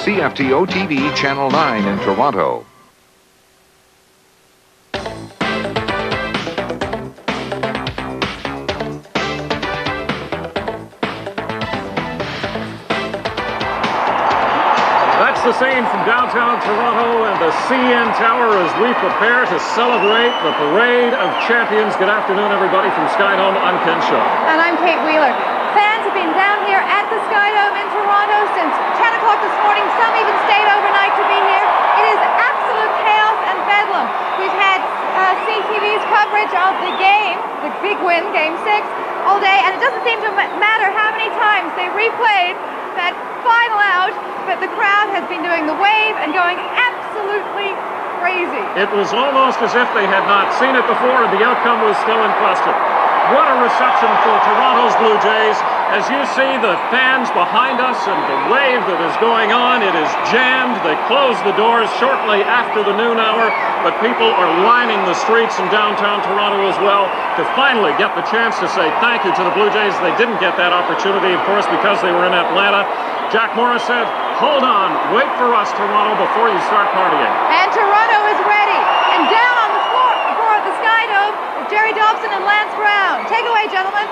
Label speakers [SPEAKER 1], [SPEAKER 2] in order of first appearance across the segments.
[SPEAKER 1] CFTO TV Channel 9 in Toronto.
[SPEAKER 2] That's the scene from downtown Toronto and the CN Tower as we prepare to celebrate the Parade of Champions. Good afternoon, everybody. From Skydome, I'm Ken Shaw.
[SPEAKER 3] And I'm Kate Wheeler. Fans have been down here at the Skydome in Toronto since 10 o'clock this morning. Some even stayed overnight to be here. It is absolute chaos and bedlam. We've had CTV's coverage of the game, the big win, Game 6, all day, and it doesn't seem to matter how many times they replayed that final out, but the crowd has been doing the wave and going absolutely crazy.
[SPEAKER 2] It was almost as if they had not seen it before and the outcome was still in question. What a reception for Toronto's Blue Jays. As you see the fans behind us and the wave that is going on, it is jammed. They closed the doors shortly after the noon hour, but people are lining the streets in downtown Toronto as well to finally get the chance to say thank you to the Blue Jays. They didn't get that opportunity, of course, because they were in Atlanta. Jack Morris said, "Hold on, wait for us, Toronto, before you start partying."
[SPEAKER 3] And Toronto is ready. And down on the floor of the Skydome is Jerry Dobson and Lance Brown. Take it away, gentlemen.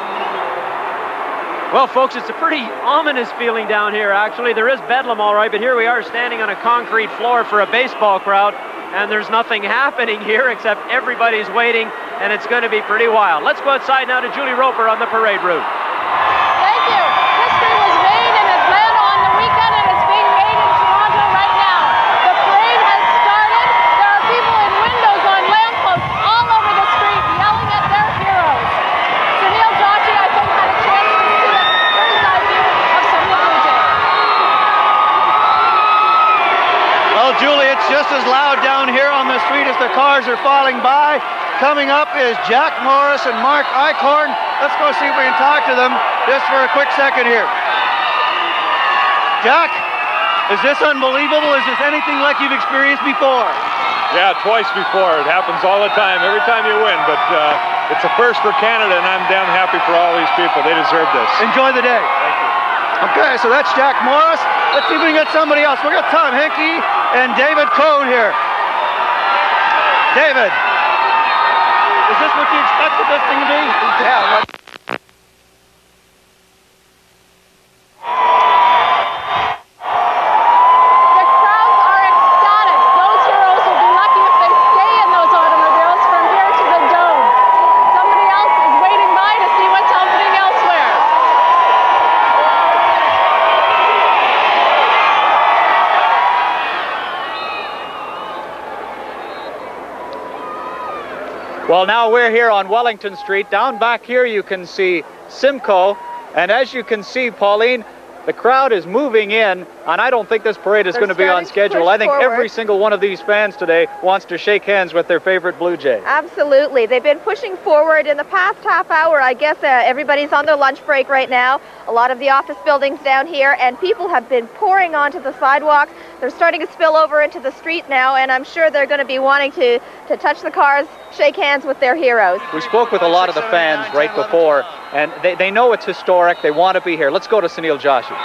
[SPEAKER 4] Well, folks, it's a pretty ominous feeling down here, actually. There is bedlam, all right, but here we are standing on a concrete floor for a baseball crowd, and there's nothing happening here except everybody's waiting, and it's going to be pretty wild. Let's go outside now to Julie Roper on the parade route.
[SPEAKER 5] Thank you. History was made in Atlanta on the weekend, and it's being made in Toronto right now. The parade has started. There are people in windows on lampposts all over the street yelling at their heroes. Sunil Joshi, I think, had a chance to see a bird's-eye view of some of the Blue Jays.
[SPEAKER 6] Well, Julie, it's just as loud down here on the street as the cars are falling by. Coming up is Jack Morris and Mark Eichhorn. Let's go see if we can talk to them just for a quick second here. Jack, is this unbelievable? Is this anything like you've experienced before?
[SPEAKER 7] Yeah, twice before. It happens all the time, every time you win. But it's a first for Canada, and I'm damn happy for all these people. They deserve this.
[SPEAKER 6] Enjoy the day.
[SPEAKER 7] Thank you.
[SPEAKER 6] Okay, so that's Jack Morris. Let's see if we can get somebody else. We got Tom Henke and David Code here. David, is this what you expected this thing to be? Yeah.
[SPEAKER 5] The crowds are ecstatic. Those heroes will be lucky if they stay in those automobiles from here to the Dome. Somebody else is waiting by to see what's happening elsewhere.
[SPEAKER 4] Well, now we're here on Wellington Street. Down back here you can see Simcoe, and as you can see, Pauline, the crowd is moving in, and I don't think this parade is going to be on schedule. I think every single one of these fans today wants to shake hands with their favorite Blue Jay.
[SPEAKER 3] Absolutely. They've been pushing forward in the past half hour. I guess everybody's on their lunch break right now. A lot of the office buildings down here, and people have been pouring onto the sidewalks. They're starting to spill over into the street now, and I'm sure they're going to be wanting to touch the cars, shake hands with their heroes.
[SPEAKER 4] We spoke with a lot of the fans right before, and they know it's historic. They want to be here. Let's go to Sunil Joshi.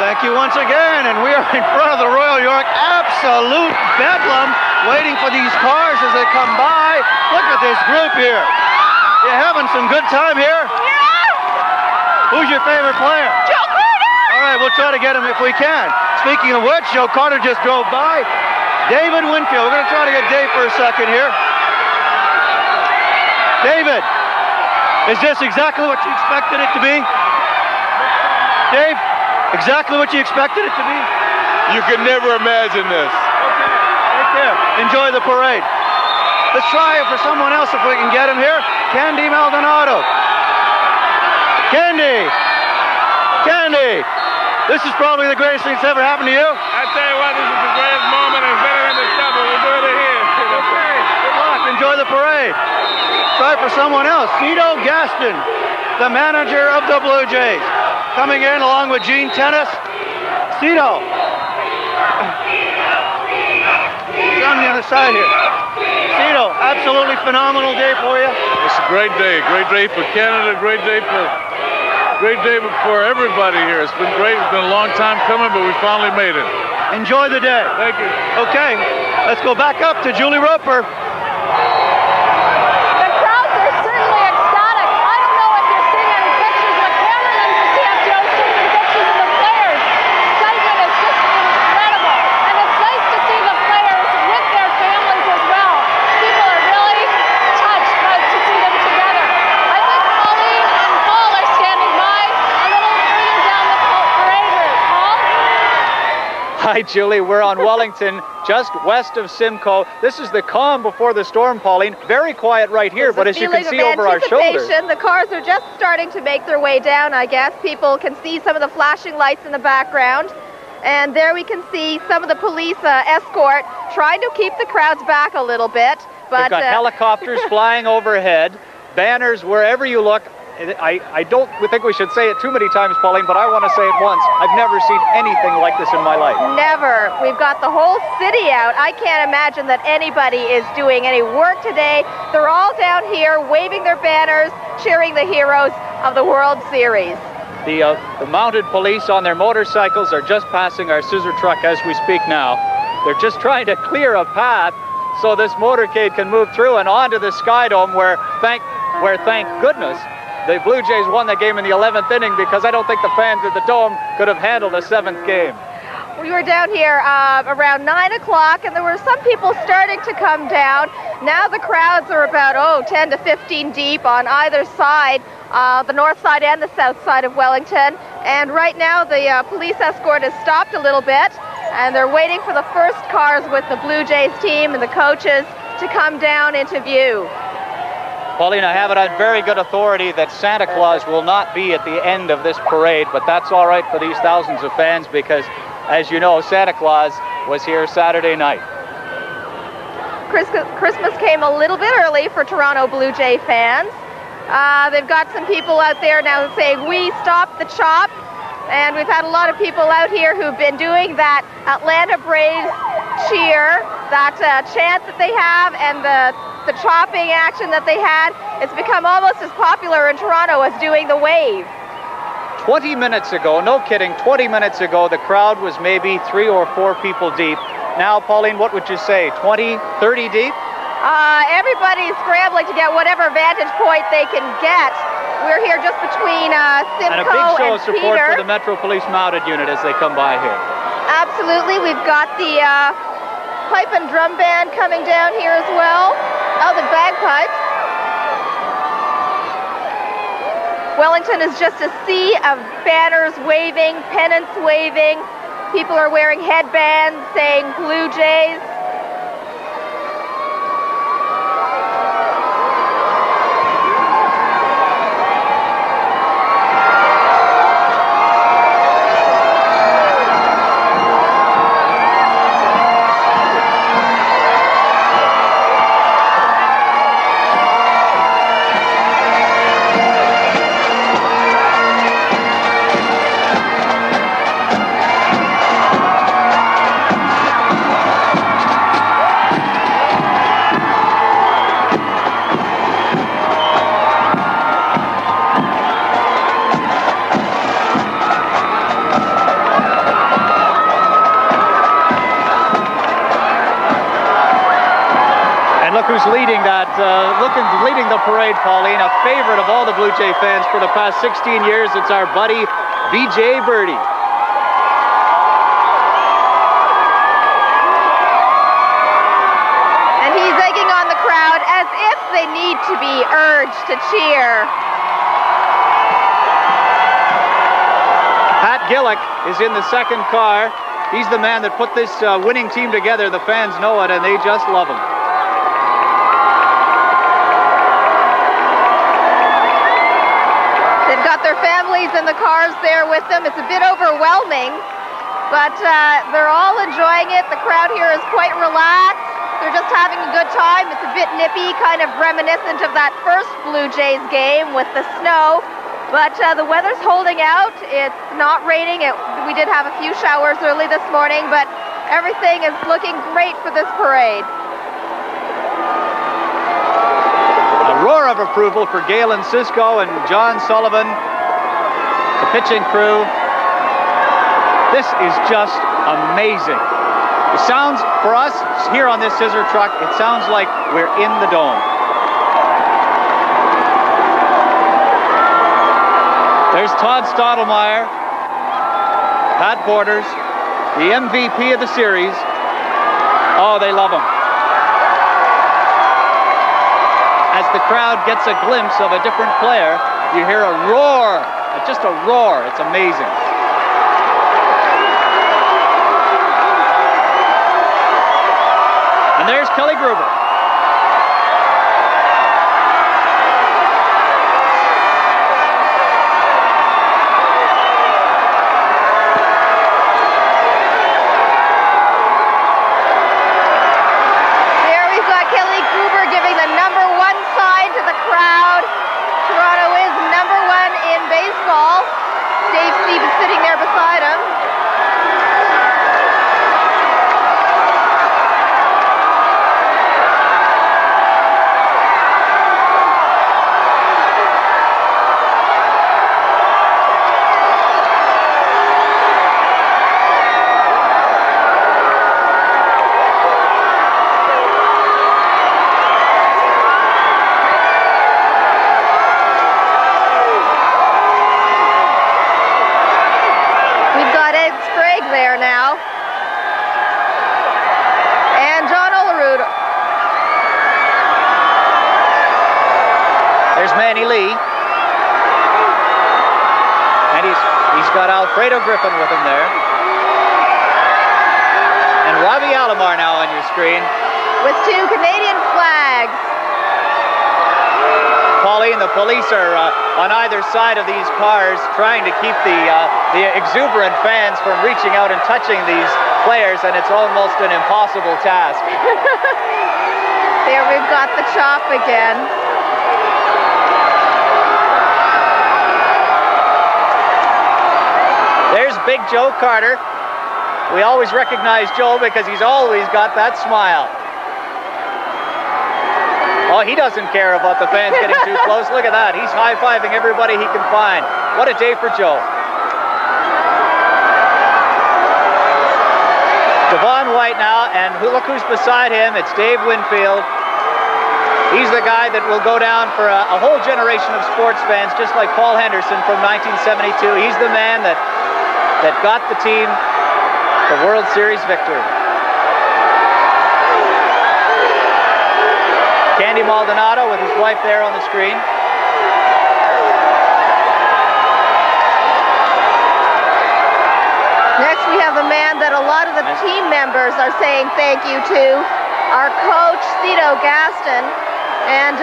[SPEAKER 6] Thank you once again, and we are in front of the Royal York. Absolute bedlam waiting for these cars as they come by. Look at this group here. You having some good time here? Yeah! Who's your favorite player?
[SPEAKER 5] Joe Carter!
[SPEAKER 6] All right, we'll try to get him if we can. Speaking of which, Joe Carter just drove by. David Winfield. We're going to try to get Dave for a second here. David, is this exactly what you expected it to be? Dave, exactly what you expected it to be?
[SPEAKER 7] You could never imagine this.
[SPEAKER 6] Okay, take care. Enjoy the parade. Let's try it for someone else if we can get him here. Candy Maldonado. Candy! Candy! This is probably the greatest thing that's ever happened to you.
[SPEAKER 7] I tell you what, this is the greatest moment. It's better than the summer. We'll do it again.
[SPEAKER 6] Okay, good luck. Enjoy the parade. Try for someone else. Cito Gaston, the manager of the Blue Jays. Coming in along with Gene Tennis. Cito. He's on the other side here. Cito, absolutely phenomenal day for you.
[SPEAKER 7] It's a great day. Great day for Canada. Great day for everybody here. It's been great. It's been a long time coming, but we finally made it.
[SPEAKER 6] Enjoy the day.
[SPEAKER 7] Thank you.
[SPEAKER 6] Okay, let's go back up to Julie Roper.
[SPEAKER 5] The crowds are certainly ecstatic. I don't know if you're seeing any pictures, but Cameron and the CFTO is taking pictures of the players. Excitement is just incredible. And it's nice to see the players with their families as well. People are really touched to see them together. I think Pauline and Paul are standing by a little further down the parade route. Paul?
[SPEAKER 6] Hi, Julie. We're on Wellington, just west of Simcoe. This is the calm before the storm, Pauline. Very quiet right here, but as you can see over our shoulders.
[SPEAKER 8] The cars are just starting to make their way down, I guess. People can see some of the flashing lights in the background. And there we can see some of the police escort trying to keep the crowds back a little bit. But
[SPEAKER 6] We've got helicopters flying overhead, banners wherever you look. I don't think we should say it too many times, Pauline, but I want to say it once. I've never seen anything like this in my life.
[SPEAKER 8] Never. We've got the whole city out. I can't imagine that anybody is doing any work today. They're all down here waving their banners, cheering the heroes of the World Series.
[SPEAKER 6] The mounted police on their motorcycles are just passing our scissor truck as we speak now. They're just trying to clear a path so this motorcade can move through and onto the Sky Dome where thank goodness, the Blue Jays won the game in the 11th inning, because I don't think the fans at the Dome could have handled a 7th game.
[SPEAKER 8] We were down here around 9 o'clock, and there were some people starting to come down. Now the crowds are about 10 to 15 deep on either side, the north side and the south side of Wellington. And right now the police escort has stopped a little bit, and they're waiting for the first cars with the Blue Jays team and the coaches to come down into view.
[SPEAKER 6] Pauline, I have it on very good authority that Santa Claus will not be at the end of this parade, but that's all right for these thousands of fans because, as you know, Santa Claus was here Saturday night.
[SPEAKER 8] Christmas came a little bit early for Toronto Blue Jay fans. They've got some people out there now saying, "We stop the chop." And we've had a lot of people out here who've been doing that Atlanta Braves cheer, that chant that they have, and the chopping action that they had. It's become almost as popular in Toronto as doing the wave.
[SPEAKER 6] 20 minutes ago, no kidding, 20 minutes ago, the crowd was maybe 3 or 4 people deep. Now, Pauline, what would you say, 20, 30 deep?
[SPEAKER 8] Everybody's scrambling to get whatever vantage point they can get. We're here just between Simcoe
[SPEAKER 6] and a big show of support
[SPEAKER 8] Peter.
[SPEAKER 6] for the Metro Police Mounted Unit as they come by here.
[SPEAKER 8] Absolutely. We've got the pipe and drum band coming down here as well. Oh, the bagpipes. Wellington is just a sea of banners waving, pennants waving. People are wearing headbands saying Blue Jays.
[SPEAKER 6] Who's leading that, leading the parade, Pauline, a favorite of all the Blue Jay fans for the past 16 years. It's our buddy, BJ Birdie.
[SPEAKER 8] And he's egging on the crowd as if they need to be urged to cheer.
[SPEAKER 6] Pat Gillick is in the second car. He's the man that put this winning team together. The fans know it, and they just love him.
[SPEAKER 8] They've got their families in the cars there with them. It's a bit overwhelming, but they're all enjoying it. The crowd here is quite relaxed. They're just having a good time. It's a bit nippy, kind of reminiscent of that first Blue Jays game with the snow. But the weather's holding out. It's not raining. We did have a few showers early this morning, but everything is looking great for this parade.
[SPEAKER 6] A roar of approval for Galen Cisco and John Sullivan, the pitching crew. This is just amazing. It sounds, for us here on this scissor truck, it sounds like we're in the dome. There's Todd Stottlemyre, Pat Borders, the MVP of the series. Oh, they love him. As the crowd gets a glimpse of a different player, you hear a roar, just a roar. It's amazing. And there's Kelly Gruber.
[SPEAKER 8] Sitting there beside him.
[SPEAKER 6] Alfredo Griffin with him there. And Robbie Alomar now on your screen.
[SPEAKER 8] With 2 Canadian flags.
[SPEAKER 6] Pauline, the police are on either side of these cars trying to keep the exuberant fans from reaching out and touching these players, and it's almost an impossible task.
[SPEAKER 8] There we've got the chop again.
[SPEAKER 6] There's Big Joe Carter. We always recognize Joe because he's always got that smile. Oh, he doesn't care about the fans getting too close. Look at that. He's high-fiving everybody he can find. What a day for Joe. Devon White now, and look who's beside him. It's Dave Winfield. He's the guy that will go down for a whole generation of sports fans, just like Paul Henderson from 1972. He's the man that got the team the World Series victory. Candy Maldonado with his wife there on the screen.
[SPEAKER 8] Next we have the man that a lot of the team members are saying thank you to, our coach, Cito Gaston. And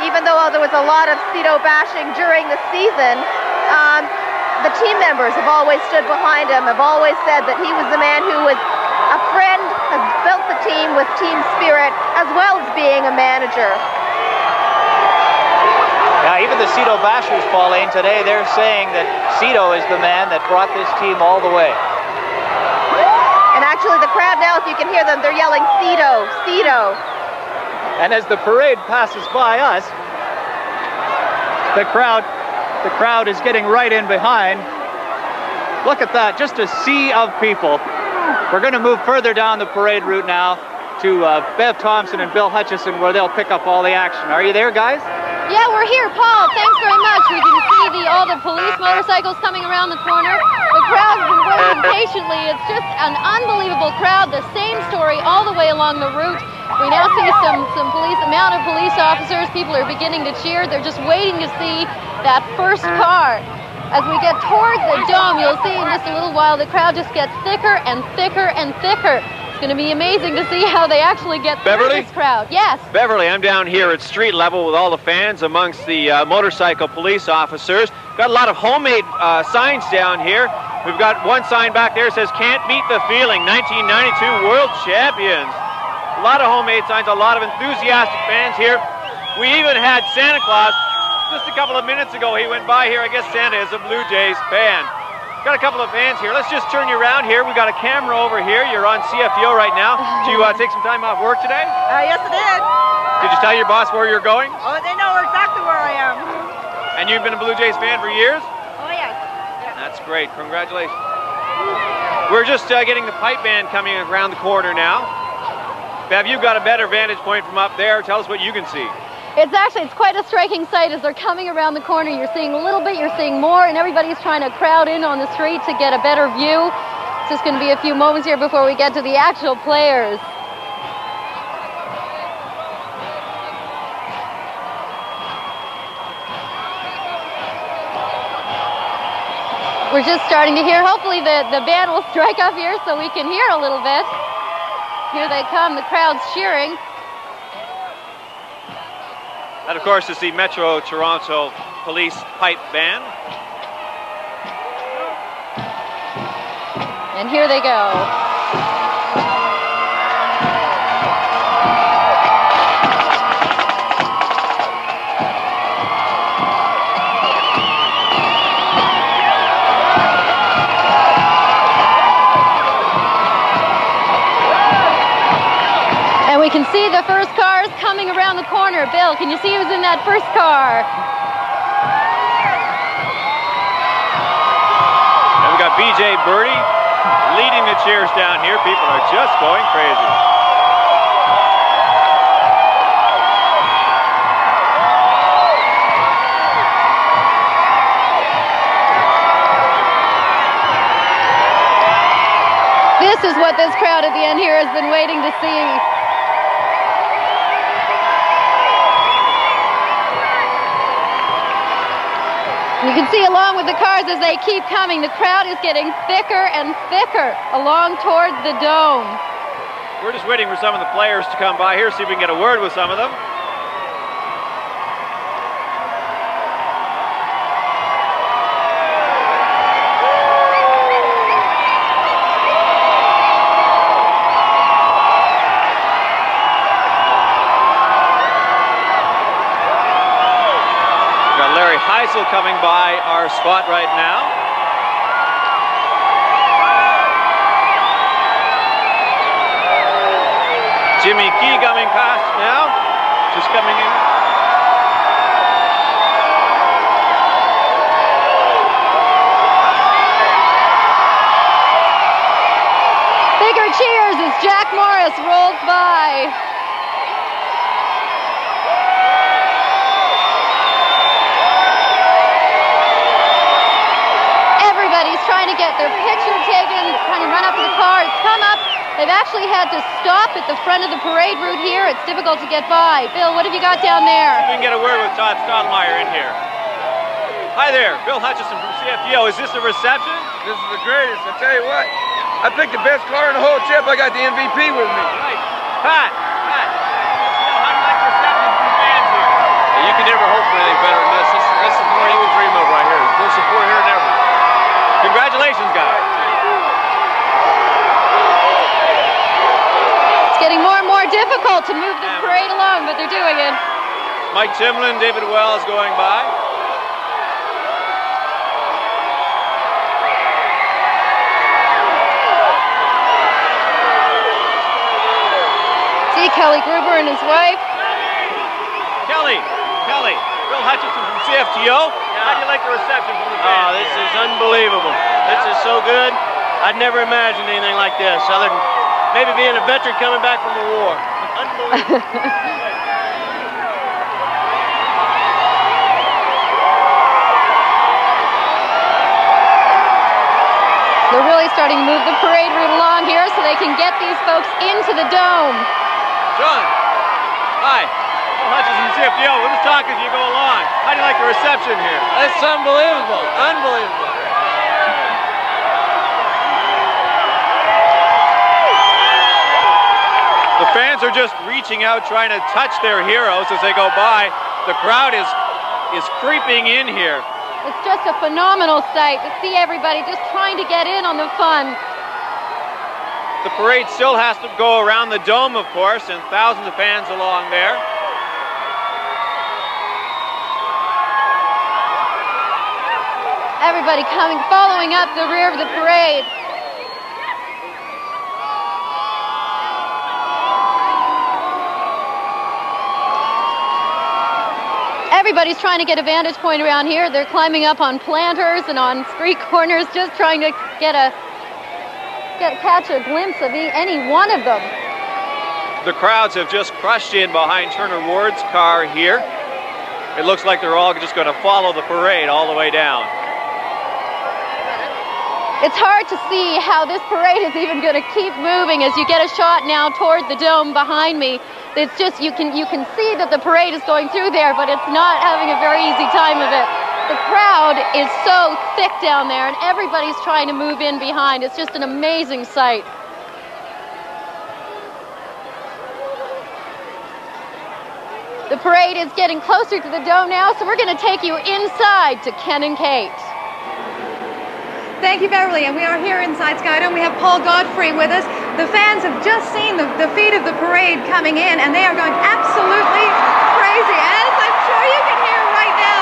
[SPEAKER 8] even though there was a lot of Cito bashing during the season, the team members have always stood behind him, have always said that he was the man who was a friend, has built the team with team spirit, as well as being a manager.
[SPEAKER 6] Yeah, even the Cito bashers, Pauline, today they're saying that Cito is the man that brought this team all the way.
[SPEAKER 8] And actually the crowd now, if you can hear them, they're yelling Cito, Cito.
[SPEAKER 6] And as the parade passes by us, the crowd is getting right in behind. Look at that, just a sea of people. We're going to move further down the parade route now to Bev Thompson and Bill Hutchison, where they'll pick up all the action. Are you there, guys?
[SPEAKER 5] Yeah, we're here, Paul. Thanks very much. We can see all the police motorcycles coming around the corner. The crowd's been waiting patiently. It's just an unbelievable crowd. The same story all the way along the route. We now see some amount of police officers. People are beginning to cheer. They're just waiting to see that first car. As we get towards the dome, you'll see in just a little while the crowd just gets thicker and thicker and thicker. It's going to be amazing to see how they actually get through this crowd. Yes.
[SPEAKER 4] Beverly, I'm down here at street level with all the fans amongst the motorcycle police officers. Got a lot of homemade signs down here. We've got one sign back there that says, "Can't beat the feeling, 1992 World Champions." A lot of homemade signs, a lot of enthusiastic fans here. We even had Santa Claus. Just a couple of minutes ago, he went by here. I guess Santa is a Blue Jays fan. Got a couple of fans here. Let's just turn you around here. We got a camera over here. You're on CFTO right now. Did you take some time off work today?
[SPEAKER 9] Yes, I did.
[SPEAKER 4] Did you tell your boss where you're going?
[SPEAKER 9] Oh, they know exactly where I am.
[SPEAKER 4] And you've been a Blue Jays fan for years?
[SPEAKER 9] Oh, yes.
[SPEAKER 4] That's great. Congratulations. We're just getting the pipe band coming around the corner now. Bev, you've got a better vantage point from up there. Tell us what you can see.
[SPEAKER 5] It's quite a striking sight as they're coming around the corner. You're seeing a little bit, you're seeing more, and everybody's trying to crowd in on the street to get a better view. It's just going to be a few moments here before we get to the actual players. We're just starting to hear. Hopefully the band will strike up here so we can hear a little bit. Here they come, the crowd's cheering.
[SPEAKER 4] That, of course, is the Metro Toronto Police Pipe Band.
[SPEAKER 5] And here they go. We can see the first cars coming around the corner. Bill, can you see who's in that first car?
[SPEAKER 4] And we've got BJ Birdie leading the cheers down here. People are just going crazy.
[SPEAKER 5] This is what this crowd at the end here has been waiting to see. You can see along with the cars as they keep coming, the crowd is getting thicker and thicker along towards the dome.
[SPEAKER 4] We're just waiting for some of the players to come by here, see if we can get a word with some of them. Heisel coming by our spot right now. Jimmy Key coming past now, just coming in.
[SPEAKER 5] Bigger cheers as Jack Morris rolls by. Trying to get their picture taken, trying to run up to the cars, come up. They've actually had to stop at the front of the parade route here. It's difficult to get by. Bill, what have you got down there?
[SPEAKER 4] We can get a word with Todd Stottlemyre in here. Hi there, Bill Hutchison from CFTO. Is this a reception?
[SPEAKER 10] This is the greatest, I tell you what. I picked the best car in the whole trip. I got the MVP with me.
[SPEAKER 4] Right. Pat, Bill, how do you like the reception from the fans here?
[SPEAKER 10] You can never hope for anything better than this. This is what you would dream of right here. More support here than ever.
[SPEAKER 4] Congratulations, guys.
[SPEAKER 5] It's getting more and more difficult to move this parade along, but they're doing it.
[SPEAKER 4] Mike Timlin, David Wells going by.
[SPEAKER 5] See Kelly Gruber and his wife.
[SPEAKER 4] Kelly, Bill Hutchison from CFTO. How do you like the reception from the fans?
[SPEAKER 11] Oh, this is unbelievable. This is so good. I'd never imagined anything like this, other than maybe being a veteran coming back from a war. Unbelievable.
[SPEAKER 5] They're really starting to move the parade route along here so they can get these folks into the dome.
[SPEAKER 4] John, hi. Hutchison, CFTO, we'll just talk as you go along. How do you like the reception here?
[SPEAKER 11] It's unbelievable. Unbelievable.
[SPEAKER 4] The fans are just reaching out, trying to touch their heroes as they go by. The crowd is creeping in here.
[SPEAKER 5] It's just a phenomenal sight to see everybody just trying to get in on the fun.
[SPEAKER 4] The parade still has to go around the dome, of course, and thousands of fans along there.
[SPEAKER 5] Everybody following up the rear of the parade. Everybody's trying to get a vantage point around here. They're climbing up on planters and on street corners, just trying to get a catch a glimpse of any one of them.
[SPEAKER 12] The crowds have just crushed in behind Turner Ward's car here. It looks like they're all just going to follow the parade all the way down.
[SPEAKER 5] It's hard to see how this parade is even going to keep moving as you get a shot now toward the dome behind me. It's just, you can see that the parade is going through there, but it's not having a very easy time of it. The crowd is so thick down there, and everybody's trying to move in behind. It's just an amazing sight. The parade is getting closer to the dome now, so we're going to take you inside to Ken and Kate.
[SPEAKER 3] Thank you, Beverly. And we are here inside Skydome. We have Paul Godfrey with us. The fans have just seen the feet of the parade coming in, and they are going absolutely crazy. As I'm sure you can hear right now,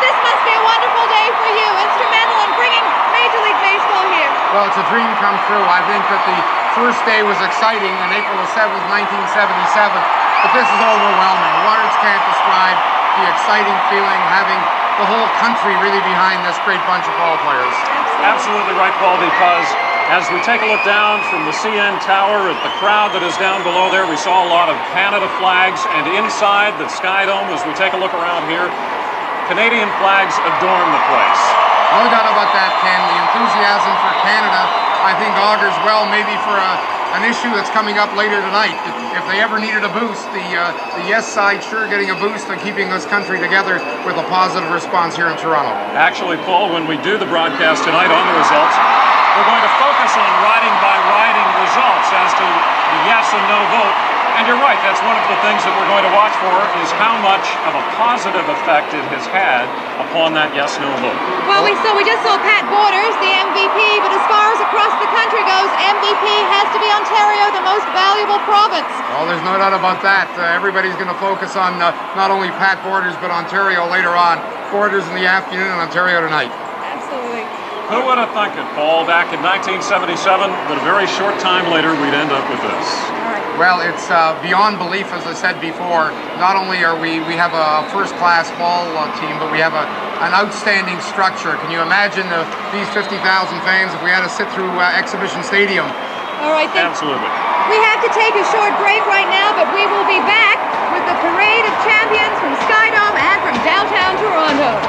[SPEAKER 3] this must be a wonderful day for you, instrumental in bringing Major League Baseball here.
[SPEAKER 13] Well, it's a dream come true. I think that the first day was exciting on April 7th, 1977, but this is overwhelming. Words can't describe the exciting feeling, having the whole country really behind this great bunch of ball players.
[SPEAKER 2] Absolutely right, Paul, because as we take a look down from the CN Tower at the crowd that is down below there, we saw a lot of Canada flags, and inside the Skydome, as we take a look around here, Canadian flags adorn the place.
[SPEAKER 13] No doubt about that, Ken. The enthusiasm for Canada, I think, augurs well maybe for an issue that's coming up later tonight. If they ever needed a boost, the yes side sure getting a boost on keeping this country together with a positive response here in Toronto.
[SPEAKER 2] Actually, Paul, when we do the broadcast tonight on the results, we're going to focus on riding by riding results as to the yes and no vote. And you're right, that's one of the things that we're going to watch for, is how much of a positive effect it has had upon that yes-no vote.
[SPEAKER 3] Well, we just saw Pat Borders, the MVP, but as far as across the country goes, MVP has to be Ontario, the most valuable province.
[SPEAKER 13] Well, there's no doubt about that. Everybody's going to focus on not only Pat Borders, but Ontario later on. Borders in the afternoon and Ontario tonight.
[SPEAKER 3] Absolutely.
[SPEAKER 2] Who would have thunk it, Paul, back in 1977, that a very short time later we'd end up with this?
[SPEAKER 13] Well, it's beyond belief, as I said before. Not only are we have a first-class ball team, but we have an outstanding structure. Can you imagine these 50,000 fans if we had to sit through Exhibition Stadium?
[SPEAKER 3] All right, then.
[SPEAKER 2] Absolutely.
[SPEAKER 3] We have to take a short break right now, but we will be back with the Parade of Champions from Skydome and from downtown Toronto.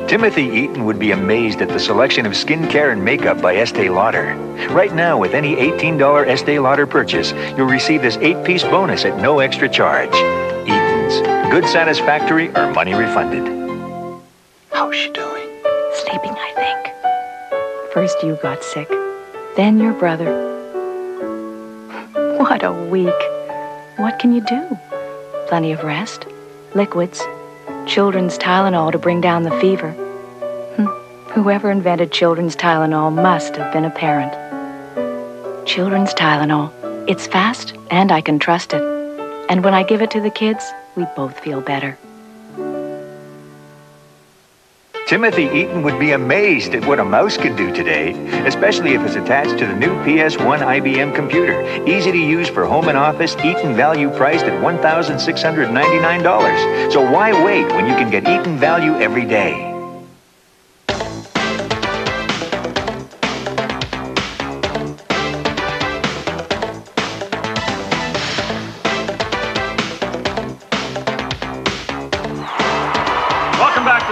[SPEAKER 14] Timothy Eaton would be amazed at the selection of skincare and makeup by Estee Lauder. Right now, with any $18 Estee Lauder purchase, you'll receive this 8-piece bonus at no extra charge. Eaton's. Good satisfactory or money refunded.
[SPEAKER 15] How's she doing? Sleeping, I think. First you got sick, then your brother. What a week. What can you do? Plenty of rest, liquids, children's Tylenol to bring down the fever. Whoever invented children's Tylenol must have been a parent. Children's Tylenol. It's fast and I can trust it. And when I give it to the kids, we both feel better.
[SPEAKER 14] Timothy Eaton would be amazed at what a mouse can do today, especially if it's attached to the new PS1 IBM computer. Easy to use for home and office, Eaton value priced at $1,699. So why wait when you can get Eaton value every day?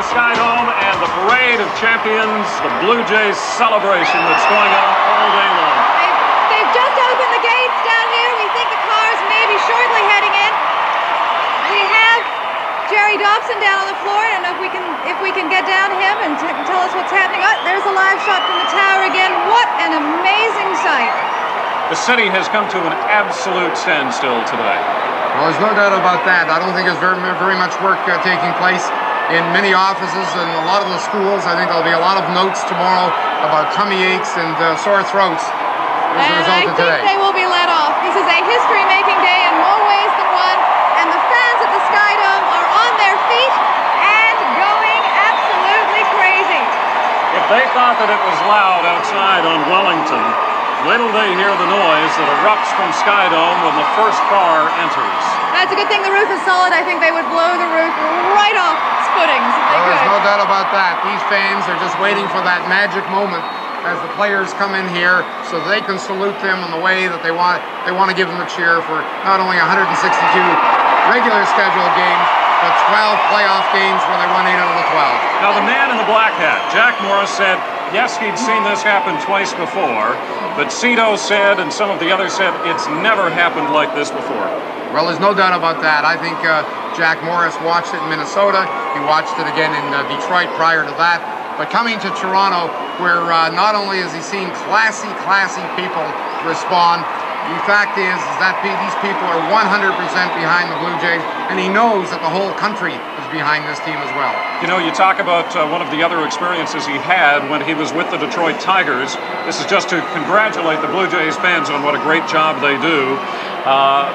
[SPEAKER 2] Skydome and the Parade of Champions, the Blue Jays celebration that's going on all day long.
[SPEAKER 3] They've just opened the gates down here. We think the cars may be shortly heading in. We have Jerry Dobson down on the floor. I don't know if we can get down to him and tell us what's happening. Oh, there's a live shot from the tower again. What an amazing sight.
[SPEAKER 2] The city has come to an absolute standstill today.
[SPEAKER 13] Well, there's no doubt about that. I don't think there's very much work taking place in many offices and a lot of the schools. I think there'll be a lot of notes tomorrow about tummy aches and sore throats as a result of today.
[SPEAKER 3] I think they will be let off. This is a history-making day in more ways than one, and the fans at the Skydome are on their feet and going absolutely crazy.
[SPEAKER 2] If they thought that it was loud outside on Wellington, wait till they hear the noise that erupts from Skydome when the first car enters.
[SPEAKER 3] That's a good thing the roof is solid. I think they would blow the roof right off. footings if they
[SPEAKER 13] Well, there's
[SPEAKER 3] could.
[SPEAKER 13] no doubt about that. These fans are just waiting for that magic moment as the players come in here so they can salute them in the way that they want. They want to give them a cheer for not only 162 regular scheduled games, but 12 playoff games where they won 8 out of the 12.
[SPEAKER 2] Now, the man in the black hat, Jack Morris, said, yes, he'd seen this happen twice before, but CFTO said, and some of the others said, it's never happened like this before.
[SPEAKER 13] Well, there's no doubt about that. I think Jack Morris watched it in Minnesota. He watched it again in Detroit prior to that. But coming to Toronto, where not only has he seen classy people respond, the fact is that these people are 100% behind the Blue Jays, and he knows that the whole country is behind this team as well.
[SPEAKER 2] You know, you talk about one of the other experiences he had when he was with the Detroit Tigers. This is just to congratulate the Blue Jays fans on what a great job they do.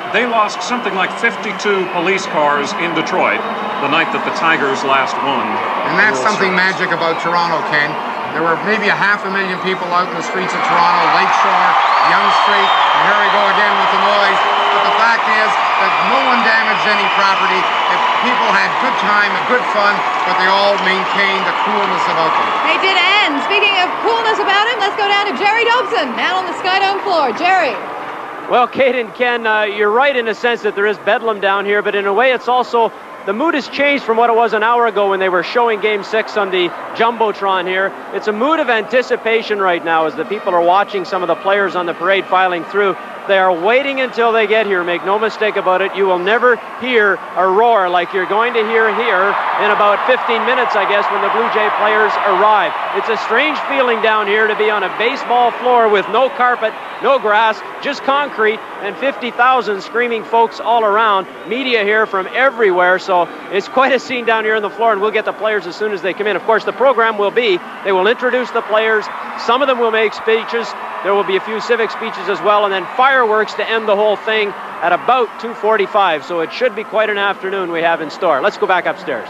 [SPEAKER 2] They lost something like 52 police cars in Detroit the night that the Tigers last won.
[SPEAKER 13] And that's something magic about Toronto, Ken. There were maybe 500,000 people out in the streets of Toronto, Lakeshore, Yonge Street, and here we go again with the noise. But the fact is that no one damaged any property. If people had good time and good fun, but they all maintained a coolness about them.
[SPEAKER 3] They did end. Speaking of coolness about him, let's go down to Jerry Dobson, down on the Skydome floor. Jerry.
[SPEAKER 4] Well, Kate and Ken, you're right in a sense that there is bedlam down here, but in a way it's also, the mood has changed from what it was an hour ago when they were showing Game 6 on the Jumbotron here. It's a mood of anticipation right now as the people are watching some of the players on the parade filing through. They are waiting until they get here, make no mistake about it. You will never hear a roar like you're going to hear here in about 15 minutes, I guess, when the Blue Jay players arrive. It's a strange feeling down here to be on a baseball floor with no carpet, no grass, just concrete, and 50,000 screaming folks all around. Media here from everywhere, so it's quite a scene down here on the floor, and we'll get the players as soon as they come in. Of course, the program will be, they will introduce the players. Some of them will make speeches. There will be a few civic speeches as well, and then fireworks to end the whole thing at about 2:45. So it should be quite an afternoon we have in store. Let's go back upstairs.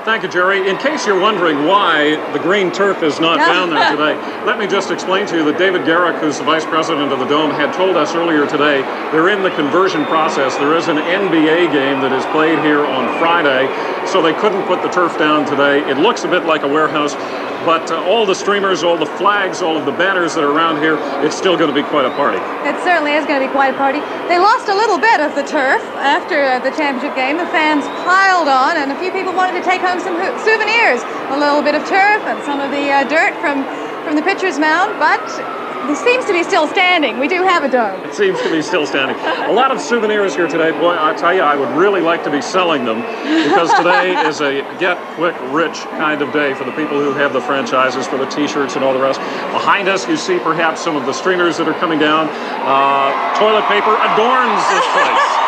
[SPEAKER 2] Thank you, Jerry. In case you're wondering why the green turf is not down there today, let me just explain to you that David Garrick, who's the vice president of the Dome, had told us earlier today they're in the conversion process. There is an NBA game that is played here on Friday, so they couldn't put the turf down today. It looks a bit like a warehouse, but all the streamers, all the flags, all of the banners that are around here, it's still going to be quite a party.
[SPEAKER 3] It certainly is going to be quite a party. They lost a little bit of the turf after the championship game. The fans piled on, and a few people wanted to take home some souvenirs. A little bit of turf and some of the dirt from the pitcher's mound, but it seems to be still standing. We do have a dome.
[SPEAKER 2] It seems to be still standing. A lot of souvenirs here today. Boy, I tell you, I would really like to be selling them, because today is a get quick rich kind of day for the people who have the franchises, for the t-shirts and all the rest. Behind us, you see perhaps some of the streamers that are coming down. Toilet paper adorns this place.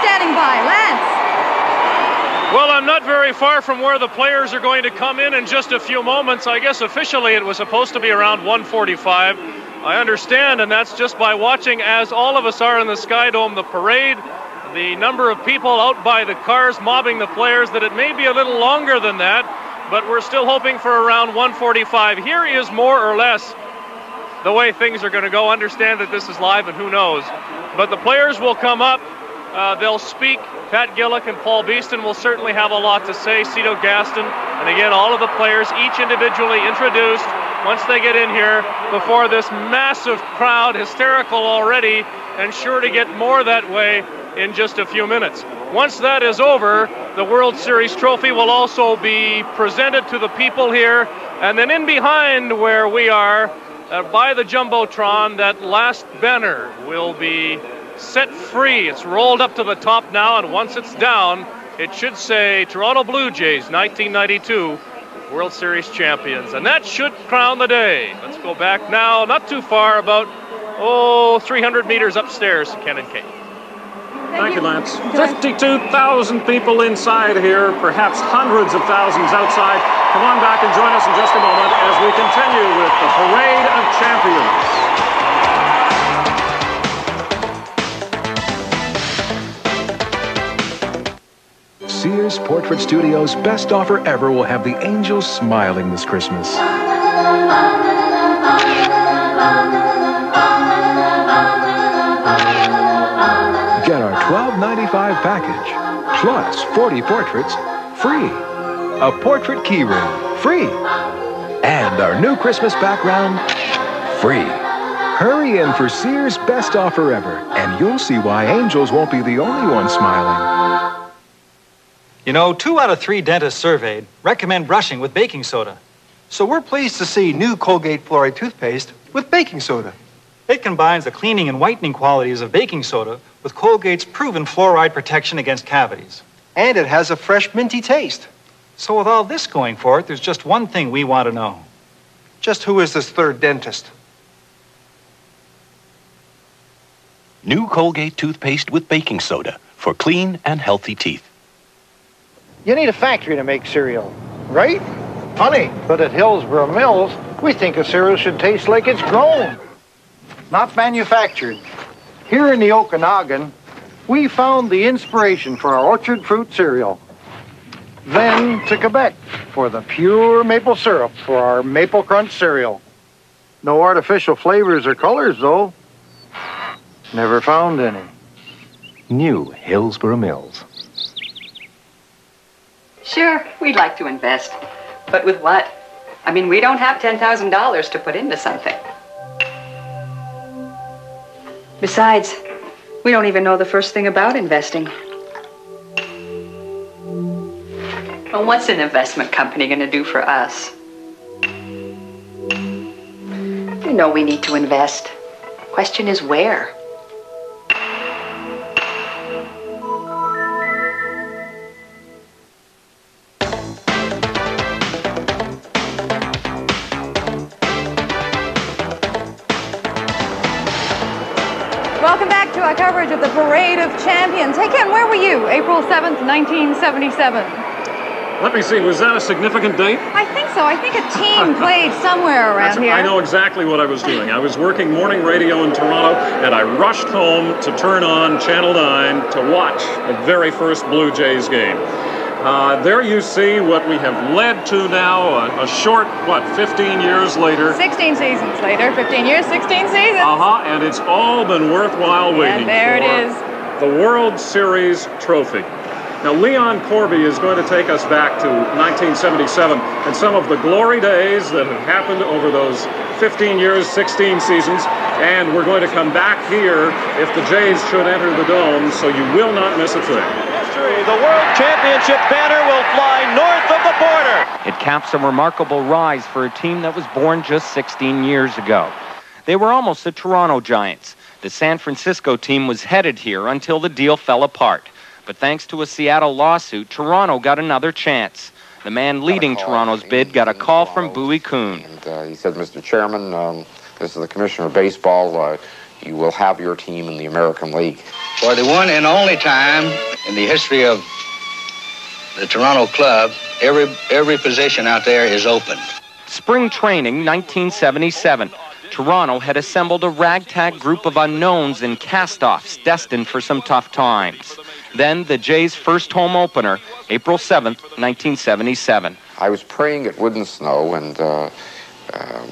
[SPEAKER 3] Standing by. Lance.
[SPEAKER 16] Well, I'm not very far from where the players are going to come in just a few moments. I guess officially it was supposed to be around 1:45. I understand, and that's just by watching, as all of us are in the Skydome, the parade, the number of people out by the cars mobbing the players, that it may be a little longer than that, but we're still hoping for around 1:45. Here is more or less the way things are going to go. Understand that this is live and who knows. But the players will come up. They'll speak. Pat Gillick and Paul Beeston will certainly have a lot to say. CFTO Gaston, and again, all of the players, each individually introduced once they get in here before this massive crowd, hysterical already, and sure to get more that way in just a few minutes. Once that is over, the World Series trophy will also be presented to the people here, and then in behind where we are, by the Jumbotron, that last banner will be set free. It's rolled up to the top now, and once it's down, it should say Toronto Blue Jays 1992 World Series champions, and that should crown the day. Let's go back now, not too far, about 300 meters upstairs to Ken and Kate.
[SPEAKER 2] Thank you, Lance. 52,000 people inside here, perhaps hundreds of thousands outside. Come on back and join us in just a moment as we continue with the Parade of Champions.
[SPEAKER 1] Sears Portrait Studio's best offer ever will have the angels smiling this Christmas. Get our $12.99 $2.95 package, plus 40 portraits, free. A portrait key ring, free. And our new Christmas background, free. Hurry in for Sears' best offer ever, and you'll see why angels won't be the only ones smiling.
[SPEAKER 17] You know, 2 out of 3 dentists surveyed recommend brushing with baking soda.
[SPEAKER 18] So we're pleased to see new Colgate Fluoride toothpaste with baking soda.
[SPEAKER 17] It combines the cleaning and whitening qualities of baking soda with Colgate's proven fluoride protection against cavities.
[SPEAKER 18] And it has a fresh, minty taste.
[SPEAKER 17] So with all this going for it, there's just one thing we want to know.
[SPEAKER 18] Just who is this third dentist?
[SPEAKER 19] New Colgate toothpaste with baking soda for clean and healthy teeth.
[SPEAKER 20] You need a factory to make cereal, right? Funny, but at Hillsborough Mills, we think a cereal should taste like it's grown, not manufactured. Here in the Okanagan, we found the inspiration for our orchard fruit cereal. Then to Quebec for the pure maple syrup for our Maple Crunch cereal. No artificial flavors or colors, though. Never found any.
[SPEAKER 19] New Hillsborough Mills.
[SPEAKER 21] Sure, we'd like to invest. But with what? I mean, we don't have $10,000 to put into something. Besides, we don't even know the first thing about investing. Well, what's an investment company going to do for us? You know we need to invest. Question is where?
[SPEAKER 3] Welcome back to our coverage of the Parade of Champions. Hey, Ken, where were you April 7th, 1977?
[SPEAKER 2] Let me see, was that a significant date?
[SPEAKER 3] I think so. I think a team played somewhere around here.
[SPEAKER 2] I know exactly what I was doing. I was working morning radio in Toronto, and I rushed home to turn on Channel 9 to watch the very first Blue Jays game. There you see what we have led to now, a short, 15 years later.
[SPEAKER 3] 16 seasons later, 15 years, 16 seasons.
[SPEAKER 2] And it's all been worthwhile waiting
[SPEAKER 3] and there
[SPEAKER 2] for
[SPEAKER 3] it is.
[SPEAKER 2] The World Series trophy. Now, Leon Corby is going to take us back to 1977 and some of the glory days that have happened over those 15 years, 16 seasons, and we're going to come back here if the Jays should enter the Dome, so you will not miss a thing.
[SPEAKER 12] The World Championship banner will fly north of the border.
[SPEAKER 22] It caps a remarkable rise for a team that was born just 16 years ago. They were almost the Toronto Giants. The San Francisco team was headed here until the deal fell apart. But thanks to a Seattle lawsuit, Toronto got another chance. The man leading Toronto's bid got a call from Bowie Kuhn.
[SPEAKER 23] And he said, Mr. Chairman, this is the Commissioner of Baseball. You will have your team in the American League.
[SPEAKER 24] For the one and only time in the history of the Toronto club, every position out there is open.
[SPEAKER 22] Spring training, 1977. Toronto had assembled a ragtag group of unknowns and cast-offs destined for some tough times. Then the Jays' first home opener, April 7th, 1977.
[SPEAKER 23] I was praying it wouldn't snow, and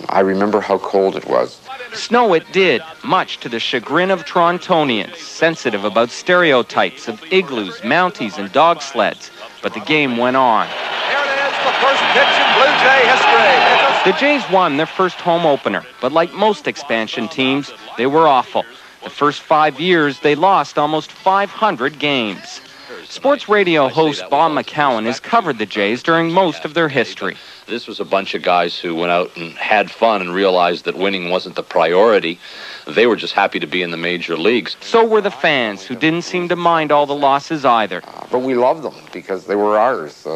[SPEAKER 23] I remember how cold it was.
[SPEAKER 22] Snow it did, much to the chagrin of Torontonians, sensitive about stereotypes of igloos, mounties, and dog sleds. But the game went on.
[SPEAKER 12] Here it is, the first pitch in Blue Jay history.
[SPEAKER 22] The Jays won their first home opener, but like most expansion teams, they were awful. The first 5 years, they lost almost 500 games. Sports radio host Bob McCowan has covered the Jays during most of their history.
[SPEAKER 25] This was a bunch of guys who went out and had fun and realized that winning wasn't the priority. They were just happy to be in the major leagues.
[SPEAKER 22] So were the fans, who didn't seem to mind all the losses either.
[SPEAKER 23] But we loved them because they were ours.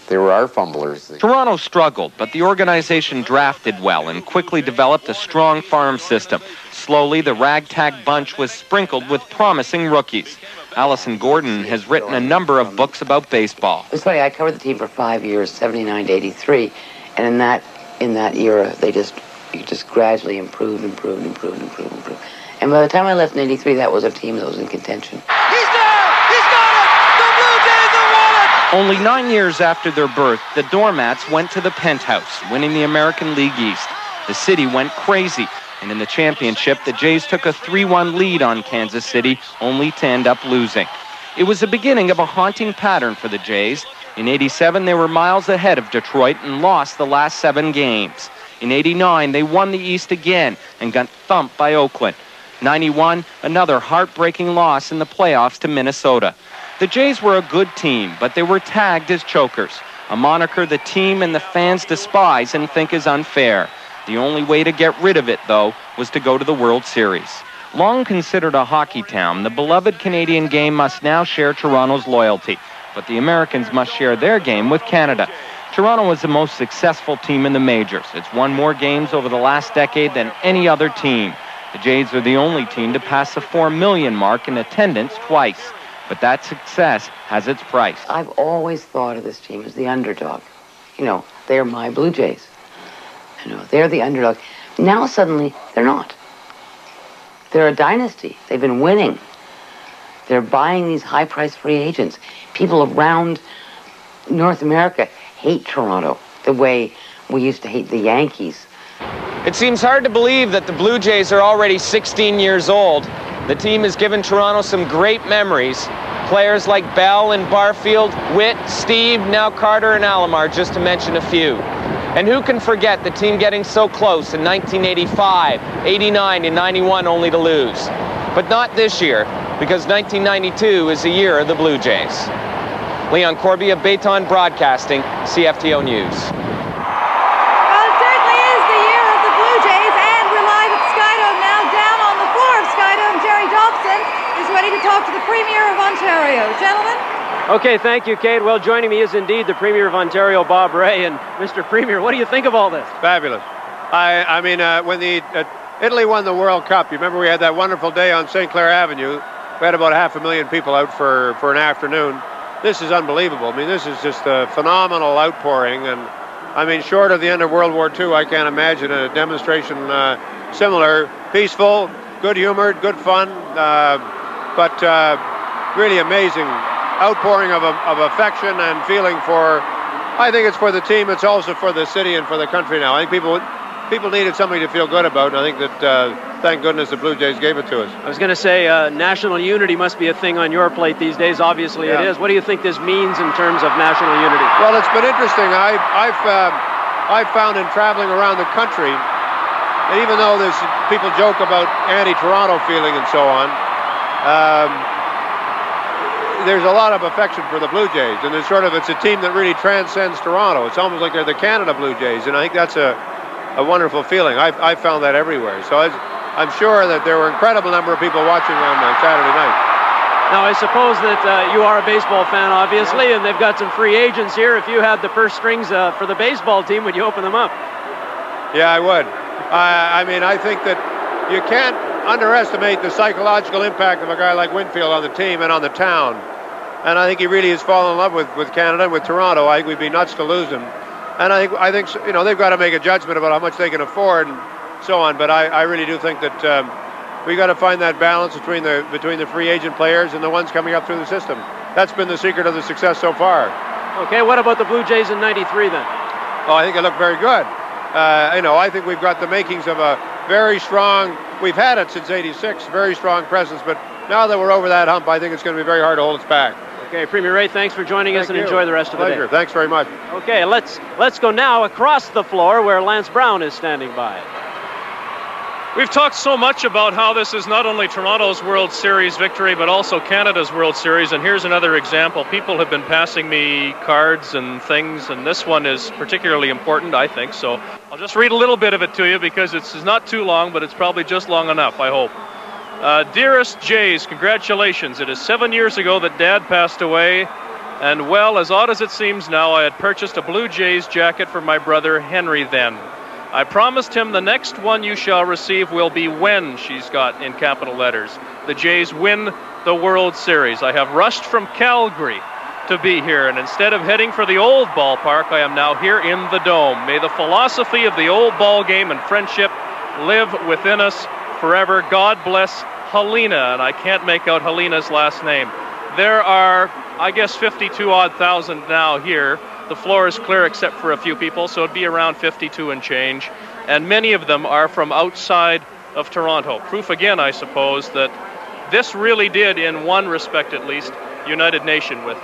[SPEAKER 23] They were our fumblers.
[SPEAKER 22] Toronto struggled, but the organization drafted well and quickly developed a strong farm system. Slowly, the ragtag bunch was sprinkled with promising rookies. Allison Gordon has written a number of books about baseball.
[SPEAKER 26] It's funny, I covered the team for 5 years, 79 to 83, and in that era, you just gradually improved. And by the time I left in 83, that was a team that was in contention.
[SPEAKER 12] He's there! He's got it! The Blue Jays have won it!
[SPEAKER 22] Only 9 years after their birth, the Doormats went to the penthouse, winning the American League East. The city went crazy. And in the championship, the Jays took a 3-1 lead on Kansas City, only to end up losing. It was the beginning of a haunting pattern for the Jays. In '87, they were miles ahead of Detroit and lost the last 7 games. In '89, they won the East again and got thumped by Oakland. '91, another heartbreaking loss in the playoffs to Minnesota. The Jays were a good team, but they were tagged as chokers, a moniker the team and the fans despise and think is unfair. The only way to get rid of it, though, was to go to the World Series. Long considered a hockey town, the beloved Canadian game must now share Toronto's loyalty. But the Americans must share their game with Canada. Toronto was the most successful team in the majors. It's won more games over the last decade than any other team. The Jays are the only team to pass the 4 million mark in attendance twice. But that success has its price.
[SPEAKER 26] I've always thought of this team as the underdog. You know, they're my Blue Jays. You know, they're the underdog. Now suddenly, they're not. They're a dynasty. They've been winning. They're buying these high-priced free agents. People around North America hate Toronto the way we used to hate the Yankees.
[SPEAKER 6] It seems hard to believe that the Blue Jays are already 16 years old. The team has given Toronto some great memories. Players like Bell and Barfield, Witt, Steve, now Carter and Alomar, just to mention a few. And who can forget the team getting so close in 1985, 89, and 91 only to lose. But not this year, because 1992 is the year of the Blue Jays. Leon Corby of Bayton Broadcasting, CFTO News.
[SPEAKER 3] Well, it certainly is the year of the Blue Jays, and we're live at Skydome now. Down on the floor of Skydome, Jerry Dobson is ready to talk to the Premier of Ontario. Gentlemen?
[SPEAKER 4] Okay, thank you, Kate. Well, joining me is indeed the Premier of Ontario, Bob Ray. And Mr. Premier, what do you think of all this?
[SPEAKER 7] Fabulous. I mean, when Italy won the World Cup, you remember we had that wonderful day on St. Clair Avenue. We had about 500,000 people out for an afternoon. This is unbelievable. I mean, this is just a phenomenal outpouring. And, I mean, short of the end of World War II, I can't imagine a demonstration similar. Peaceful, good-humored, good fun, but really amazing outpouring of affection and feeling for, I think it's for the team, it's also for the city and for the country now. I think people needed something to feel good about, and I think that, thank goodness, the Blue Jays gave it to us.
[SPEAKER 4] I was going to say, national unity must be a thing on your plate these days. Obviously it is. What do you think this means in terms of national unity?
[SPEAKER 7] Well, it's been interesting. I've found in traveling around the country, and even though there's people joke about anti-Toronto feeling and so on, there's a lot of affection for the Blue Jays, and it's a team that really transcends Toronto. It's almost like they're the Canada Blue Jays, and I think that's a wonderful feeling. I found that everywhere. So I'm sure that there were an incredible number of people watching on Saturday night.
[SPEAKER 4] Now, I suppose that you are a baseball fan, obviously, and they've got some free agents here. If you had the purse strings for the baseball team, would you open them up?
[SPEAKER 7] Yeah, I would. I mean, I think that you can't underestimate the psychological impact of a guy like Winfield on the team and on the town. And I think he really has fallen in love with Canada and with Toronto. I think we'd be nuts to lose him. And I think you know, they've got to make a judgment about how much they can afford and so on. But I really do think that we got to find that balance between the free agent players and the ones coming up through the system. That's been the secret of the success so far.
[SPEAKER 4] Okay, what about the Blue Jays in '93 then?
[SPEAKER 7] Oh, I think they look very good. You know, I think we've got the makings of a very strong, we've had it since '86, very strong presence, but now that we're over that hump, I think it's going to be very hard to hold us back.
[SPEAKER 4] Okay, Premier Ray, thanks for joining us and enjoy the rest of the day.
[SPEAKER 7] Thanks very much.
[SPEAKER 4] Okay, let's go now across the floor where Lance Brown is standing by.
[SPEAKER 16] We've talked so much about how this is not only Toronto's World Series victory, but also Canada's World Series, and here's another example. People have been passing me cards and things, and this one is particularly important, I think, so I'll just read a little bit of it to you because it's not too long, but it's probably just long enough, I hope. Dearest Jays, congratulations. It is 7 years ago that Dad passed away, and well, as odd as it seems now, I had purchased a Blue Jays jacket for my brother Henry then. I promised him the next one you shall receive will be when, she's got in capital letters, the Jays win the World Series. I have rushed from Calgary to be here, and instead of heading for the old ballpark, I am now here in the Dome. May the philosophy of the old ball game and friendship live within us forever. God bless Helena, and I can't make out Helena's last name. There are, I guess, 52,000 now here. The floor is clear except for a few people, so it'd be around 52 and change. And many of them are from outside of Toronto. Proof again, I suppose, that this really did, in one respect at least, United Nation with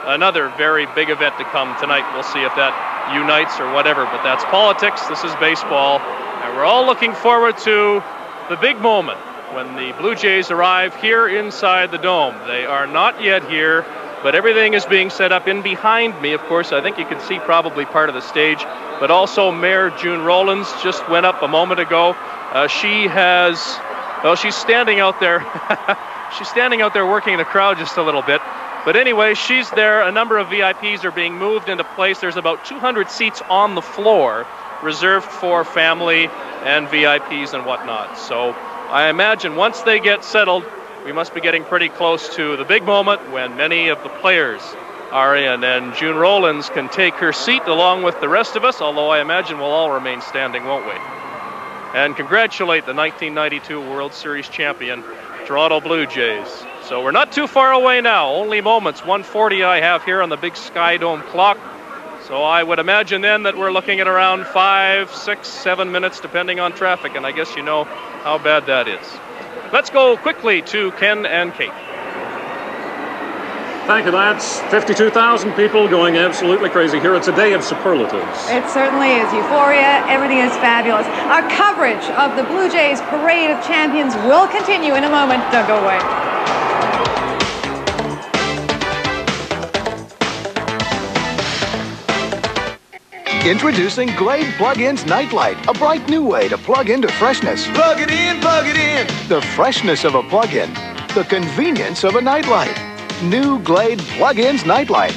[SPEAKER 16] another very big event to come tonight. We'll see if that unites or whatever, but that's politics. This is baseball, and we're all looking forward to the big moment when the Blue Jays arrive here inside the Dome. They are not yet here, but everything is being set up in behind me. Of course, I think you can see probably part of the stage, but also Mayor June Rowlands just went up a moment ago. She's standing out there. She's standing out there working the crowd just a little bit. But anyway, she's there. A number of VIPs are being moved into place. There's about 200 seats on the floor reserved for family and VIPs and whatnot. So I imagine once they get settled, we must be getting pretty close to the big moment when many of the players are in. And June Rowlands can take her seat along with the rest of us, although I imagine we'll all remain standing, won't we? And congratulate the 1992 World Series champion, Toronto Blue Jays. So we're not too far away now, only moments. 1:40 I have here on the big Sky Dome clock. So I would imagine then that we're looking at around 5, 6, 7 minutes, depending on traffic, and I guess you know how bad that is. Let's go quickly to Ken and Kate.
[SPEAKER 2] Thank you, lads. 52,000 people going absolutely crazy here. It's a day of superlatives.
[SPEAKER 3] It certainly is. Euphoria. Everything is fabulous. Our coverage of the Blue Jays Parade of Champions will continue in a moment. Don't go away.
[SPEAKER 1] Introducing Glade Plug-ins Nightlight, a bright new way to plug into freshness. Plug it in, plug it in. The freshness of a plug-in, the convenience of a nightlight. New Glade Plug-ins Nightlight.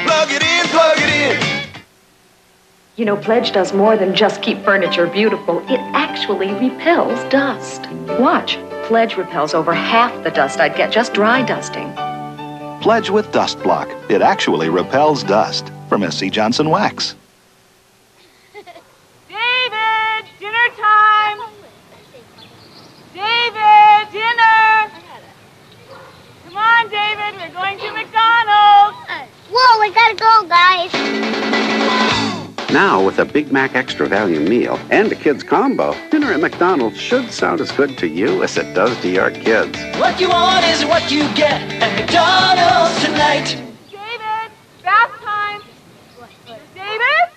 [SPEAKER 1] Plug it in, plug it in.
[SPEAKER 5] You know, Pledge does more than just keep furniture beautiful. It actually repels dust. Watch. Pledge repels over half the dust I'd get just dry dusting.
[SPEAKER 8] Pledge with Dust Block. It actually repels dust. From S.C. Johnson Wax.
[SPEAKER 9] David, dinner time. David, dinner. Come on, David, we're going to McDonald's.
[SPEAKER 10] Whoa, we gotta go, guys.
[SPEAKER 11] Now, with a Big Mac Extra Value meal and a kids combo, dinner at McDonald's should sound as good to you as it does to your kids.
[SPEAKER 15] What you want is what you get at McDonald's tonight.
[SPEAKER 9] David, bath time. David?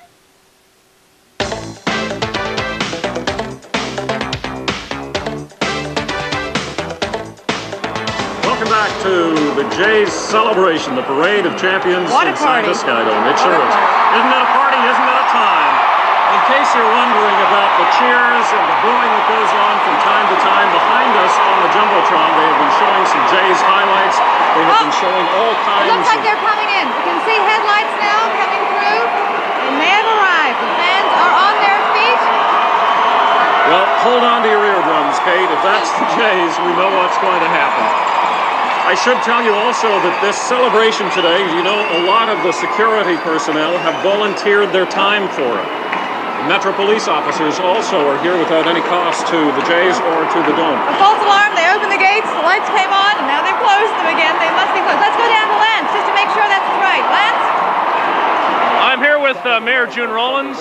[SPEAKER 2] Welcome back to the Jays celebration, the Parade of Champions inside the Sky Dome. It sure is. Isn't it a party? Isn't it a time? In case you're wondering about the cheers and the booing that goes on from time to time, behind us on the Jumbotron, they have been showing some Jays highlights. They have been showing all kinds
[SPEAKER 3] It looks like they're coming in. We can see headlights now coming through. They may have arrived. The fans are on their feet.
[SPEAKER 2] Well, hold on to your eardrums, Kate. If that's the Jays, we know what's going to happen. I should tell you also that this celebration today, you know, a lot of the security personnel have volunteered their time for it. Metro police officers also are here without any cost to the Jays or to the Dome.
[SPEAKER 3] A false alarm. They opened the gates. The lights came on, and now they've closed them again. They must be closed. Let's go down to Lance just to make sure that's right. Lance?
[SPEAKER 16] I'm here with Mayor June Rowlands.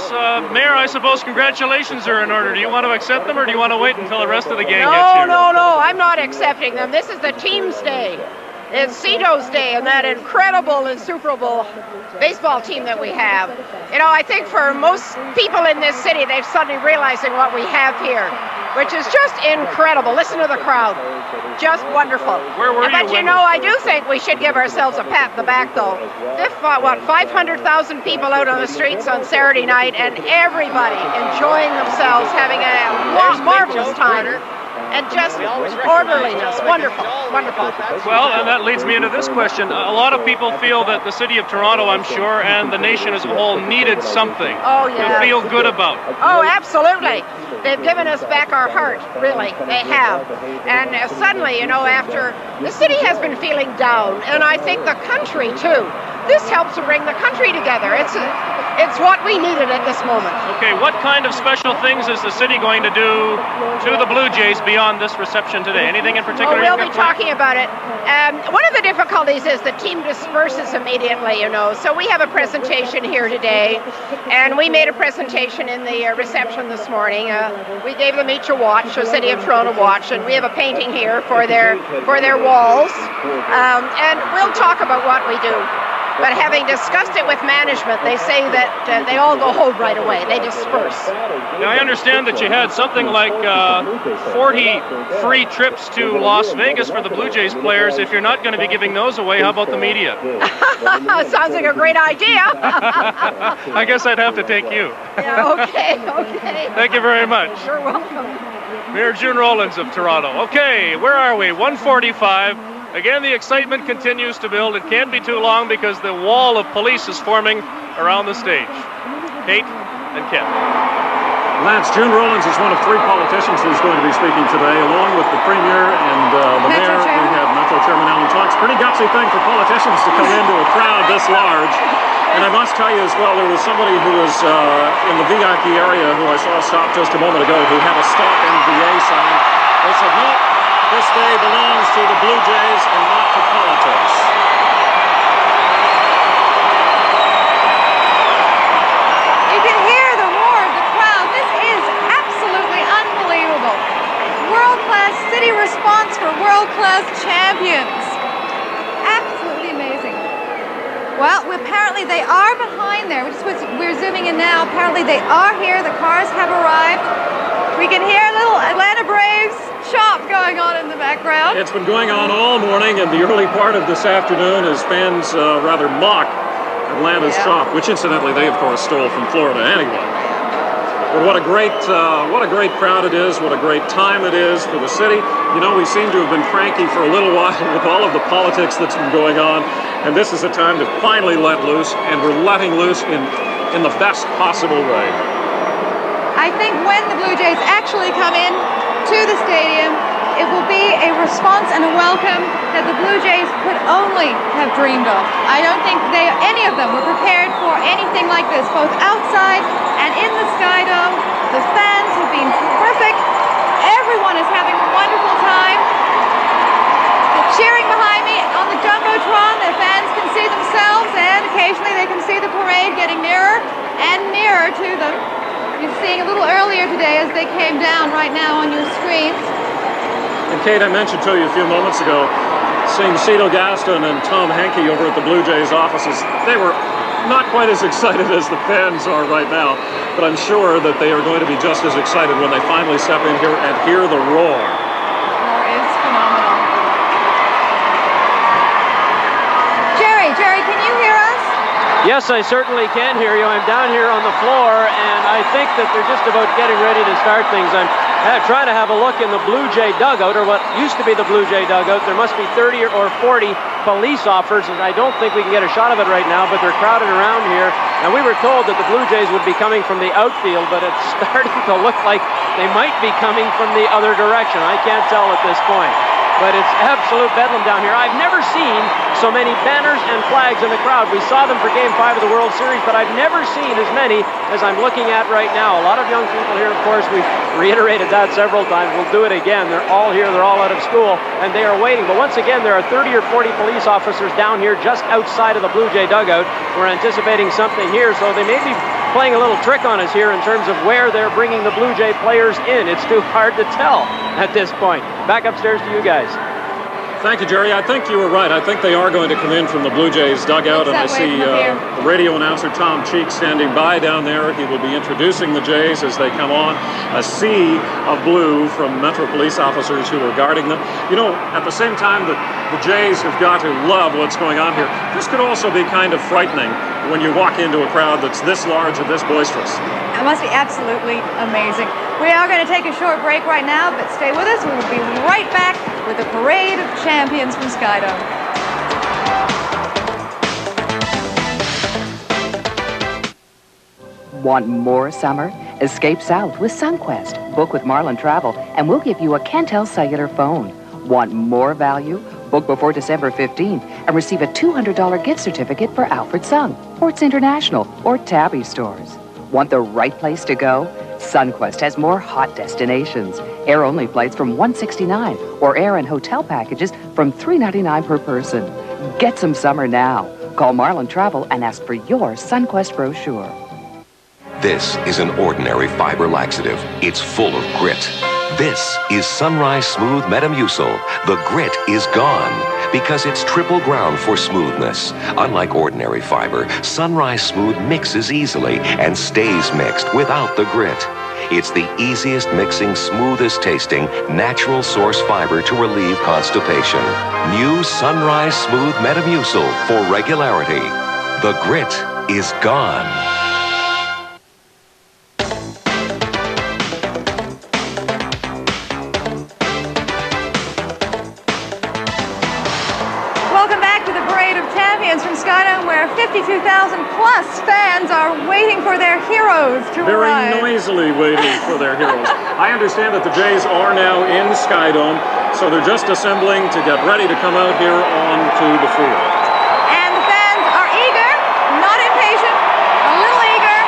[SPEAKER 16] Mayor, I suppose congratulations are in order. Do you want to accept them, or do you want to wait until the rest of the gang gets here?
[SPEAKER 27] No, I'm not accepting them. This is the team's day. It's CFTO's day and that incredible and Super Bowl baseball team that we have. You know, I think for most people in this city, they're suddenly realizing what we have here, which is just incredible. Listen to the crowd. Just wonderful.
[SPEAKER 16] Where were you?
[SPEAKER 27] But you know, I do think we should give ourselves a pat in the back, though. There's, 500,000 people out on the streets on Saturday night, and everybody enjoying themselves, having a marvelous time. And just orderliness. Wonderful, wonderful.
[SPEAKER 16] Well, and that leads me into this question. A lot of people feel that the city of Toronto, I'm sure, and the nation as a whole needed something to feel good about.
[SPEAKER 27] Oh, absolutely. They've given us back our heart, really. They have. And suddenly, you know, after the city has been feeling down, and I think the country, too. this helps to bring the country together. It's what we needed at this moment.
[SPEAKER 16] Okay, what kind of special things is the city going to do to the Blue Jays beyond this reception today? Anything in particular?
[SPEAKER 27] We'll be talking about it. One of the difficulties is the team disperses immediately, you know. So we have a presentation here today, and we made a presentation in the reception this morning. We gave them each a watch, a City of Toronto watch, and we have a painting here for their walls. And we'll talk about what we do. But having discussed it with management, they say that they all go home right away. They disperse.
[SPEAKER 16] Now, I understand that you had something like 40 free trips to Las Vegas for the Blue Jays players. If you're not going to be giving those away, how about the media?
[SPEAKER 27] Sounds like a great idea.
[SPEAKER 16] I guess I'd have to take you.
[SPEAKER 27] Yeah, okay.
[SPEAKER 16] Thank you very much.
[SPEAKER 27] You're welcome.
[SPEAKER 16] Mayor June Rowlands of Toronto. Okay, where are we? 1:45. Again, the excitement continues to build. It can't be too long because the wall of police is forming around the stage. Kate and Ken.
[SPEAKER 2] Lance, June Rowlands is one of 3 politicians who's going to be speaking today, along with the Premier and the Mayor. We have Metro Chairman Alan Fox. Pretty gutsy thing for politicians to come into a crowd this large. And I must tell you as well, there was somebody who was in the VIP area who I saw stop just a moment ago who had a Stop NBA sign. They said, no, this day belongs to the Blue Jays and not to politics.
[SPEAKER 3] You can hear the roar of the crowd. This is absolutely unbelievable. World-class city response for world-class champions. Absolutely amazing. Well, apparently they are behind there. We're zooming in now. Apparently they are here. The cars have arrived. We can hear a little Atlanta Braves chop going on in the background.
[SPEAKER 2] It's been going on all morning, and the early part of this afternoon as fans rather mock Atlanta's chop, which incidentally they of course stole from Florida anyway. But what a great crowd it is, what a great time it is for the city. You know, we seem to have been cranky for a little while with all of the politics that's been going on, and this is a time to finally let loose, and we're letting loose in the best possible way.
[SPEAKER 3] I think when the Blue Jays actually come in to the stadium, it will be a response and a welcome that the Blue Jays could only have dreamed of. I don't think any of them were prepared for anything like this, both outside and in the Sky Dome. The fans have been terrific. Everyone is having a wonderful time. The cheering behind me on the Jumbotron, the fans can see themselves, and occasionally they can see the parade getting nearer and nearer to them. You're seeing a little earlier today as they came down right now on your screens.
[SPEAKER 2] And Kate, I mentioned to you a few moments ago, seeing Cito Gaston and Tom Henke over at the Blue Jays offices. They were not quite as excited as the fans are right now, but I'm sure that they are going to be just as excited when they finally step in here and hear the roar.
[SPEAKER 3] Roar is phenomenal. Jerry, can you hear us?
[SPEAKER 4] Yes, I certainly can hear you. I'm down here on the floor, and I think that they're just about getting ready to start things. I'm trying to have a look in the Blue Jay dugout, or what used to be the Blue Jay dugout. There must be 30 or 40 police officers, and I don't think we can get a shot of it right now, but they're crowded around here. And we were told that the Blue Jays would be coming from the outfield, but it's starting to look like they might be coming from the other direction. I can't tell at this point. But it's absolute bedlam down here. I've never seen so many banners and flags in the crowd. We saw them for Game 5 of the World Series, but I've never seen as many as I'm looking at right now. A lot of young people here, of course. We've reiterated that several times. We'll do it again. They're all here. They're all out of school, and they are waiting. But once again, there are 30 or 40 police officers down here just outside of the Blue Jay dugout. We're anticipating something here, so they may be playing a little trick on us here in terms of where they're bringing the Blue Jay players in. It's too hard to tell at this point. Back upstairs to you guys.
[SPEAKER 2] Thank you, Jerry. I think you were right. I think they are going to come in from the Blue Jays dugout, and I see the radio announcer Tom Cheek standing by down there. He will be introducing the Jays as they come on. A sea of blue from Metro police officers who are guarding them. You know, at the same time that the Jays have got to love what's going on here, this could also be kind of frightening when you walk into a crowd that's this large and this boisterous.
[SPEAKER 3] It must be absolutely amazing. We are going to take a short break right now, but stay with us. We will be right back with the Parade of Champions from Skydome.
[SPEAKER 13] Want more summer? Escape south with SunQuest. Book with Marlin Travel, and we'll give you a Cantel cellular phone. Want more value? Book before December 15th and receive a $200 gift certificate for Alfred Sung, Ports International, or Tabby stores. Want the right place to go? Sunquest has more hot destinations. Air-only flights from $169 or air and hotel packages from $399 per person. Get some summer now. Call Marlin Travel and ask for your Sunquest brochure.
[SPEAKER 14] This is an ordinary fiber laxative. It's full of grit. This is Sunrise Smooth Metamucil. The grit is gone because it's triple ground for smoothness. Unlike ordinary fiber, Sunrise Smooth mixes easily and stays mixed without the grit. It's the easiest mixing, smoothest tasting, natural source fiber to relieve constipation. New Sunrise Smooth Metamucil for regularity. The grit is gone.
[SPEAKER 3] From Skydome, where 52,000 plus fans are waiting for their heroes to arrive.
[SPEAKER 2] Very noisily waiting for their heroes. I understand that the Jays are now in Skydome, so they're just assembling to get ready to come out here onto the field.
[SPEAKER 3] And the fans are eager, not impatient, a little eager.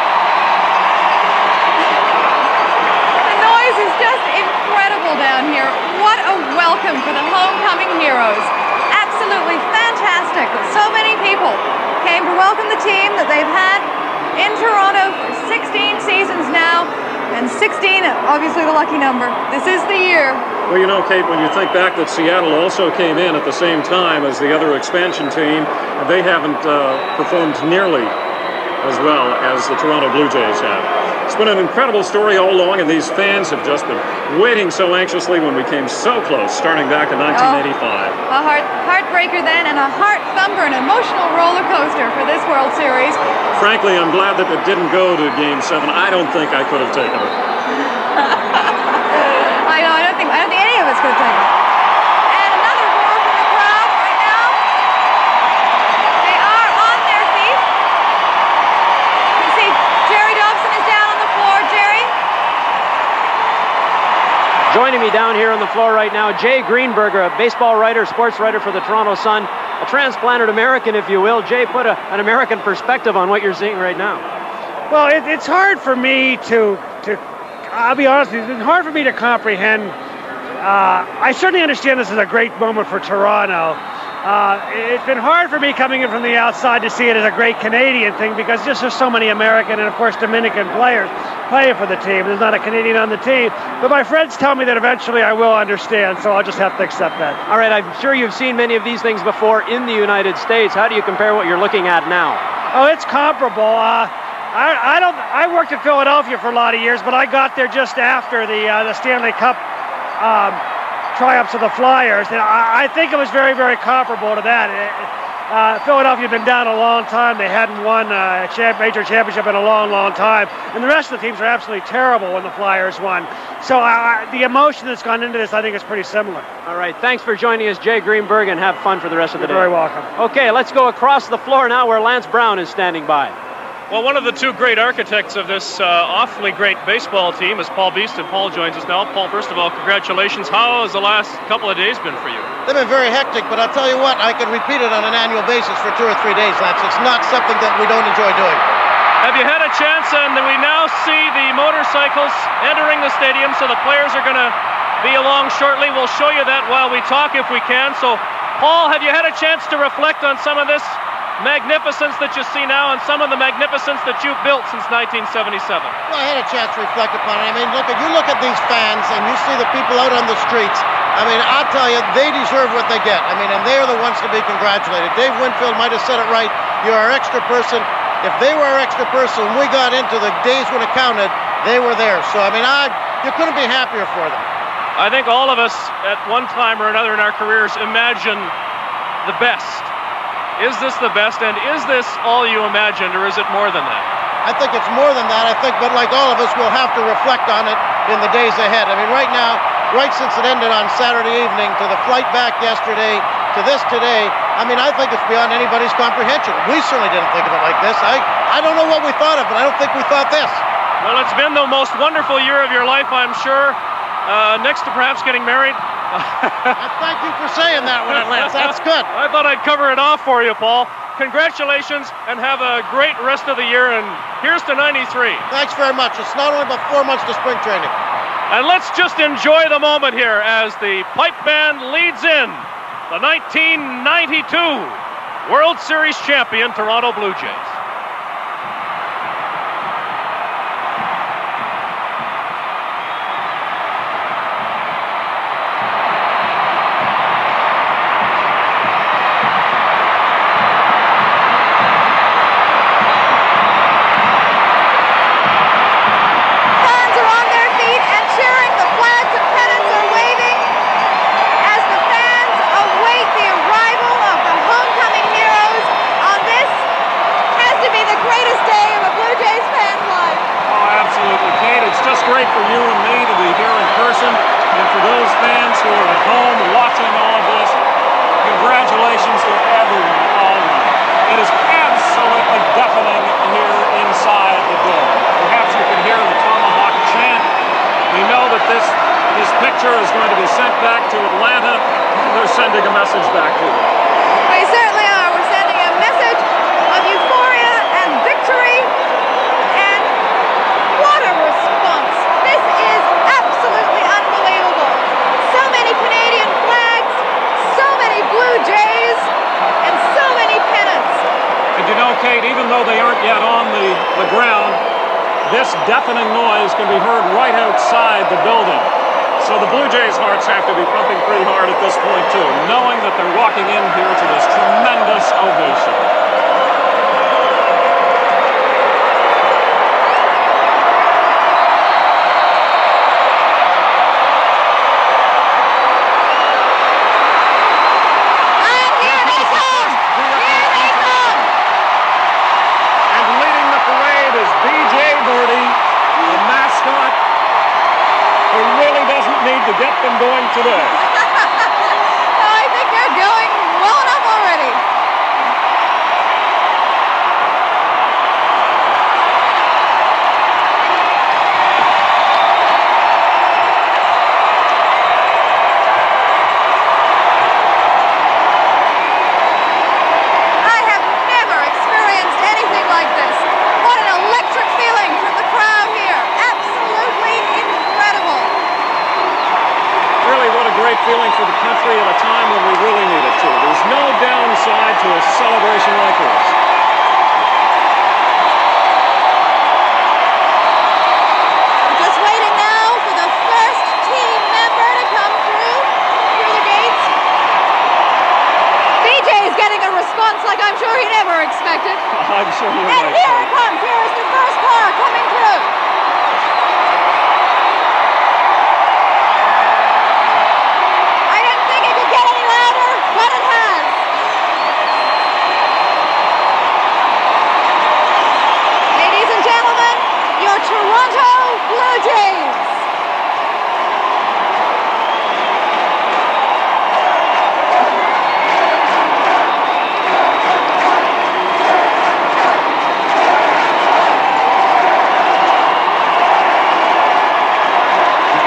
[SPEAKER 3] The noise is just incredible down here. What a welcome for the homecoming heroes. Absolutely fantastic. So many people came to welcome the team that they've had in Toronto for 16 seasons now, and 16, obviously the lucky number. This is the year.
[SPEAKER 2] Well, you know, Kate, when you think back that Seattle also came in at the same time as the other expansion team, they haven't performed nearly as well as the Toronto Blue Jays have. It's been an incredible story all along, and these fans have just been waiting so anxiously when we came so close, starting back in 1985.
[SPEAKER 3] A heartbreaker then, and a heart thumper, an emotional roller coaster for this World Series.
[SPEAKER 2] Frankly, I'm glad that it didn't go to Game 7. I don't think I could have taken it.
[SPEAKER 3] I know. I don't think any of us could have taken it. And another roar from the crowd right now. They are on their feet. You can see Jerry Dobson is down on the floor. Jerry?
[SPEAKER 4] Joining me down here on the floor right now, Jay Greenberger, a baseball writer, sports writer for the Toronto Sun, a transplanted American, if you will. Jay, put an American perspective on what you're seeing right now.
[SPEAKER 17] Well, it's hard for me to I'll be honest with you, it's hard for me to comprehend. I certainly understand this is a great moment for Toronto. It's been hard for me coming in from the outside to see it as a great Canadian thing because just there's so many American and, of course, Dominican players playing for the team. There's not a Canadian on the team. But my friends tell me that eventually I will understand, so I'll just have to accept that.
[SPEAKER 4] All right, I'm sure you've seen many of these things before in the United States. How do you compare what you're looking at now?
[SPEAKER 17] Oh, it's comparable. I worked in Philadelphia for a lot of years, but I got there just after the Stanley Cup triumphs of the Flyers, and I think it was very, very comparable to that. Philadelphia had been down a long time. They hadn't won a major championship in a long, long time, and the rest of the teams were absolutely terrible when the Flyers won. So the emotion that's gone into this, I think, is pretty similar.
[SPEAKER 4] All right, thanks for joining us, Jay Greenberg, and have fun for the rest of the day.
[SPEAKER 17] You're very welcome.
[SPEAKER 4] Okay, let's go across the floor now where Lance Brown is standing by.
[SPEAKER 16] Well, one of the two great architects of this awfully great baseball team is Paul Beast, and Paul joins us now. Paul, first of all, congratulations. How has the last couple of days been for you?
[SPEAKER 18] They've been very hectic, but I'll tell you what, I could repeat it on an annual basis for 2 or 3 days, Lance. It's not something that we don't enjoy doing.
[SPEAKER 16] Have you had a chance, and we now see the motorcycles entering the stadium, so the players are going to be along shortly. We'll show you that while we talk if we can. So, Paul, have you had a chance to reflect on some of this magnificence that you see now and some of the magnificence that you've built since 1977?
[SPEAKER 18] Well, I had a chance to reflect upon it. I mean, you look at these fans and you see the people out on the streets. I mean, I'll tell you, they deserve what they get. I mean, and they're the ones to be congratulated. Dave Winfield might have said it right. You're our extra person. If they were our extra person, when we got into the days when it counted, they were there. So, I mean, you couldn't be happier for them.
[SPEAKER 16] I think all of us at one time or another in our careers imagine the best. Is this the best, and is this all you imagined, or is it more than that?
[SPEAKER 18] I think it's more than that. I think, but like all of us, we'll have to reflect on it in the days ahead. I mean, right now, right since it ended on Saturday evening, to the flight back yesterday, to this today, I mean, I think it's beyond anybody's comprehension. We certainly didn't think of it like this. I don't know what we thought of, but I don't think we thought this.
[SPEAKER 16] Well, it's been the most wonderful year of your life, I'm sure. Next to perhaps getting married.
[SPEAKER 18] And thank you for saying that when it lands. That's good.
[SPEAKER 16] I thought I'd cover it off for you, Paul. Congratulations, and have a great rest of the year, and here's to 93.
[SPEAKER 18] Thanks very much. It's not only about 4 months to spring training.
[SPEAKER 16] And let's just enjoy the moment here as the pipe band leads in the 1992 World Series champion Toronto Blue Jays.
[SPEAKER 2] Great for you and me to be here in person, and for those fans who are at home watching all of this, congratulations to everyone all night. It is absolutely deafening here inside the building. Perhaps you can hear the tomahawk chant. We know that this picture is going to be sent back to Atlanta. They're sending a message back to you.
[SPEAKER 3] We certainly are. We're sending a message of euphoria and victory. Canadian flags, so many Blue Jays, and so many pennants.
[SPEAKER 2] And you know, Kate, even though they aren't yet on the ground, this deafening noise can be heard right outside the building. So the Blue Jays' hearts have to be pumping pretty hard at this point, too, knowing that they're walking in here to this tremendous ovation. To get them going today.
[SPEAKER 3] No, I think they're going well enough already. I have never experienced anything like this. What an electric feeling from the crowd here. Absolutely incredible.
[SPEAKER 2] Really, what a great feeling for the country at a time when we really need it to. There's no downside to a celebration like this.
[SPEAKER 3] We're just waiting now for the first team member to come through the gates. BJ is getting a response like I'm sure he never expected.
[SPEAKER 2] I'm sure you're right.
[SPEAKER 3] And here it comes. Here is the first car coming through. Toronto Blue Jays.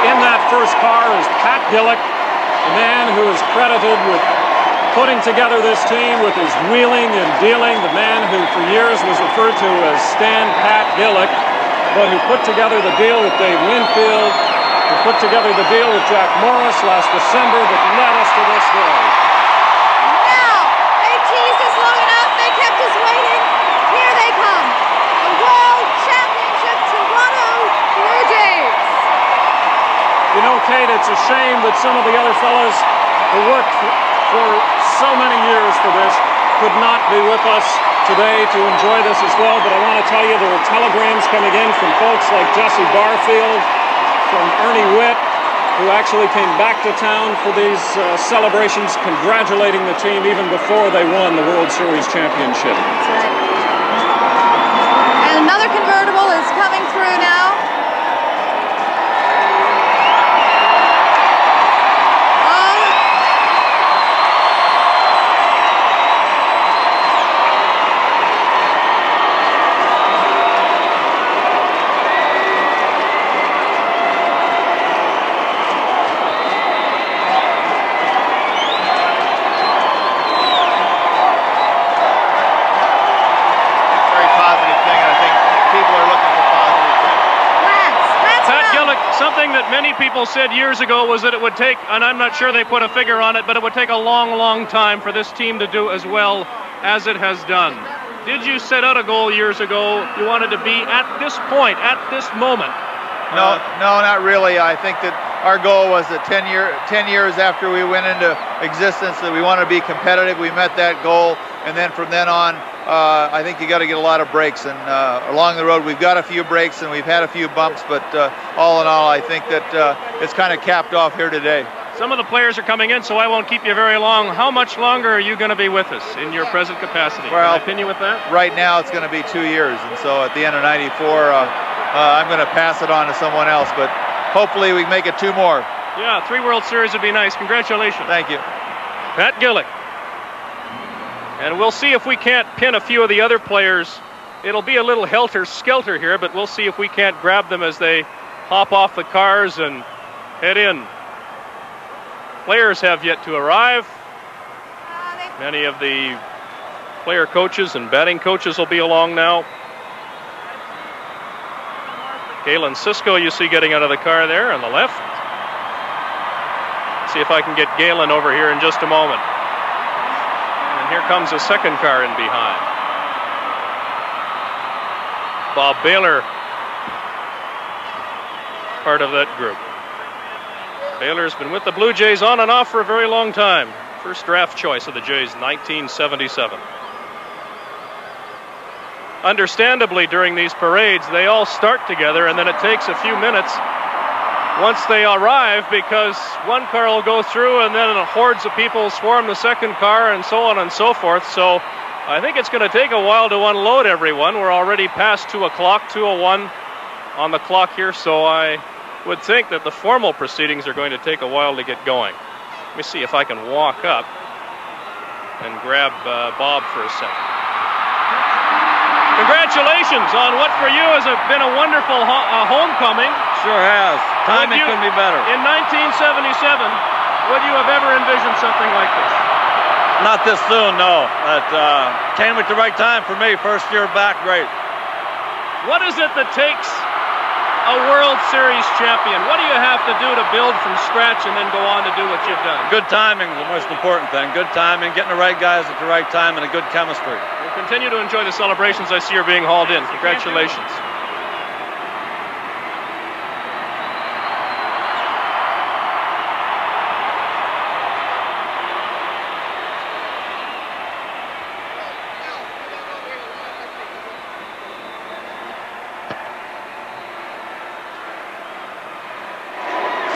[SPEAKER 2] In that first car is Pat Gillick, the man who is credited with putting together this team with his wheeling and dealing, the man who for years was referred to as Stan Pat Gillick, but who put together the deal with Dave Winfield, who put together the deal with Jack Morris last December that led us to this day.
[SPEAKER 3] Now, they teased us long enough, they kept us waiting. Here they come, the World Championship Toronto Blue Jays.
[SPEAKER 2] You know, Kate, it's a shame that some of the other fellas who worked for so many years for this could not be with us today to enjoy this as well, but I want to tell you there are telegrams coming in from folks like Jesse Barfield, from Ernie Witt, who actually came back to town for these celebrations, congratulating the team even before they won the World Series championship.
[SPEAKER 3] That's right. And another convertible is coming through now.
[SPEAKER 16] Something that many people said years ago was that it would take, and I'm not sure they put a figure on it, but it would take a long, long time for this team to do as well as it has done. Did you set out a goal years ago you wanted to be at this point, at this moment?
[SPEAKER 12] No, not really. I think that our goal was that 10 years after we went into existence that we wanted to be competitive. We met that goal, and then from then on, I think you got to get a lot of breaks. And along the road, we've got a few breaks and we've had a few bumps, but all in all, I think that it's kind of capped off here today.
[SPEAKER 16] Some of the players are coming in, so I won't keep you very long. How much longer are you going to be with us in your present capacity?
[SPEAKER 12] Well,
[SPEAKER 16] can I pin you with that?
[SPEAKER 12] Right now, it's going to be 2 years, and so at the end of '94, I'm going to pass it on to someone else, but hopefully we make it 2 more.
[SPEAKER 16] Yeah, 3 World Series would be nice. Congratulations.
[SPEAKER 12] Thank you.
[SPEAKER 16] Pat Gillick. And we'll see if we can't pin a few of the other players. It'll be a little helter-skelter here, but we'll see if we can't grab them as they hop off the cars and head in. Players have yet to arrive. Many of the player coaches and batting coaches will be along now. Galen Cisco, you see getting out of the car there on the left. See if I can get Galen over here in just a moment. And here comes a second car in behind. Bob Baylor, part of that group. Baylor's been with the Blue Jays on and off for a very long time. First draft choice of the Jays, 1977. Understandably, during these parades, they all start together, and then it takes a few minutes once they arrive, because one car will go through, and then hordes of people swarm the second car, and so on and so forth. So I think it's going to take a while to unload everyone. We're already past 2 o'clock, 2:01 on the clock here, so I would think that the formal proceedings are going to take a while to get going. Let me see if I can walk up and grab Bob for a second. Congratulations on what for you has been a wonderful homecoming.
[SPEAKER 19] Sure has. Timing couldn't be better.
[SPEAKER 16] In 1977, would you have ever envisioned something like this?
[SPEAKER 19] Not this soon, no. It came at the right time for me. First year back, great.
[SPEAKER 16] What is it that takes a World Series champion? What do you have to do to build from scratch and then go on to do what you've done?
[SPEAKER 19] Good timing is the most important thing. Good timing, getting the right guys at the right time, and a good chemistry.
[SPEAKER 16] We'll continue to enjoy the celebrations. I see you're being hauled in. Congratulations.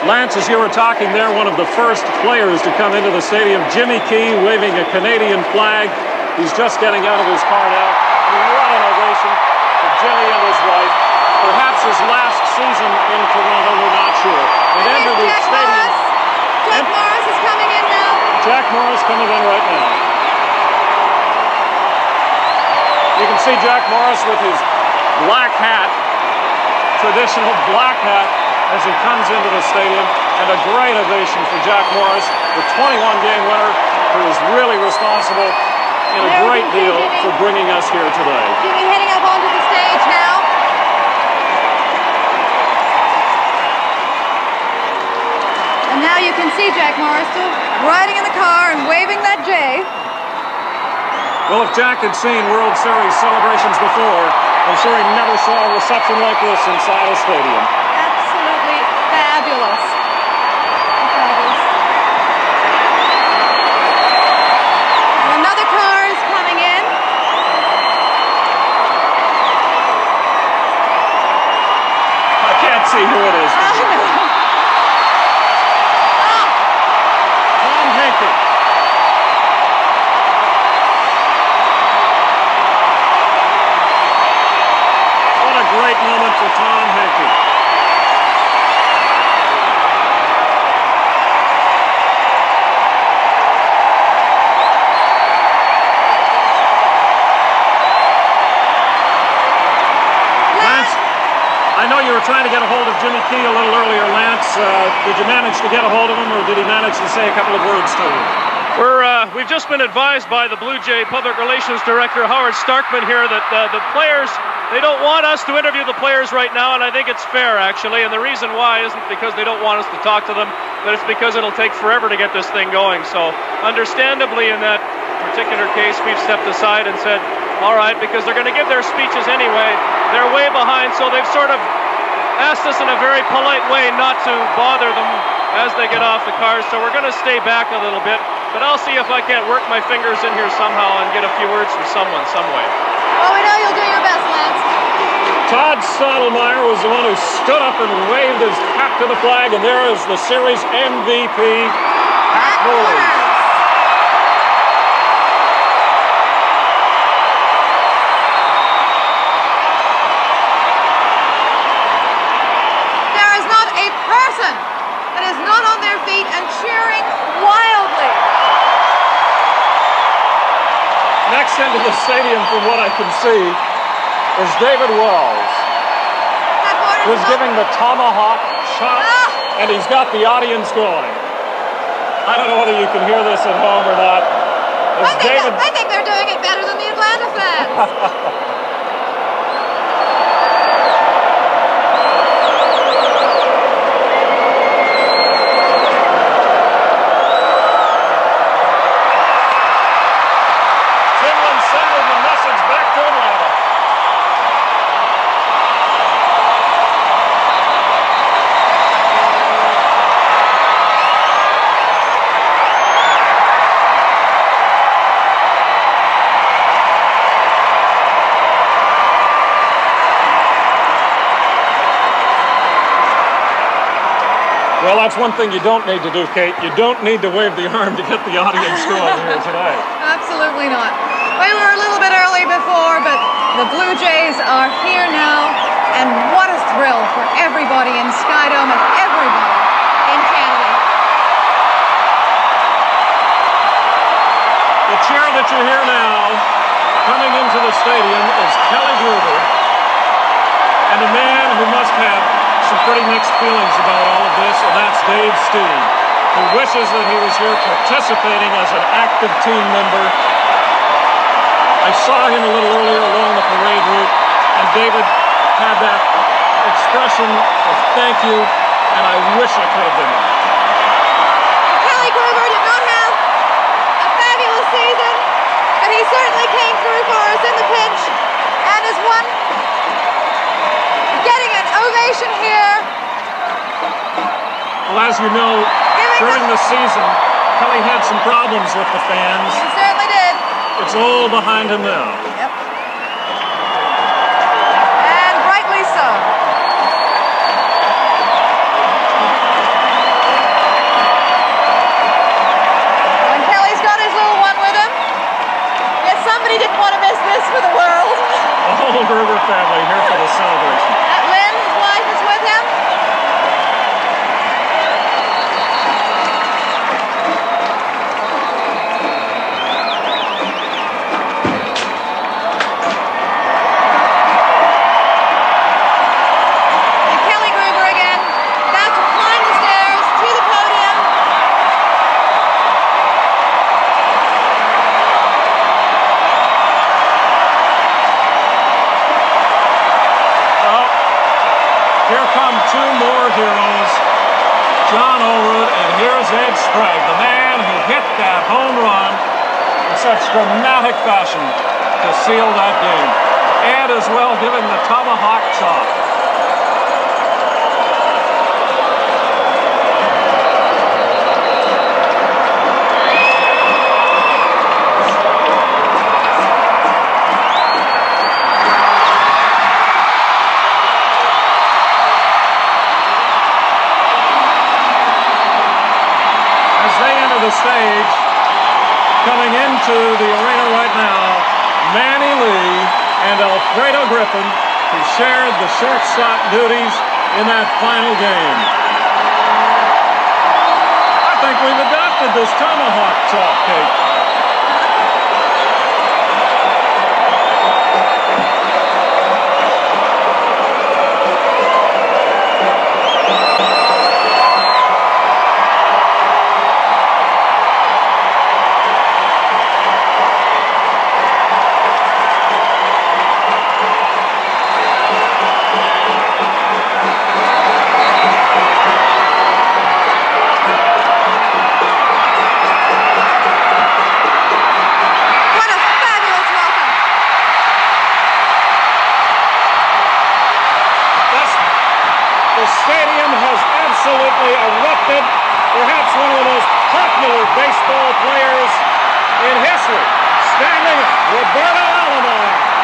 [SPEAKER 2] Lance, as you were talking there, one of the first players to come into the stadium, Jimmy Key, waving a Canadian flag. He's just getting out of his car now. I mean, what an ovation for Jimmy and his wife. Perhaps his last season in Toronto, we're not sure. And entered the stadium.
[SPEAKER 3] Jack Morris is coming in now.
[SPEAKER 2] Jack Morris coming in right now. You can see Jack Morris with his black hat, traditional black hat, as he comes into the stadium, and a great ovation for Jack Morris, the 21-game winner, who is really responsible in a great deal for bringing us here today.
[SPEAKER 3] Jimmy heading up onto the stage now. And now you can see Jack Morris still riding in the car and waving that J.
[SPEAKER 2] Well, if Jack had seen World Series celebrations before, I'm sure he never saw a reception like this inside a stadium.
[SPEAKER 3] Fabulous. And another car is coming in.
[SPEAKER 2] I can't see who it is. Tom Henke. What a great moment for Tom Henke. I know you were trying to get a hold of Jimmy Key a little earlier, Lance. Did you manage to get a hold of him, or did he manage to say a couple of words to you?
[SPEAKER 16] We've just been advised by the Blue Jay Public Relations Director, Howard Starkman, here that the players, they don't want us to interview the players right now, and I think it's fair, actually. And the reason why isn't because they don't want us to talk to them, but it's because it'll take forever to get this thing going. So, understandably, in that particular case, we've stepped aside and said, all right, because they're going to give their speeches anyway. They're way behind, so they've sort of asked us in a very polite way not to bother them as they get off the cars, so we're going to stay back a little bit, but I'll see if I can't work my fingers in here somehow and get a few words from someone, some way.
[SPEAKER 3] Well, we know you'll do your best, Lance.
[SPEAKER 2] Todd Stottlemyre was the one who stood up and waved his hat to the flag, and there is the series MVP, Pat Wooley.
[SPEAKER 3] That is not on their feet and cheering wildly.
[SPEAKER 2] Next into the stadium, from what I can see, is David Wells, who's giving the tomahawk chop, and he's got the audience going. I don't know whether you can hear this at home or not.
[SPEAKER 3] I think they're doing it better than the Atlanta fans.
[SPEAKER 2] Well, that's one thing you don't need to do, Kate. You don't need to wave the arm to get the audience going here today.
[SPEAKER 3] Absolutely not. We were a little bit early before, but the Blue Jays are here now, and what a thrill for everybody in Skydome and everybody in Canada.
[SPEAKER 2] The cheer that you hear now coming into the stadium is Kelly Gruber, and a man who must have some pretty mixed feelings about all of this, and that's Dave Steen, who wishes that he was here participating as an active team member. I saw him a little earlier along the parade route, and David had that expression of thank you, and I wish I could have been there.
[SPEAKER 3] Kelly Gruber did not have a fabulous season, but he certainly came through for us in the pinch, and is one getting an ovation here.
[SPEAKER 2] Well, as you know, during the season, Kelly had some problems with the fans.
[SPEAKER 3] He certainly did.
[SPEAKER 2] It's all behind him now.
[SPEAKER 3] Yep. And rightly so. And Kelly's got his little one with him. Yet somebody didn't want to miss this for the world.
[SPEAKER 2] The whole Gruber family here for the celebration.
[SPEAKER 3] Lynn, his wife, is with him. And Kelly Gruber again, about to climb the stairs to the podium.
[SPEAKER 2] Here come two more heroes, John Olerud, and here's Ed Sprague, the man who hit that home run in such dramatic fashion to seal that game. Ed as well giving the tomahawk chop. The stage, coming into the arena right now, Manny Lee and Alfredo Griffin, who shared the shortstop duties in that final game. I think we've adopted this tomahawk chop, Kate. absolutely erupted. Perhaps one of the most popular baseball players in history. Standing up, Roberto Alomar.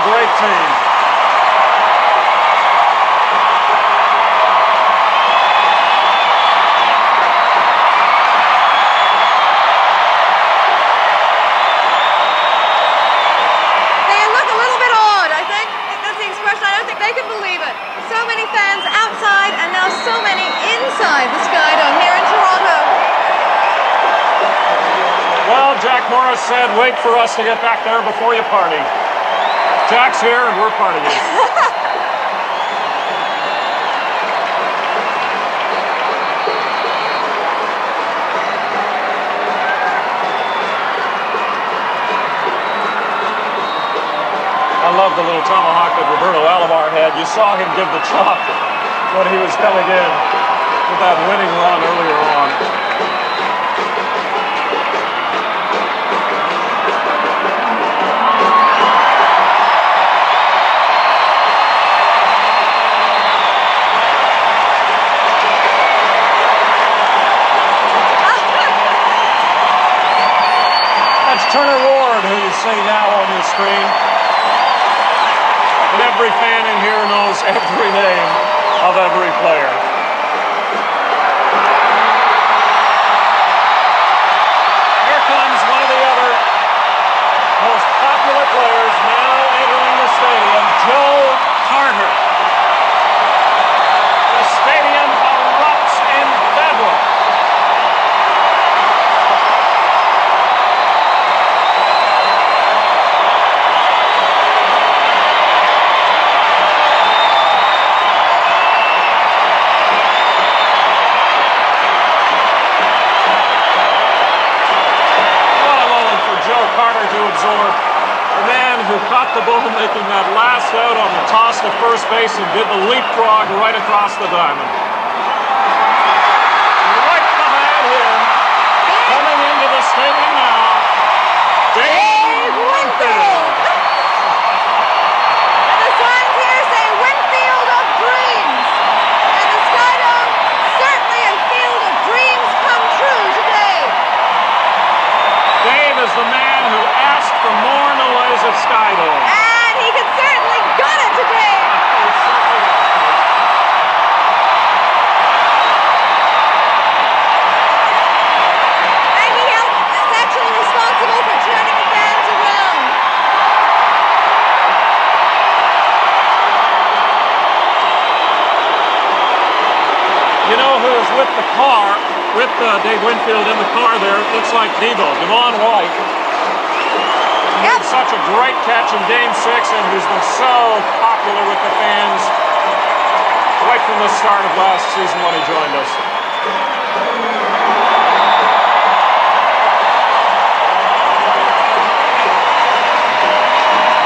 [SPEAKER 2] Great team.
[SPEAKER 3] They look a little bit awed, I think. That's the expression. I don't think they can believe it. So many fans outside and now so many inside the Skydome here in Toronto.
[SPEAKER 2] Well, Jack Morris said, wait for us to get back there before you party. Jack's here and we're partying. I love the little tomahawk that Roberto Alomar had. You saw him give the chop when he was coming in with that winning run earlier on. Turner Ward, who you see now on your screen. And every fan in here knows every name of every player. Here comes one of the other most popular players now entering the stadium, Joe Carter. The stadium erupts in bedlam. To absorb the man who caught the ball making that last out on the toss to first base and did the leapfrog right across the diamond. Right behind him, coming into the stadium now, Dave Winfield.
[SPEAKER 3] And the signs here say Winfield of Dreams. And the Skydome, certainly a field of dreams come true today.
[SPEAKER 2] Dave is the man who asked for more noise at Skydome.
[SPEAKER 3] And he can certainly got it today. And he is actually responsible for turning the fans around.
[SPEAKER 2] You know who is with the car, with Dave Winfield in the car there? It looks like Devo, Devon White. He had such a great catch in Game 6 and who's been so popular with the fans right from the start of last season when he joined us.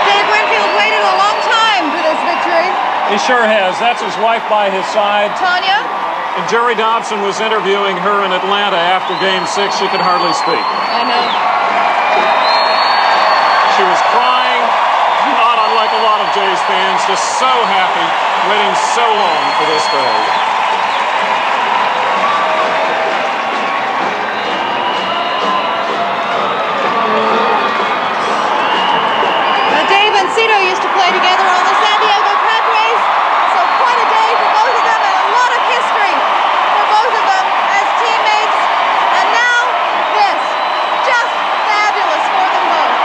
[SPEAKER 3] Dave Winfield waited a long time for this victory.
[SPEAKER 2] He sure has. That's his wife by his side.
[SPEAKER 3] Tanya?
[SPEAKER 2] And Jerry Dobson was interviewing her in Atlanta after Game 6. She could hardly speak.
[SPEAKER 3] I know.
[SPEAKER 2] She was crying, not unlike a lot of Jays fans, just so happy, waiting so long for this day.
[SPEAKER 3] Now, Dave and Cito used to play together on the San Diego Padres, so quite a day for both of them and a lot of history for both of them as teammates. And now, this, just fabulous for them both.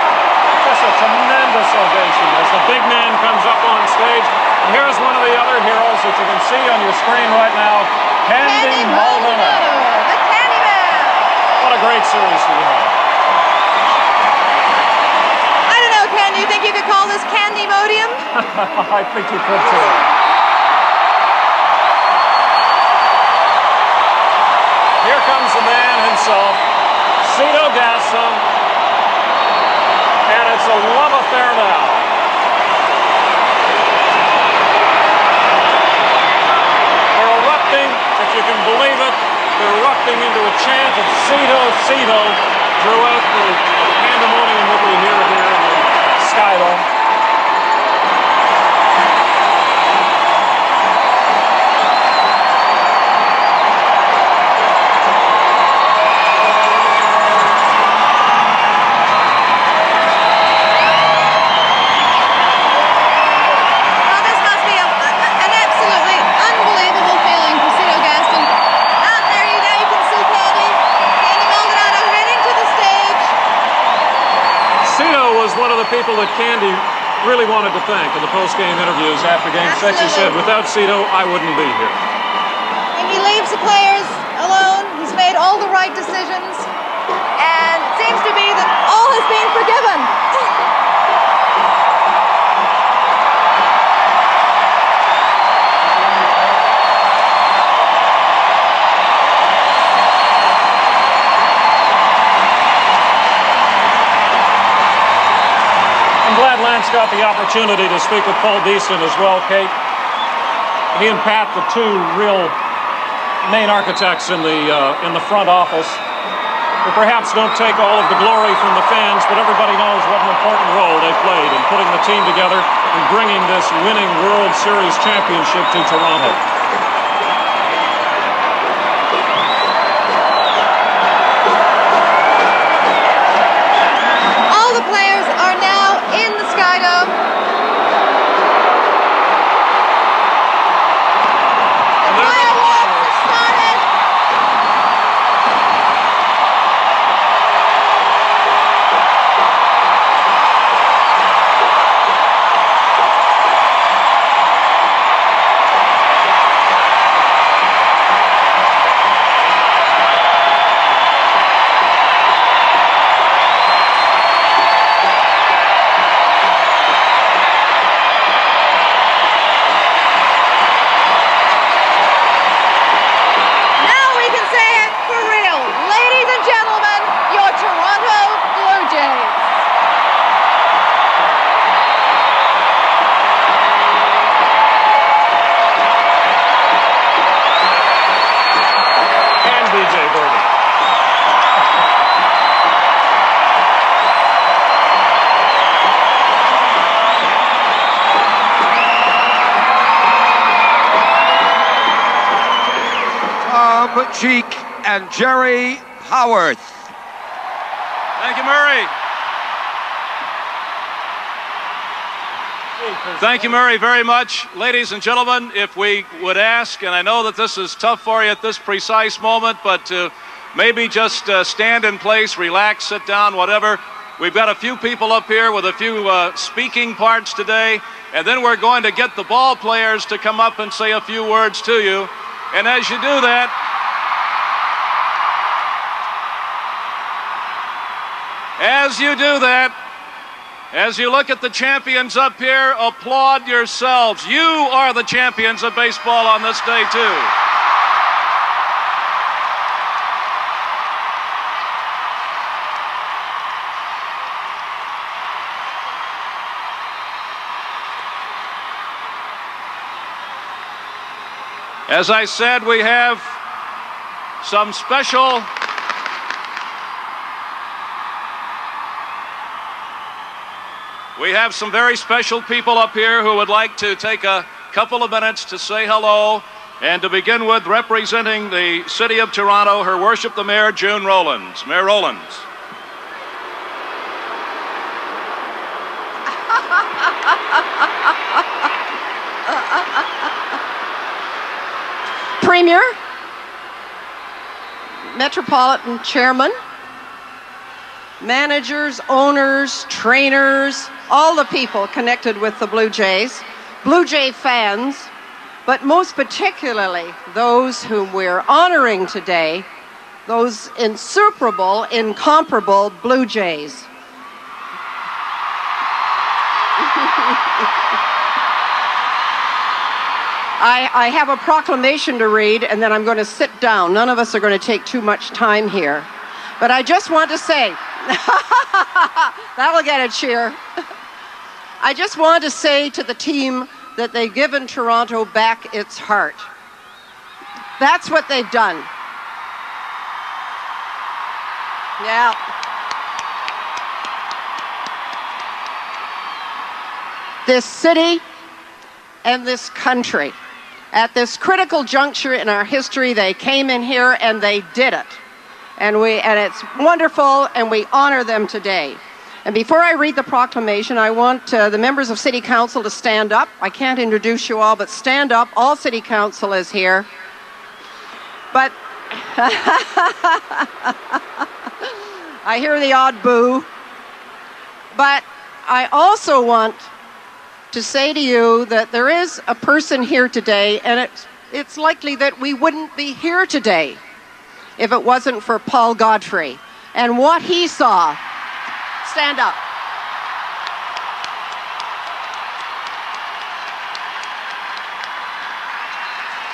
[SPEAKER 2] Just a tremendous ovation as the big man comes up on stage. And here's one of the other heroes that you can see on your screen right now, Candy Maldonado.
[SPEAKER 3] The Candyman.
[SPEAKER 2] What a great series we have.
[SPEAKER 3] I don't know, Ken, do you think you could call this Candy-modium?
[SPEAKER 2] I think you could too. Here comes the man himself, Cito Gaston. And it's a love affair now. can believe it, erupting into a chant of CFTO, CFTO throughout the pandemonium that we hear here in the Skydome. People that Candy really wanted to thank in the post-game interviews after Game 6. He said, without CFTO, I wouldn't be here.
[SPEAKER 3] And he leaves the players alone. He's made all the right decisions. And it seems to be that all has been forgiven.
[SPEAKER 2] Lance got the opportunity to speak with Paul Beeston as well, Kate. He and Pat, the two real main architects in the front office, who perhaps don't take all of the glory from the fans, but everybody knows what an important role they played in putting the team together and bringing this winning World Series championship to Toronto.
[SPEAKER 3] All the players are now in the Skydome. The fireworks have started.
[SPEAKER 20] Cheek and Jerry Howarth.
[SPEAKER 19] Thank you, Murray. Thank you, Murray, very much. Ladies and gentlemen, if we would ask, and I know that this is tough for you at this precise moment, but to maybe just stand in place, relax, sit down, whatever. We've got a few people up here with a few speaking parts today, and then we're going to get the ball players to come up and say a few words to you. And as you do that, as you look at the champions up here, applaud yourselves. You are the champions of baseball on this day, too. As I said, we have some special some very special people up here who would like to take a couple of minutes to say hello, and to begin with, representing the City of Toronto, Her Worship the Mayor, June Rowlands. Mayor Rowlands.
[SPEAKER 27] Premier, Metropolitan Chairman, managers, owners, trainers, all the people connected with the Blue Jays, Blue Jay fans, but most particularly those whom we're honoring today, those insuperable, incomparable Blue Jays. I have a proclamation to read, and then I'm going to sit down. None of us are going to take too much time here. But I just want to say, that'll get a cheer. I just want to say to the team that they've given Toronto back its heart. That's what they've done. Yeah. This city and this country, at this critical juncture in our history, they came in here and they did it. And it's wonderful, and we honor them today. And before I read the proclamation, I want the members of City Council to stand up. I can't introduce you all, but stand up. All City Council is here. But I hear the odd boo. But I also want to say to you that there is a person here today, and it's likely that we wouldn't be here today if it wasn't for Paul Godfrey and what he saw. Stand up.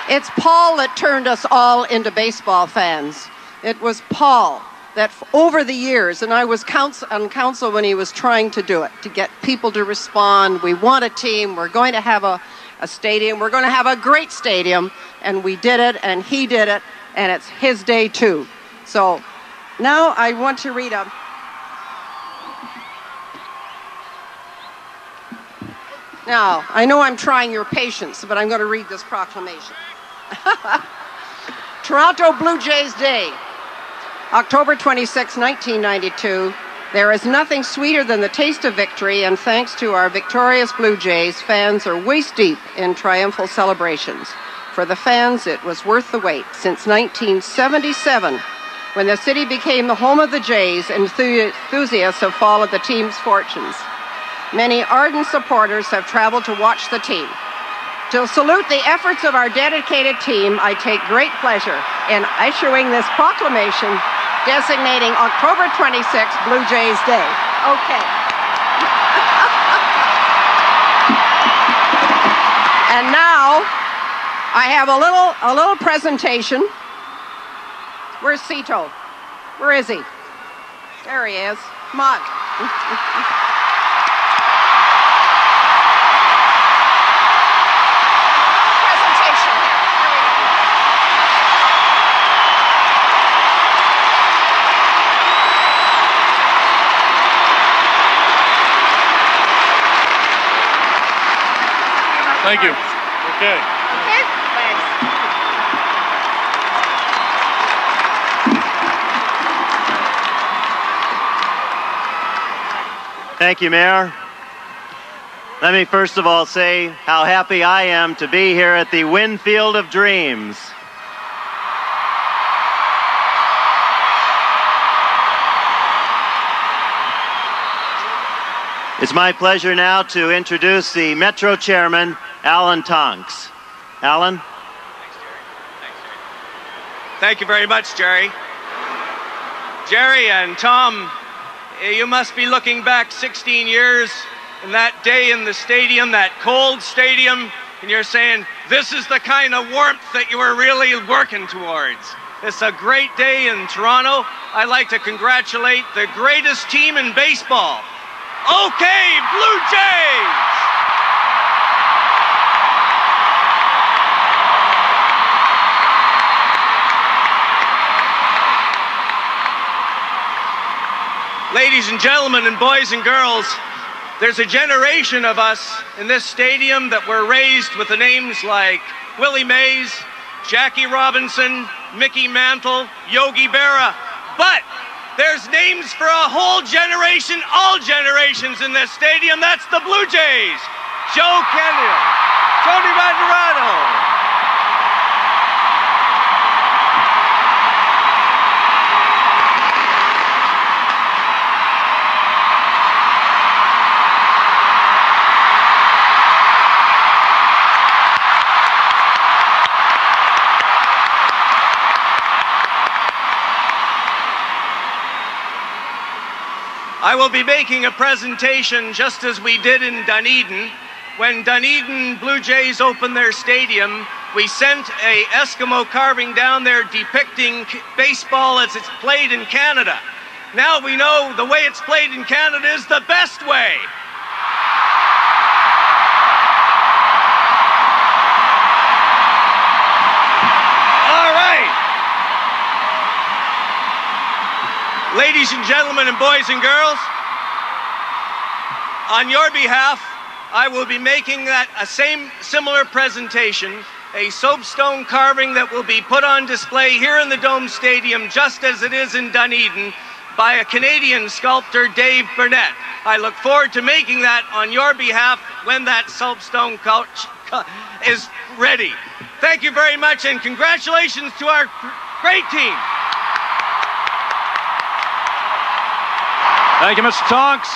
[SPEAKER 27] It's Paul that turned us all into baseball fans. It was Paul that over the years, and I was on council when he was trying to do it, to get people to respond. We want a team. We're going to have a stadium. We're going to have a great stadium. And we did it, and he did it, and it's his day too. So now I want to read a... Now, I know I'm trying your patience, but I'm going to read this proclamation. Toronto Blue Jays Day, October 26, 1992. There is nothing sweeter than the taste of victory, and thanks to our victorious Blue Jays, fans are waist deep in triumphal celebrations. For the fans, it was worth the wait. Since 1977, when the city became the home of the Jays, enthusiasts have followed the team's fortunes. Many ardent supporters have traveled to watch the team. To salute the efforts of our dedicated team, I take great pleasure in issuing this proclamation designating October 26th Blue Jays Day. Okay. And now I have a little presentation. Where's Cito? Where is he? There he is. Come on.
[SPEAKER 16] Thank you. Okay.
[SPEAKER 27] Okay, thanks.
[SPEAKER 6] Thank you, Mayor. Let me first of all say how happy I am to be here at the Winfield of Dreams. It's my pleasure now to introduce the Metro Chairman, Alan Tonks. Alan?
[SPEAKER 21] Thank you very much, Jerry. Jerry and Tom, you must be looking back 16 years in that day in the stadium, that cold stadium, and you're saying, this is the kind of warmth that you were really working towards. It's a great day in Toronto. I'd like to congratulate the greatest team in baseball. Okay, Blue Jays! Ladies and gentlemen and boys and girls, there's a generation of us in this stadium that were raised with the names like Willie Mays, Jackie Robinson, Mickey Mantle, Yogi Berra. But there's names for a whole generation, all generations in this stadium. That's the Blue Jays. Joe Kendall, Tony Mazzarato. I will be making a presentation just as we did in Dunedin. When Dunedin Blue Jays opened their stadium, we sent a Eskimo carving down there depicting baseball as it's played in Canada. Now we know the way it's played in Canada is the best way. Ladies and gentlemen and boys and girls, on your behalf, I will be making that a similar presentation, a soapstone carving that will be put on display here in the Dome Stadium, just as it is in Dunedin, by a Canadian sculptor, Dave Burnett. I look forward to making that on your behalf when that soapstone couch is ready. Thank you very much, and congratulations to our great team.
[SPEAKER 19] Thank you, Mr. Tonks.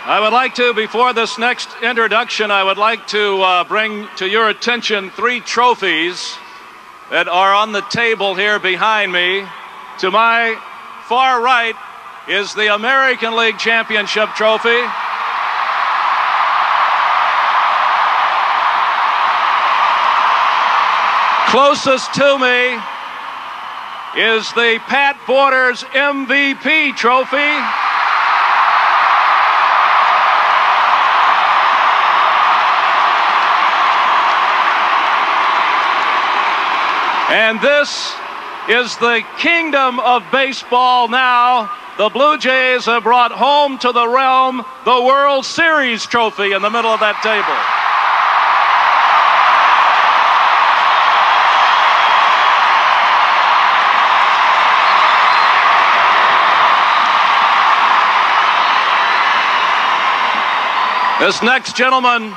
[SPEAKER 19] I would like to, before this next introduction, I would like to bring to your attention 3 trophies that are on the table here behind me. To my far right is the American League Championship Trophy. Closest to me is the Pat Borders MVP Trophy. And this is the kingdom of baseball now. The Blue Jays have brought home to the realm the World Series trophy in the middle of that table. This next gentleman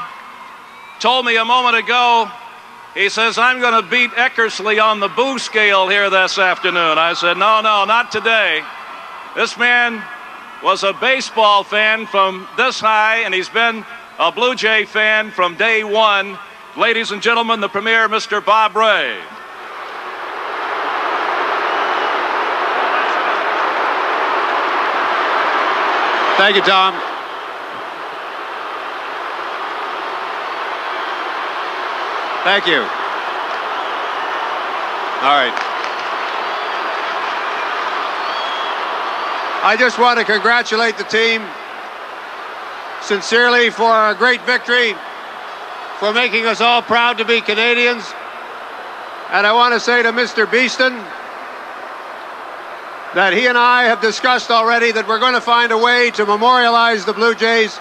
[SPEAKER 19] told me a moment ago, he says, I'm going to beat Eckersley on the boo scale here this afternoon. I said, no, not today. This man was a baseball fan from this high, and he's been a Blue Jay fan from day one. Ladies and gentlemen, the premier, Mr. Bob Ray.
[SPEAKER 1] Thank you, Tom. Thank you. All right. I just want to congratulate the team sincerely for a great victory, for making us all proud to be Canadians. And I want to say to Mr. Beeston that he and I have discussed already that we're going to find a way to memorialize the Blue Jays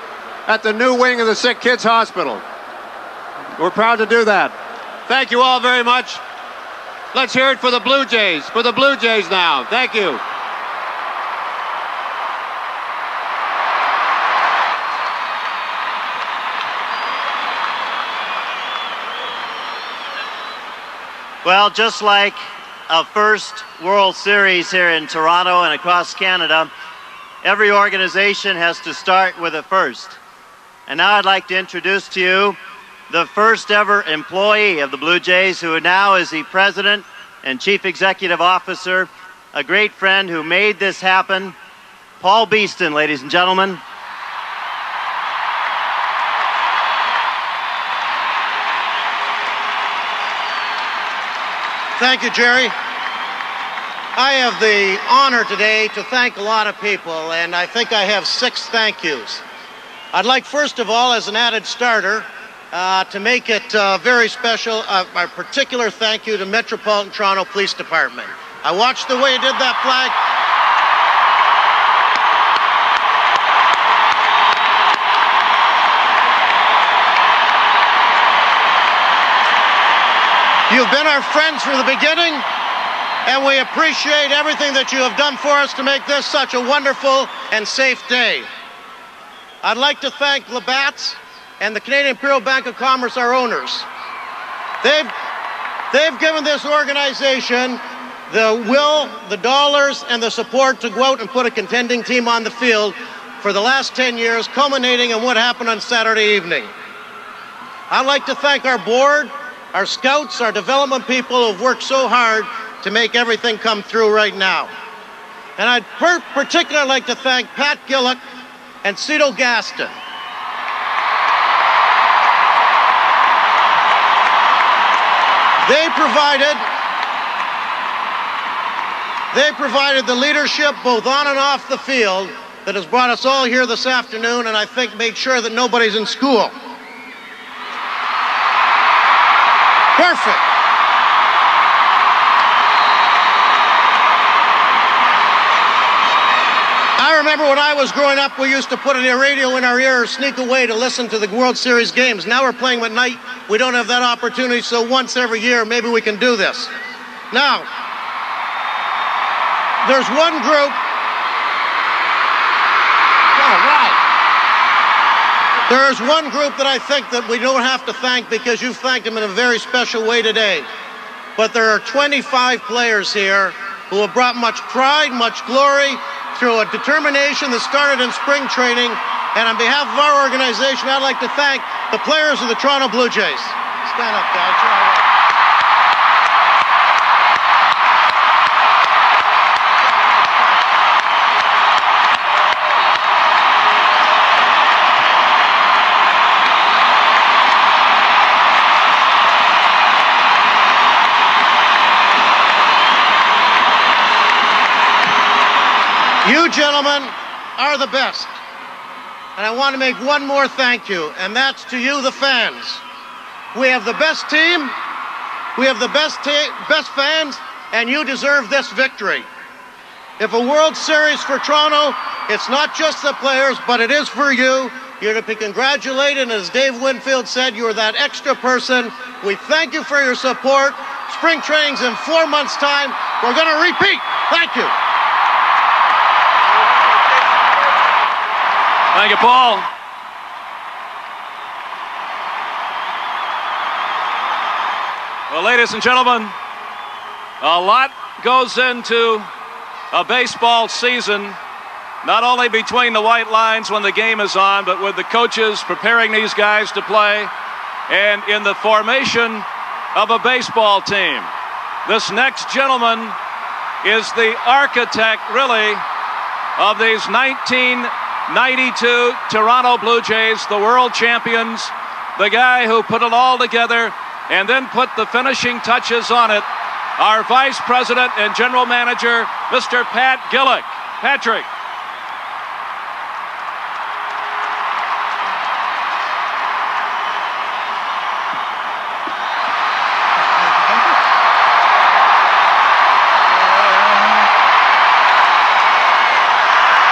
[SPEAKER 1] at the new wing of the Sick Kids Hospital. We're proud to do that. Thank you all very much. Let's hear it for the Blue Jays. For the Blue Jays now. Thank you.
[SPEAKER 6] Well, just like a first World Series here in Toronto and across Canada, every organization has to start with a first. And now I'd like to introduce to you the first ever employee of the Blue Jays, who now is the president and chief executive officer, a great friend who made this happen, Paul Beeston, ladies and gentlemen.
[SPEAKER 18] Thank you, Jerry. I have the honor today to thank a lot of people, and I think I have 6 thank yous. I'd like, first of all, as an added starter, to make it very special, a particular thank you to Metropolitan Toronto Police Department. I watched the way you did that flag. You've been our friends from the beginning, and we appreciate everything that you have done for us to make this such a wonderful and safe day. I'd like to thank Labatt's and the Canadian Imperial Bank of Commerce, our owners. They've given this organization the will, the dollars, and the support to go out and put a contending team on the field for the last 10 years, culminating in what happened on Saturday evening. I'd like to thank our board, our scouts, our development people who have worked so hard to make everything come through right now. And I'd particularly like to thank Pat Gillick and Cito Gaston. They provided the leadership both on and off the field that has brought us all here this afternoon, and I think made sure that nobody's in school. Perfect. remember when I was growing up, we used to put a radio in our ear or sneak away to listen to the World Series games. Now we're playing at night. We don't have that opportunity, so once every year, maybe we can do this. Now, there's one group. All right. There's one group that I think that we don't have to thank because you've thanked them in a very special way today. But there are 25 players here who have brought much pride, much glory, through a determination that started in spring training. And on behalf of our organization, I'd like to thank the players of the Toronto Blue Jays. Stand up, guys. You're all right. You gentlemen are the best. And I want to make one more thank you, and that's to you, the fans. We have the best team, we have the best fans, and you deserve this victory. If a World Series for Toronto, it's not just the players, but it is for you. You're to be congratulated, and as Dave Winfield said, you're that extra person. We thank you for your support. Spring training's in 4 months' time. We're going to repeat. Thank you.
[SPEAKER 19] Thank you, Paul. Well, ladies and gentlemen, a lot goes into a baseball season, not only between the white lines when the game is on, but with the coaches preparing these guys to play and in the formation of a baseball team. This next gentleman is the architect, really, of these 1992 Toronto Blue Jays, the world champions, the guy who put it all together and then put the finishing touches on it, our Vice President and General Manager, Mr. Pat Gillick. Patrick.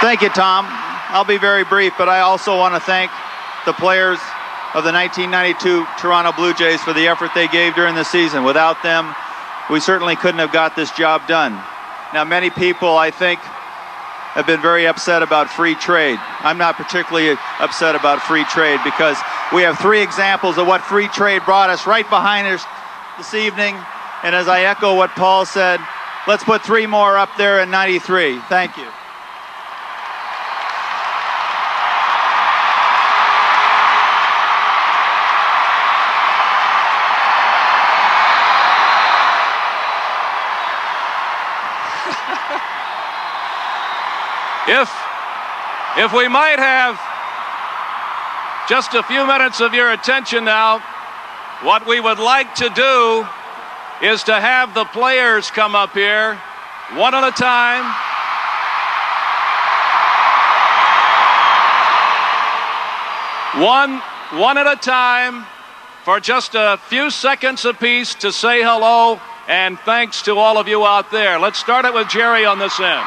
[SPEAKER 12] Thank you, Tom. I'll be very brief, but I also want to thank the players of the 1992 Toronto Blue Jays for the effort they gave during the season. Without them, we certainly couldn't have got this job done. Now, many people, I think, have been very upset about free trade. I'm not particularly upset about free trade because we have 3 examples of what free trade brought us right behind us this evening. And as I echo what Paul said, let's put 3 more up there in 93. Thank you.
[SPEAKER 19] If we might have just a few minutes of your attention now, what we would like to do is to have the players come up here one at a time. One at a time for just a few seconds apiece to say hello and thanks to all of you out there. Let's start it with Jerry on this end.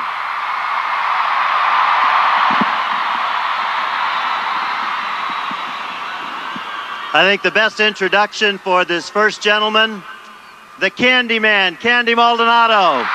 [SPEAKER 6] I think the best introduction for this first gentleman, the Candy Man, Candy Maldonado.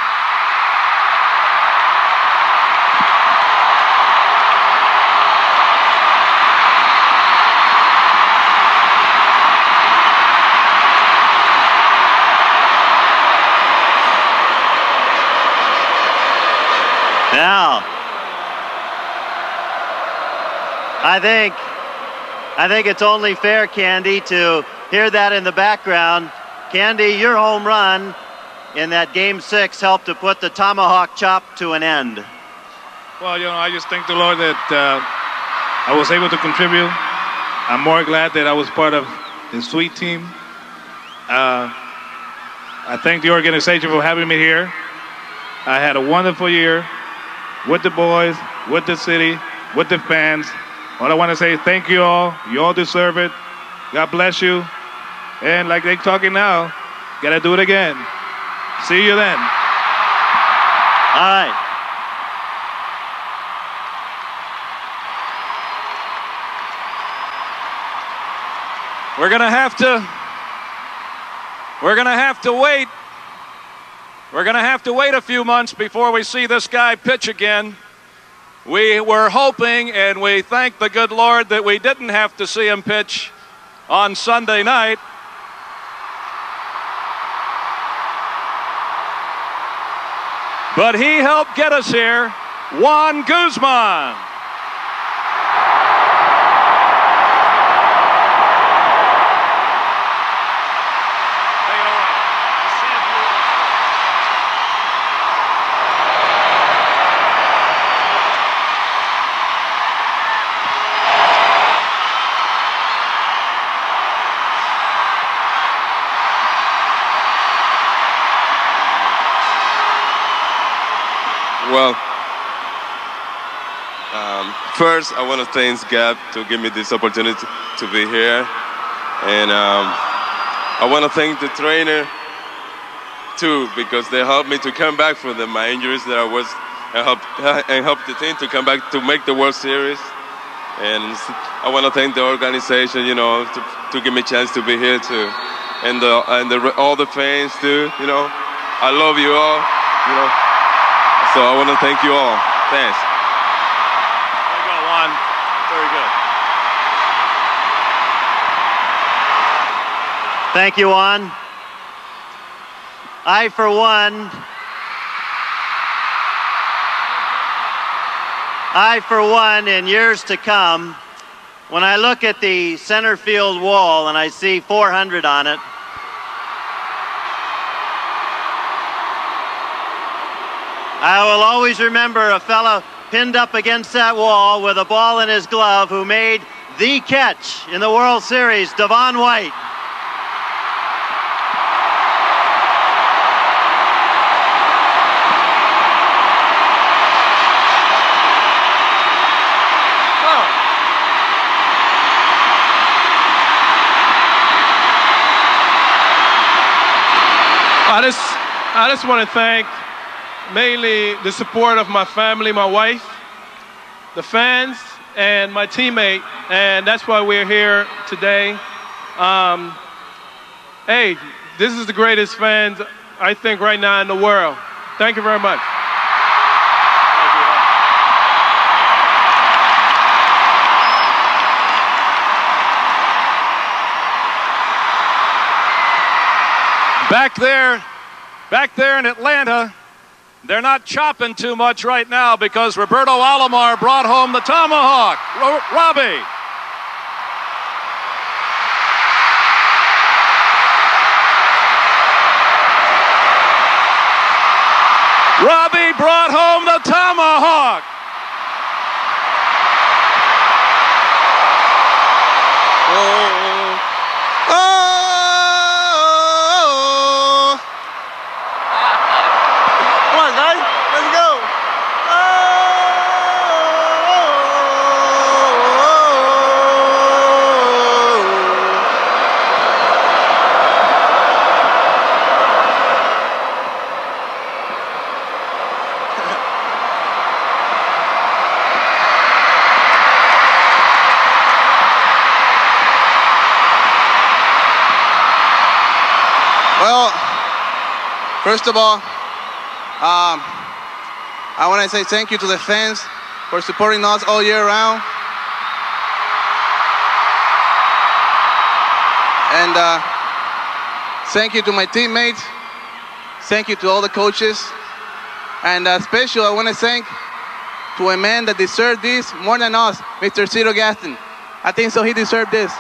[SPEAKER 6] Now, I think it's only fair, Candy, to hear that in the background. Candy, your home run in that Game 6 helped to put the tomahawk chop to an end.
[SPEAKER 5] Well, I just thank the Lord that I was able to contribute. I'm more glad that I was part of the sweet team. I thank the organization for having me here. I had a wonderful year with the boys, with the city, with the fans. All I want to say is thank you all. You all deserve it. God bless you. And like they're talking now, got to do it again. See you then.
[SPEAKER 6] All right.
[SPEAKER 19] We're going to have to wait. We're going to have to wait a few months before we see this guy pitch again. We were hoping, and we thank the good Lord that we didn't have to see him pitch on Sunday night. But he helped get us here, Juan Guzman.
[SPEAKER 7] Well, first I want to thank God to give me this opportunity to be here, and I want to thank the trainer too, because they helped me to come back from my injuries that I was, and helped the team to come back to make the World Series. And I want to thank the organization, you know, to give me a chance to be here too, and all the fans too. You know, I love you all. You know. So I want to thank you all. Thanks.
[SPEAKER 19] There you go, Juan. Very good.
[SPEAKER 6] Thank you, Juan. I, for one, in years to come, when I look at the center field wall and I see 400 on it, I will always remember a fella pinned up against that wall with a ball in his glove who made the catch in the World Series, Devon White.
[SPEAKER 8] I just want to thank mainly the support of my family, my wife, the fans, and my teammate, and that's why we're here today. Hey, this is the greatest fans, I think, right now in the world. Thank you very much.
[SPEAKER 19] Back there in Atlanta, they're not chopping too much right now because Roberto Alomar brought home the tomahawk. Robbie. Robbie brought home the tomahawk.
[SPEAKER 22] First of all, I want to say thank you to the fans for supporting us all year round. And thank you to my teammates. Thank you to all the coaches. And especially I want to thank to a man that deserved this more than us, Mr. Cito Gaston. I think so he deserved this.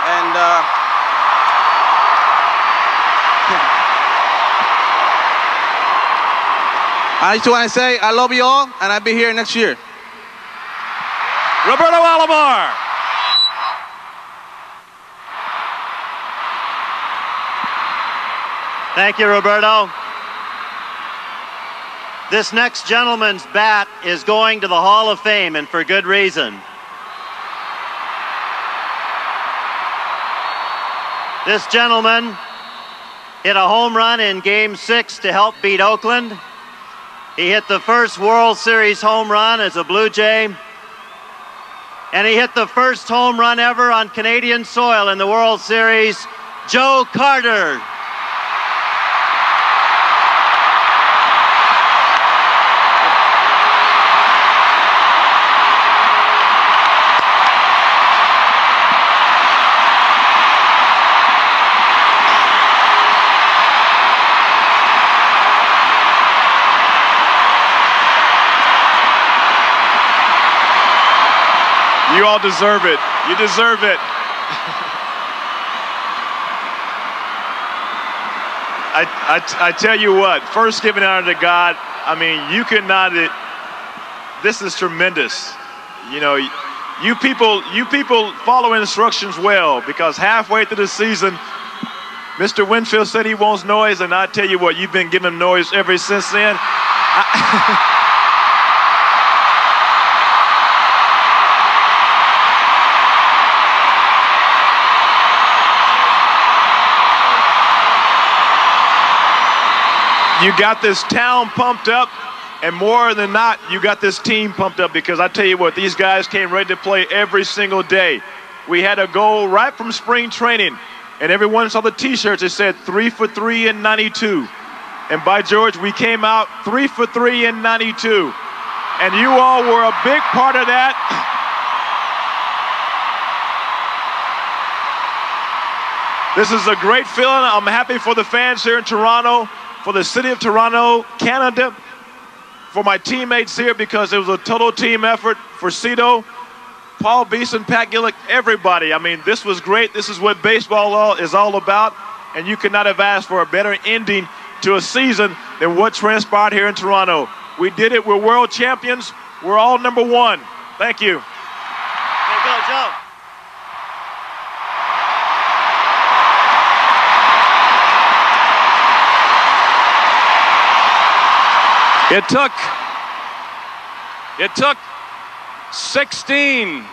[SPEAKER 22] And I just want to say I love you all, and I'll be here next year.
[SPEAKER 19] Roberto Alomar.
[SPEAKER 6] Thank you, Roberto. This next gentleman's bat is going to the Hall of Fame, and for good reason. This gentleman hit a home run in Game 6 to help beat Oakland. He hit the first World Series home run as a Blue Jay. And he hit the first home run ever on Canadian soil in the World Series, Joe Carter.
[SPEAKER 10] You all deserve it. You deserve it. I tell you what, first giving honor to God, I mean, you cannot, this is tremendous. You know, you people follow instructions well, because halfway through the season, Mr. Winfield said he wants noise, and I tell you what, you've been giving him noise ever since then. You got this town pumped up, and more than not, you got this team pumped up, because I tell you what, these guys came ready to play every single day. We had a goal right from spring training, and everyone saw the t-shirts that said 3 for 3 in 92. And by George, we came out 3 for 3 in 92. And you all were a big part of that. This is a great feeling. I'm happy for the fans here in Toronto, for the city of Toronto, Canada, for my teammates here, because it was a total team effort. For Cito, Paul Beeson, Pat Gillick, everybody. I mean, this was great. This is what baseball is all about, and you could not have asked for a better ending to a season than what transpired here in Toronto. We did it. We're world champions. We're all #1. Thank you.
[SPEAKER 6] There you go, Joe.
[SPEAKER 19] It took 16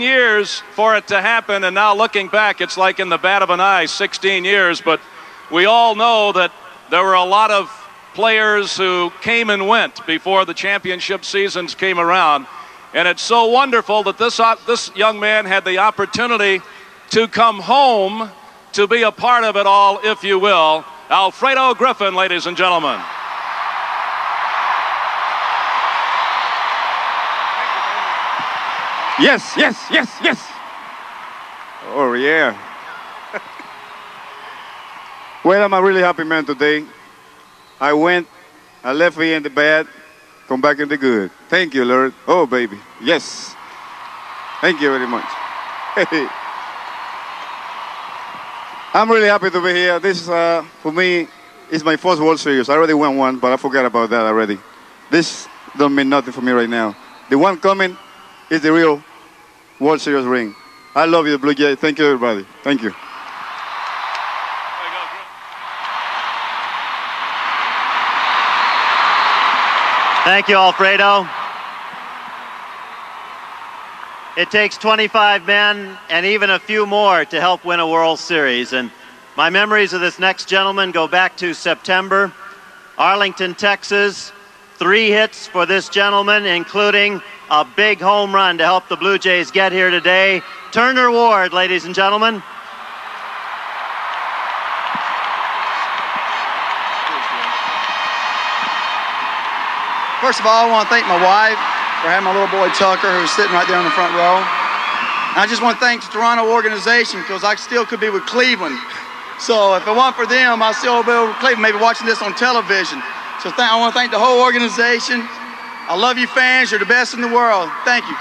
[SPEAKER 19] years for it to happen, and now looking back, it's like in the bat of an eye, 16 years, but we all know that there were a lot of players who came and went before the championship seasons came around, and it's so wonderful that this young man had the opportunity to come home to be a part of it all, if you will. Alfredo Griffin, ladies and gentlemen.
[SPEAKER 11] Yes, yes, yes, yes. Oh, yeah. Well, I'm a really happy man today. I left here in the bad, come back in the good. Thank you, Lord. Oh, baby. Yes. Thank you very much. I'm really happy to be here. This, for me, is my first World Series. I already won one, but I forgot about that already. This don't mean nothing for me right now. The one coming is the real World Series ring. I love you, the Blue Jays. Thank you, everybody. Thank you.
[SPEAKER 6] Thank you, Alfredo. It takes 25 men and even a few more to help win a World Series. And my memories of this next gentleman go back to September, Arlington, Texas. 3 hits for this gentleman, including a big home run to help the Blue Jays get here today. Turner Ward, ladies and gentlemen.
[SPEAKER 15] First of all, I want to thank my wife for having my little boy Tucker, who's sitting right there in the front row. And I just want to thank the Toronto organization, because I still could be with Cleveland. So if it weren't for them, I'd still be with Cleveland, maybe watching this on television. So I want to thank the whole organization. I love you fans. You're the best in the world. Thank you.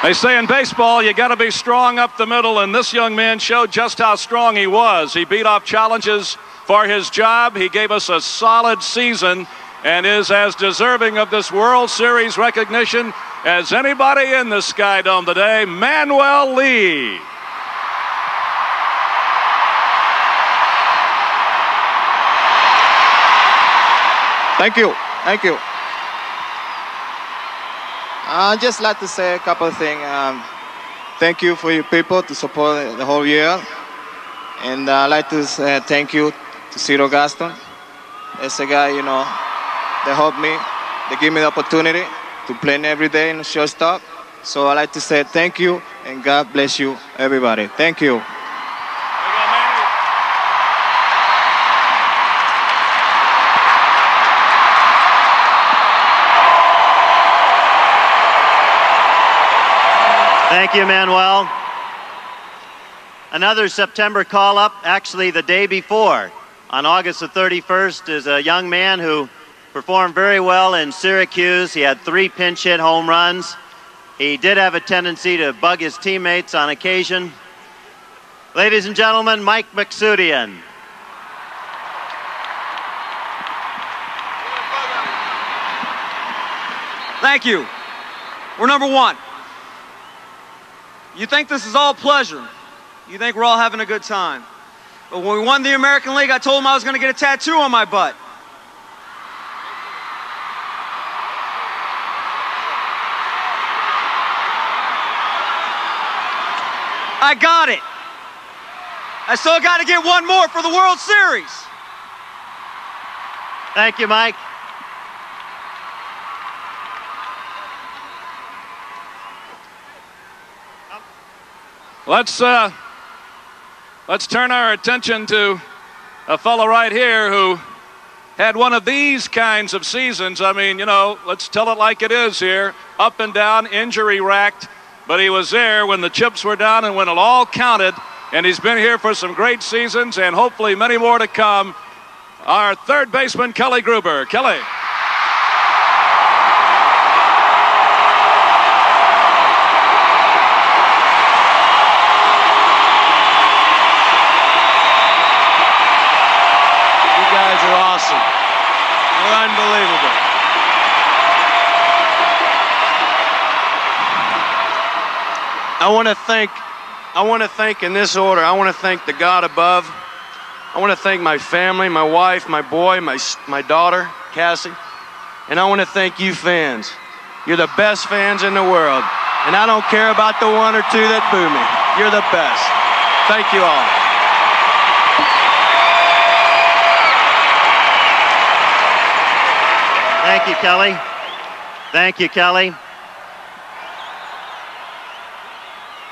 [SPEAKER 19] They say in baseball, you got to be strong up the middle, and this young man showed just how strong he was. He beat off challenges for his job. He gave us a solid season and is as deserving of this World Series recognition as anybody in the Sky Dome today, Manuel Lee.
[SPEAKER 23] Thank you. Thank you. I'd just like to say a couple of things. Thank you for your people to support the whole year. And I'd like to say thank you to Cito Gaston as a guy, you know, they help me. They give me the opportunity to play every day in the shortstop. So I'd like to say thank you, and God bless you, everybody. Thank you.
[SPEAKER 6] Thank you, Manuel. Another September call-up, actually the day before, on August the 31st, is a young man who performed very well in Syracuse. He had 3 pinch hit home runs. He did have a tendency to bug his teammates on occasion. Ladies and gentlemen, Mike Maksudian.
[SPEAKER 9] Thank you. We're number 1. You think this is all pleasure. You think we're all having a good time. But when we won the American League, I told him I was going to get a tattoo on my butt. I got it. I still got to get one more for the World Series.
[SPEAKER 6] Thank you, Mike.
[SPEAKER 19] Let's turn our attention to a fellow right here who had one of these kinds of seasons. I mean, you know, let's tell it like it is here. Up and down, injury racked, but he was there when the chips were down and when it all counted, and he's been here for some great seasons and hopefully many more to come. Our third baseman, Kelly Gruber. Kelly.
[SPEAKER 13] Awesome. You're unbelievable. I want to thank in this order. I want to thank the God above. I want to thank my family, my wife, my boy, my daughter, Cassie. And I want to thank you fans. You're the best fans in the world. And I don't care about the 1 or 2 that boo me. You're the best. Thank you all.
[SPEAKER 6] Thank you, Kelly. Thank you, Kelly.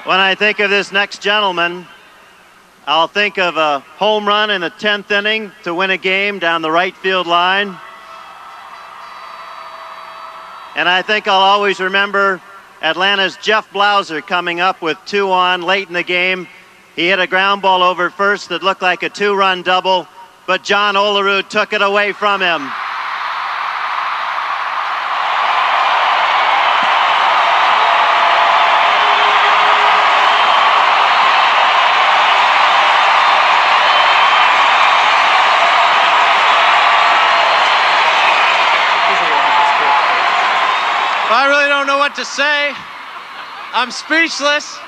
[SPEAKER 6] When I think of this next gentleman, I'll think of a home run in the 10th inning to win a game down the right field line. And I think I'll always remember Atlanta's Jeff Blauser coming up with 2 on late in the game. He hit a ground ball over first that looked like a 2-run double, but John Olerud took it away from him.
[SPEAKER 13] I really don't know what to say. I'm speechless.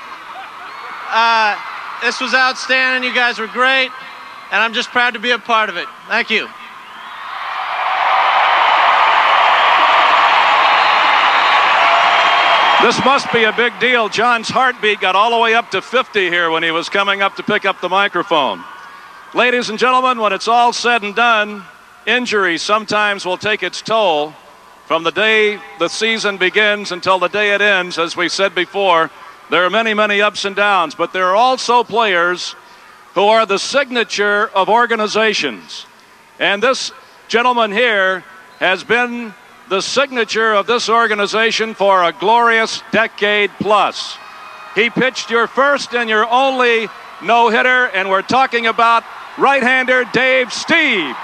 [SPEAKER 13] This was outstanding. You guys were great. And I'm just proud to be a part of it. Thank you.
[SPEAKER 19] This must be a big deal. John's heartbeat got all the way up to 50 here when he was coming up to pick up the microphone. Ladies and gentlemen, when it's all said and done, injury sometimes will take its toll. From the day the season begins until the day it ends, as we said before, there are many, many ups and downs, but there are also players who are the signature of organizations. And this gentleman here has been the signature of this organization for a glorious decade plus. He pitched your first and your only no-hitter, and we're talking about right-hander Dave Stieb.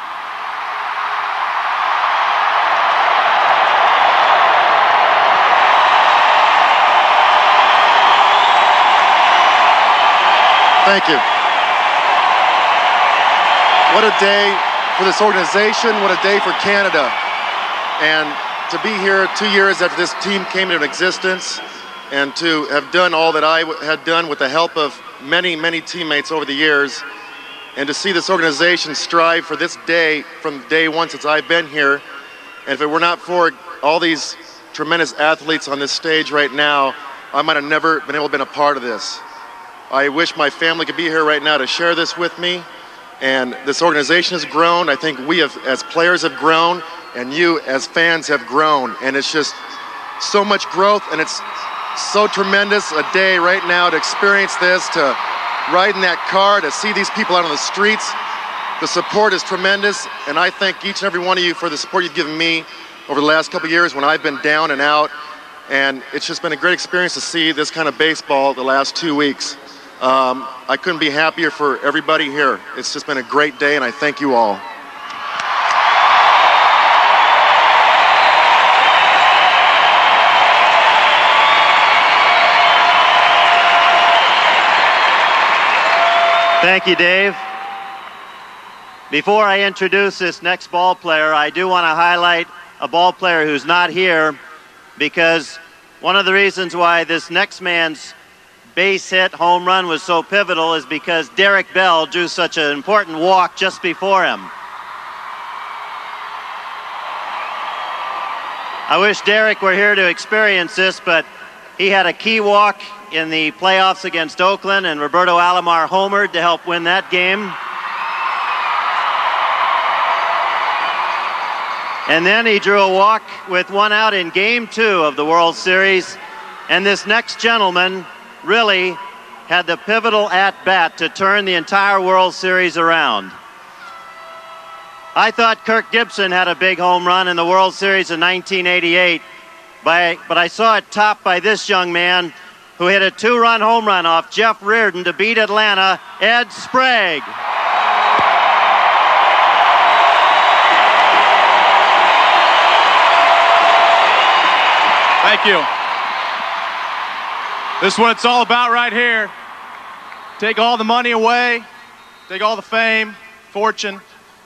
[SPEAKER 14] Thank you. What a day for this organization, what a day for Canada. And to be here 2 years after this team came into existence and to have done all that I had done with the help of many, many teammates over the years, and to see this organization strive for this day from day one since I've been here. And if it were not for all these tremendous athletes on this stage right now, I might have never been able to be a part of this. I wish my family could be here right now to share this with me, And this organization has grown. I think we have, as players have grown, and you as fans have grown. And it's just so much growth, and it's so tremendous a day right now to experience this, to ride in that car, to see these people out on the streets. The support is tremendous, and I thank each and every one of you for the support you've given me over the last couple of years when I've been down and out. And it's just been a great experience to see this kind of baseball the last 2 weeks. I couldn't be happier for everybody here. It's just been a great day, and I thank you all.
[SPEAKER 6] Thank you, Dave. Before I introduce this next ball player, I do want to highlight a ball player who's not here, because one of the reasons why this next man's base hit home run was so pivotal is because Derek Bell drew such an important walk just before him. I wish Derek were here to experience this, but he had a key walk in the playoffs against Oakland, and Roberto Alomar homered to help win that game. And then he drew a walk with one out in Game 2 of the World Series. And this next gentleman really had the pivotal at-bat to turn the entire World Series around. I thought Kirk Gibson had a big home run in the World Series in 1988, but I saw it topped by this young man who hit a 2-run home run off Jeff Reardon to beat Atlanta, Ed Sprague.
[SPEAKER 2] Thank you. This is what it's all about right here. Take all the money away, take all the fame, fortune.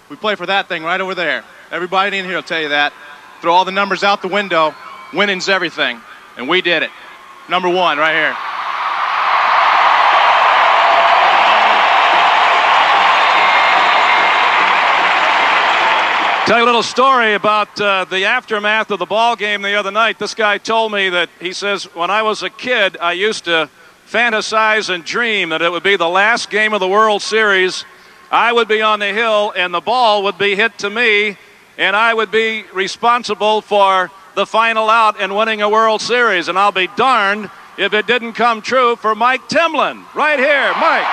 [SPEAKER 2] We play for that thing right over there. Everybody in here will tell you that. Throw all the numbers out the window. Winning's everything. And we did it. Number one right here.
[SPEAKER 19] Tell you a little story about the aftermath of the ball game the other night. This guy told me that, he says, when I was a kid, I used to fantasize and dream that it would be the last game of the World Series. I would be on the hill and the ball would be hit to me, and I would be responsible for the final out and winning a World Series. And I'll be darned if it didn't come true for Mike Timlin. Right here, Mike.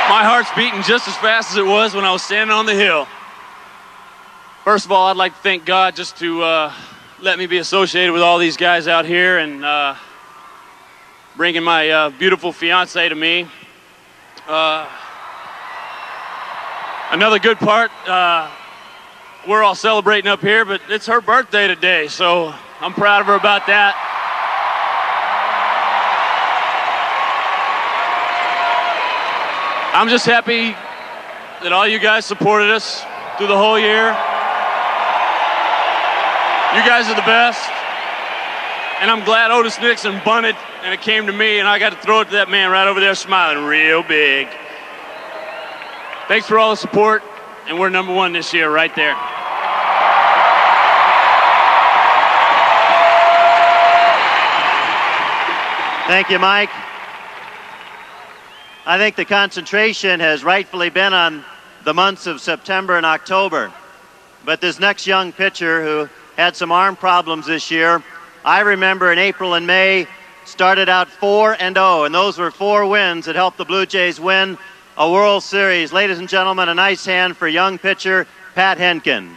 [SPEAKER 3] My heart's beating just as fast as it was when I was standing on the hill. First of all, I'd like to thank God just to let me be associated with all these guys out here and bringing my beautiful fiance to me. Another good part, we're all celebrating up here, but it's her birthday today, so I'm proud of her about that. I'm just happy that all you guys supported us through the whole year. You guys are the best. And I'm glad Otis Nixon bunted and it came to me and I got to throw it to that man right over there smiling real big. Thanks for all the support, and we're number one this year right there.
[SPEAKER 6] Thank you, Mike. I think the concentration has rightfully been on the months of September and October. But this next young pitcher who had some arm problems this year, I remember in April and May, started out 4-0, and those were 4 wins that helped the Blue Jays win a World Series. Ladies and gentlemen, a nice hand for young pitcher Pat Henkin.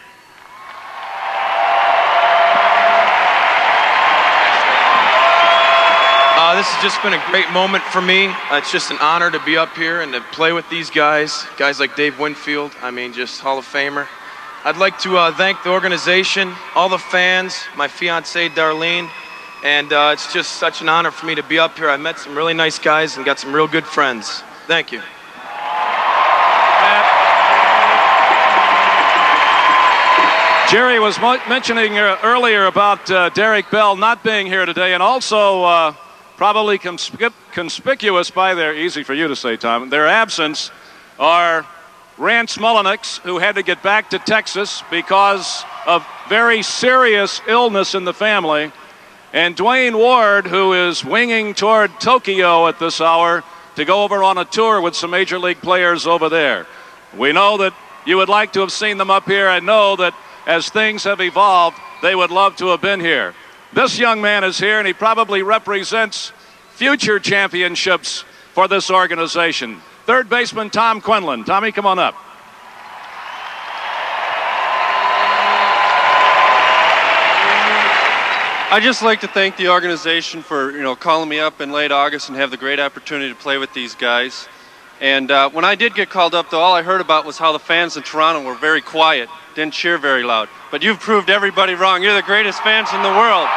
[SPEAKER 23] This has just been a great moment for me. It's just an honor to be up here and to play with these guys like Dave Winfield. I mean, just Hall of Famer. I'd like to thank the organization, all the fans, my fiancée Darlene, and it's just such an honor for me to be up here. I met some really nice guys and got some real good friends. Thank you.
[SPEAKER 19] Jerry was mentioning earlier about Derek Bell not being here today, and also probably conspicuous by their, easy for you to say, Tom, their absence are Rance Mullenix, who had to get back to Texas because of very serious illness in the family. And Dwayne Ward, who is winging toward Tokyo at this hour to go over on a tour with some Major League players over there. We know that you would like to have seen them up here. I know that as things have evolved, they would love to have been here. This young man is here, and he probably represents future championships for this organization. Third baseman Tom Quinlan. Tommy, come on up.
[SPEAKER 4] I'd just like to thank the organization for, calling me up in late August and have the great opportunity to play with these guys. And when I did get called up, though, all I heard about was how the fans in Toronto were very quiet, didn't cheer very loud. But you've proved everybody wrong. You're the greatest fans in the world.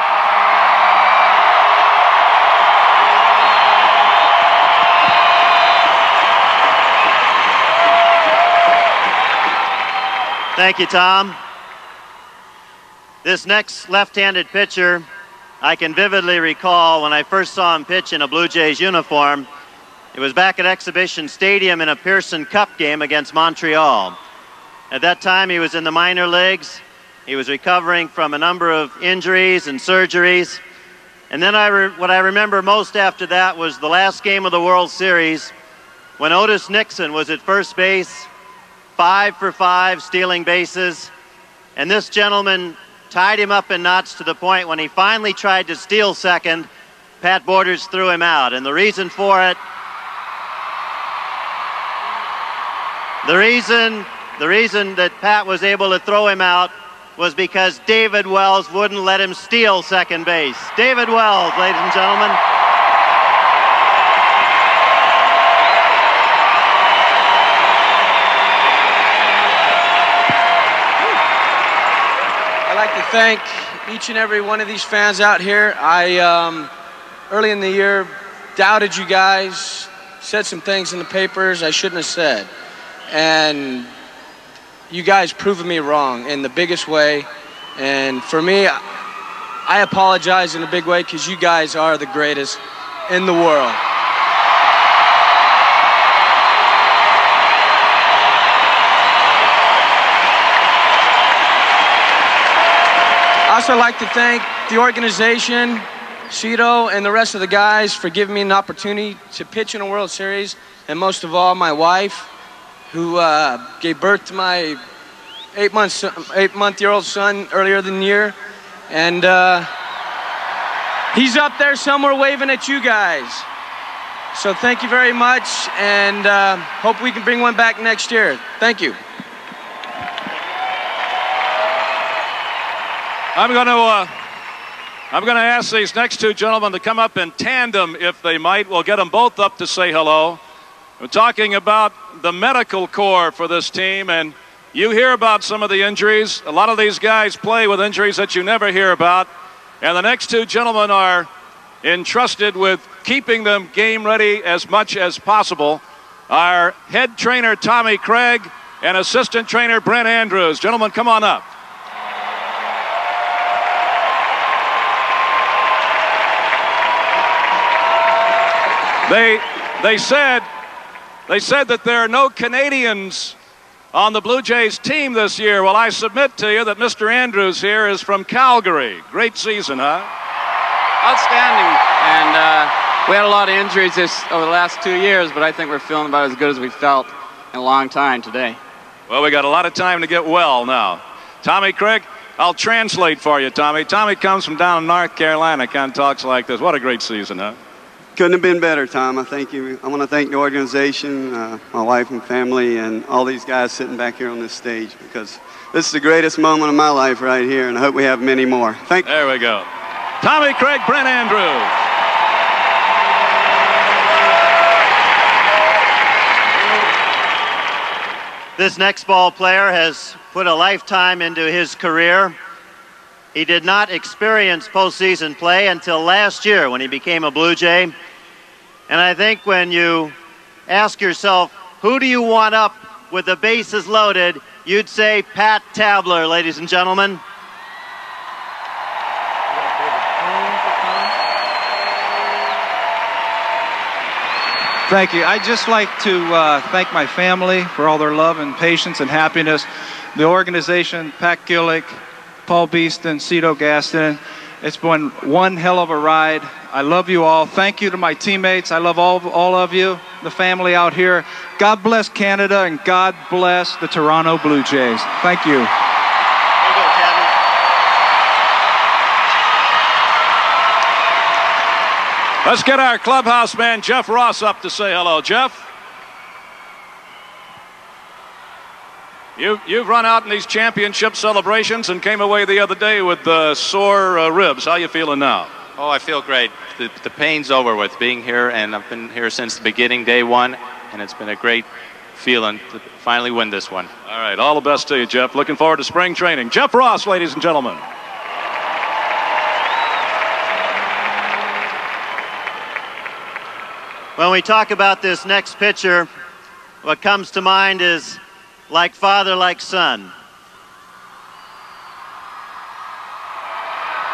[SPEAKER 6] Thank you, Tom. This next left-handed pitcher, I can vividly recall when I first saw him pitch in a Blue Jays uniform. It was back at Exhibition Stadium in a Pearson Cup game against Montreal. At that time, he was in the minor leagues. He was recovering from a number of injuries and surgeries. And then what I remember most after that was the last game of the World Series when Otis Nixon was at first base, 5 for 5, stealing bases. And this gentleman tied him up in knots to the point when he finally tried to steal second, Pat Borders threw him out. And the reason for it, the reason that Pat was able to throw him out was because David Wells wouldn't let him steal second base. David Wells, ladies and gentlemen.
[SPEAKER 23] I'd like to thank each and every one of these fans out here. I, early in the year, doubted you guys, said some things in the papers I shouldn't have said. And you guys proved me wrong in the biggest way. And for me, I apologize in a big way because you guys are the greatest in the world. I also like to thank the organization, CFTO, and the rest of the guys for giving me an opportunity to pitch in a World Series, and most of all, my wife, who gave birth to my 8-month-old son earlier than the year, and he's up there somewhere waving at you guys. So thank you very much, and hope we can bring one back next year. Thank you.
[SPEAKER 19] I'm going to ask these next two gentlemen to come up in tandem, if they might. We'll get them both up to say hello. We're talking about the medical corps for this team, and you hear about some of the injuries. A lot of these guys play with injuries that you never hear about, and the next two gentlemen are entrusted with keeping them game ready as much as possible. Our head trainer, Tommy Craig, and assistant trainer, Brent Andrews. Gentlemen, come on up. They said that there are no Canadians on the Blue Jays team this year. Well, I submit to you that Mr. Andrews here is from Calgary. Great season, huh?
[SPEAKER 16] Outstanding. And we had a lot of injuries over the last 2 years, but I think we're feeling about as good as we felt in a long time today.
[SPEAKER 19] Well, we got a lot of time to get well now. Tommy Craig, I'll translate for you, Tommy. Tommy comes from down in North Carolina, kind of talks like this. What a great season, huh?
[SPEAKER 17] Couldn't have been better, Tom. I thank you. I want to thank the organization, my wife and family, and all these guys sitting back here on this stage, because this is the greatest moment of my life right here, and I hope we have many more. Thank you.
[SPEAKER 19] There we go. Tommy Craig, Brent Andrews.
[SPEAKER 6] This next ball player has put a lifetime into his career. He did not experience postseason play until last year when he became a Blue Jay. And I think when you ask yourself, who do you want up with the bases loaded, you'd say Pat Tabler, ladies and gentlemen.
[SPEAKER 20] Thank you. I'd just like to thank my family for all their love and patience and happiness. The organization, Pat Gillick, Paul Beeston, Cito Gaston. It's been one hell of a ride. I love you all. Thank you to my teammates. I love all of you, the family out here. God bless Canada and God bless the Toronto Blue Jays. Thank you.
[SPEAKER 19] Let's get our clubhouse man, Jeff Ross, up to say hello. Jeff? You've run out in these championship celebrations and came away the other day with sore ribs. How you feeling now?
[SPEAKER 1] Oh, I feel great. The pain's over with being here, and I've been here since the beginning, day one, and it's been a great feeling to finally win this one.
[SPEAKER 19] All right, all the best to you, Jeff. Looking forward to spring training. Jeff Ross, ladies and gentlemen.
[SPEAKER 6] When we talk about this next pitcher, what comes to mind is like father, like son.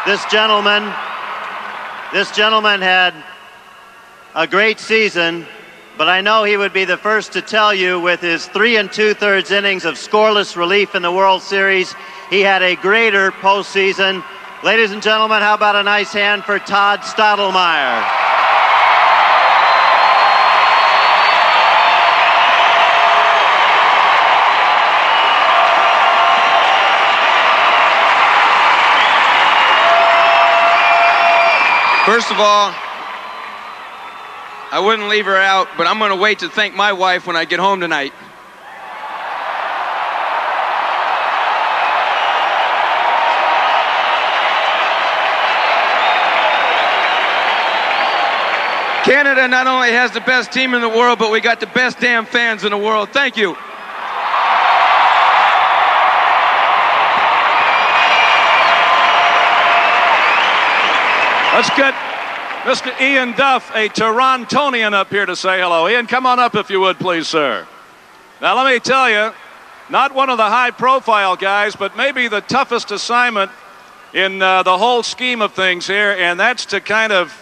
[SPEAKER 6] This gentleman had a great season, but I know he would be the first to tell you with his 3 2/3 innings of scoreless relief in the World Series, he had a greater postseason. Ladies and gentlemen, how about a nice hand for Todd Stottlemyre?
[SPEAKER 23] First of all, I wouldn't leave her out, but I'm going to wait to thank my wife when I get home tonight. Canada not only has the best team in the world, but we got the best damn fans in the world. Thank you.
[SPEAKER 19] Let's get Mr. Ian Duff, a Torontonian, up here to say hello. Ian, come on up if you would, please, sir. Now, let me tell you, not one of the high-profile guys, but maybe the toughest assignment in the whole scheme of things here, and that's to kind of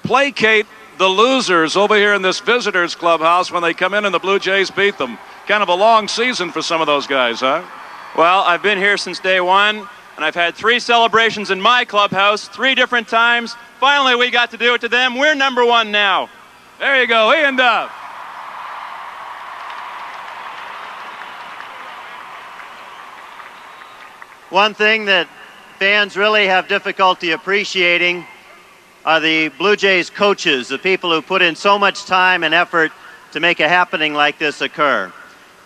[SPEAKER 19] placate the losers over here in this visitors clubhouse when they come in and the Blue Jays beat them. Kind of a long season for some of those guys, huh?
[SPEAKER 16] Well, I've been here since day one, and I've had 3 celebrations in my clubhouse, 3 different times. Finally, we got to do it to them. We're number 1 now.
[SPEAKER 19] There you go, Ian Duff.
[SPEAKER 6] One thing that fans really have difficulty appreciating are the Blue Jays coaches, the people who put in so much time and effort to make a happening like this occur.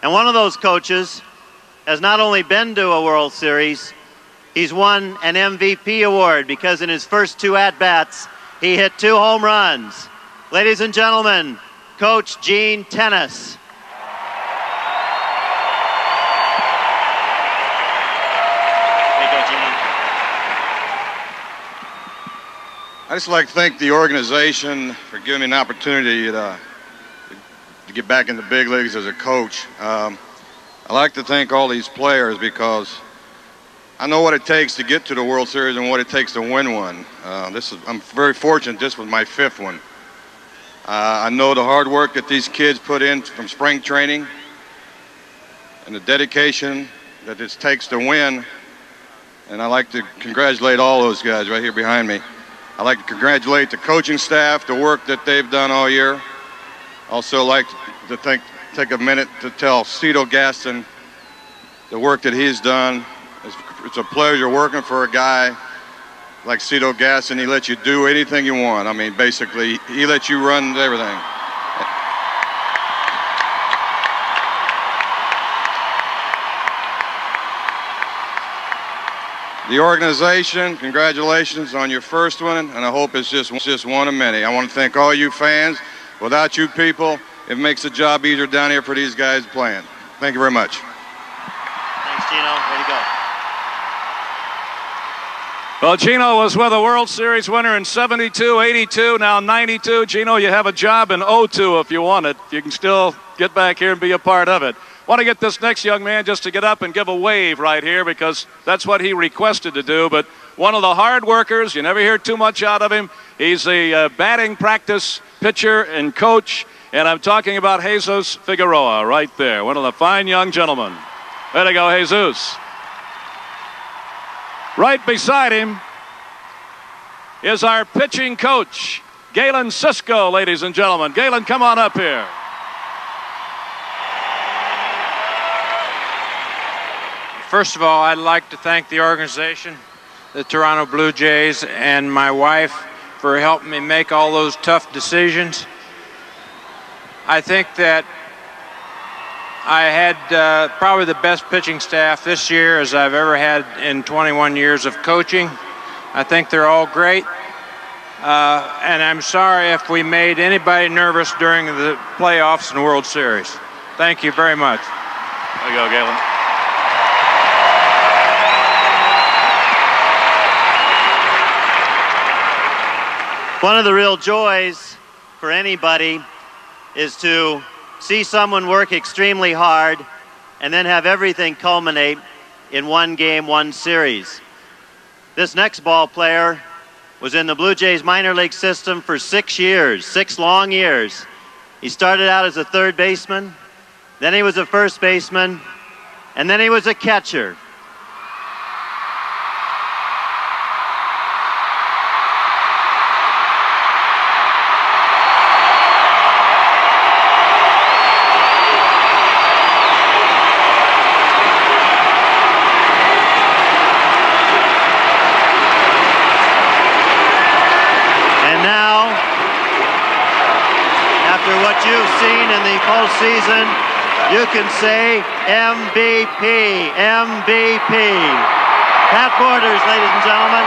[SPEAKER 6] And one of those coaches has not only been to a World Series, he's won an MVP award because in his first 2 at-bats, he hit 2 home runs. Ladies and gentlemen, Coach Gene Tennis.
[SPEAKER 18] I'd just like to thank the organization for giving me an opportunity to get back in the big leagues as a coach. I'd like to thank all these players because I know what it takes to get to the World Series and what it takes to win one. I'm very fortunate this was my 5th one. I know the hard work that these kids put in from spring training and the dedication that it takes to win. And I'd like to congratulate all those guys right here behind me. I'd like to congratulate the coaching staff, the work that they've done all year. Also like to take a minute to tell Cito Gaston the work that he's done. It's a pleasure working for a guy like Cito Gaston. He lets you do anything you want. I mean, basically, he lets you run everything. The organization, congratulations on your first one, and I hope it's just one of many. I want to thank all you fans. Without you people, it makes the job easier down here for these guys playing. Thank you very much.
[SPEAKER 6] Thanks, Gino. Way to go.
[SPEAKER 19] Well, Gino was with a World Series winner in 72, 82, now 92. Gino, you have a job in 02 if you want it. You can still get back here and be a part of it. Want to get this next young man just to get up and give a wave right here because that's what he requested to do. But one of the hard workers, you never hear too much out of him. He's a batting practice pitcher and coach, and I'm talking about Jesus Figueroa right there, one of the fine young gentlemen. Way to go, Jesus. Right beside him is our pitching coach, Galen Cisco, ladies and gentlemen. Galen, come on up here.
[SPEAKER 5] First of all, I'd like to thank the organization, the Toronto Blue Jays, and my wife for helping me make all those tough decisions. I think that I had probably the best pitching staff this year as I've ever had in 21 years of coaching. I think they're all great. And I'm sorry if we made anybody nervous during the playoffs and World Series. Thank you very much.
[SPEAKER 19] There you go, Galen.
[SPEAKER 6] One of the real joys for anybody is to see someone work extremely hard and then have everything culminate in one game, one series. This next ball player was in the Blue Jays minor league system for 6 years, 6 long years. He started out as a third baseman, then he was a first baseman, and then he was a catcher. Postseason, you can say MVP, MVP. Pat Borders, ladies and gentlemen.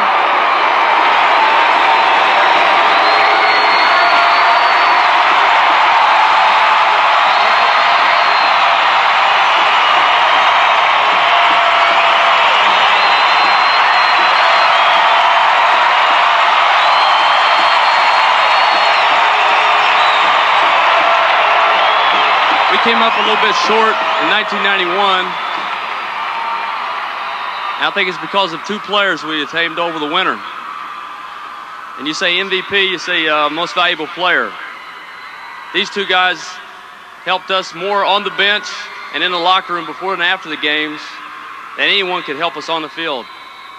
[SPEAKER 3] Came up a little bit short in 1991. I think it's because of 2 players we attained over the winter. And you say MVP, you say most valuable player. These 2 guys helped us more on the bench and in the locker room before and after the games than anyone could help us on the field.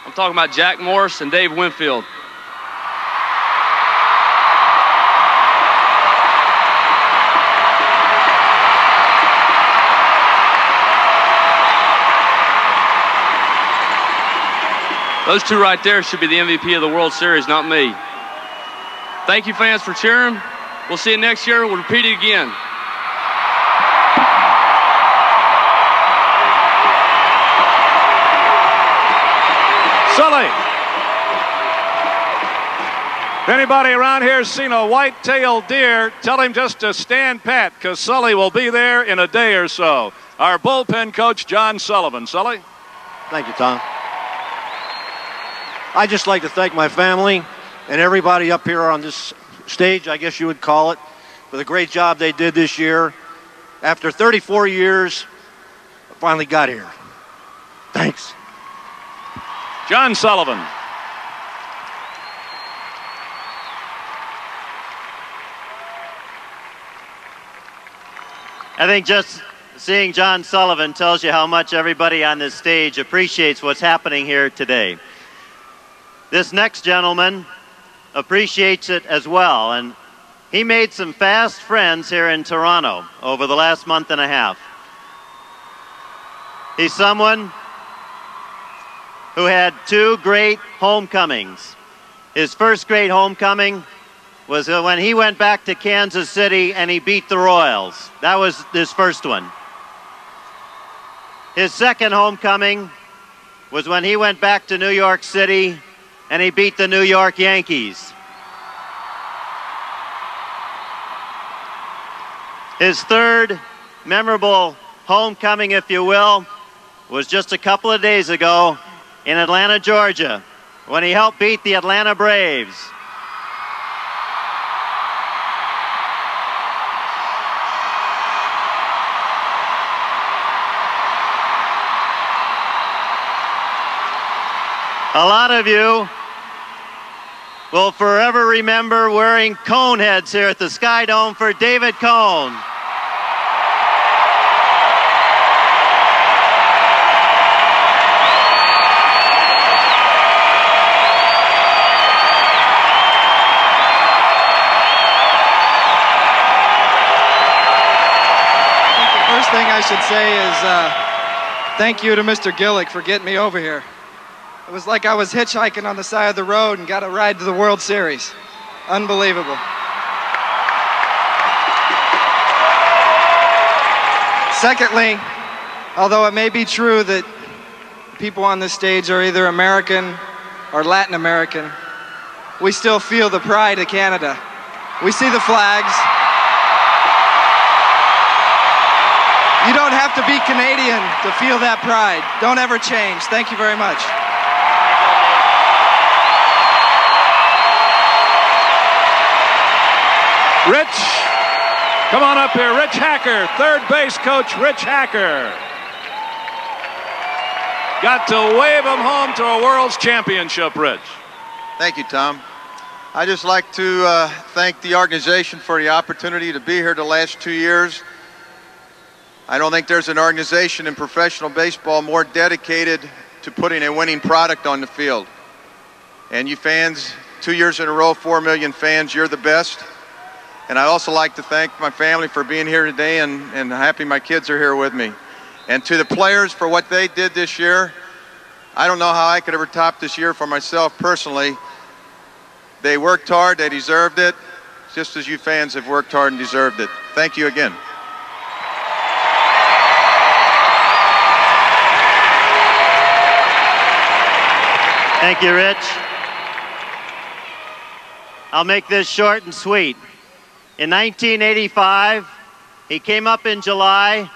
[SPEAKER 3] I'm talking about Jack Morris and Dave Winfield. Those 2 right there should be the MVP of the World Series, not me. Thank you, fans, for cheering. We'll see you next year. We'll repeat it again.
[SPEAKER 19] Sully. If anybody around here has seen a white-tailed deer, tell him just to stand pat, because Sully will be there in a day or so. Our bullpen coach, John Sullivan. Sully?
[SPEAKER 12] Thank you, Tom. I'd just like to thank my family and everybody up here on this stage, I guess you would call it, for the great job they did this year. After 34 years, I finally got here. Thanks.
[SPEAKER 19] John Sullivan.
[SPEAKER 6] I think just seeing John Sullivan tells you how much everybody on this stage appreciates what's happening here today. This next gentleman appreciates it as well, and he made some fast friends here in Toronto over the last month and a half. He's someone who had 2 great homecomings. His first great homecoming was when he went back to Kansas City and he beat the Royals. That was his first one. His second homecoming was when he went back to New York City and he beat the New York Yankees. His third memorable homecoming, if you will, was just a couple of days ago in Atlanta, Georgia, when he helped beat the Atlanta Braves. A lot of you will forever remember wearing cone heads here at the Sky Dome for David Cone.
[SPEAKER 20] I should say is thank you to Mr. Gillick for getting me over here. It was like I was hitchhiking on the side of the road and got a ride to the World Series. Unbelievable. Secondly, although it may be true that people on this stage are either American or Latin American, we still feel the pride of Canada. We see the flags. You don't have to be Canadian to feel that pride. Don't ever change. Thank you very much.
[SPEAKER 19] Rich, come on up here. Rich Hacker, third base coach Rich Hacker. Got to wave him home to a World's Championship, Rich.
[SPEAKER 7] Thank you, Tom. I'd just like to thank the organization for the opportunity to be here the last 2 years. I don't think there's an organization in professional baseball more dedicated to putting a winning product on the field. And you fans, 2 years in a row, 4 million fans, you're the best. And I'd also like to thank my family for being here today, and happy my kids are here with me. And to the players for what they did this year, I don't know how I could ever top this year for myself personally. They worked hard, they deserved it, just as you fans have worked hard and deserved it. Thank you again.
[SPEAKER 6] Thank you, Rich. I'll make this short and sweet. In 1985, he came up in July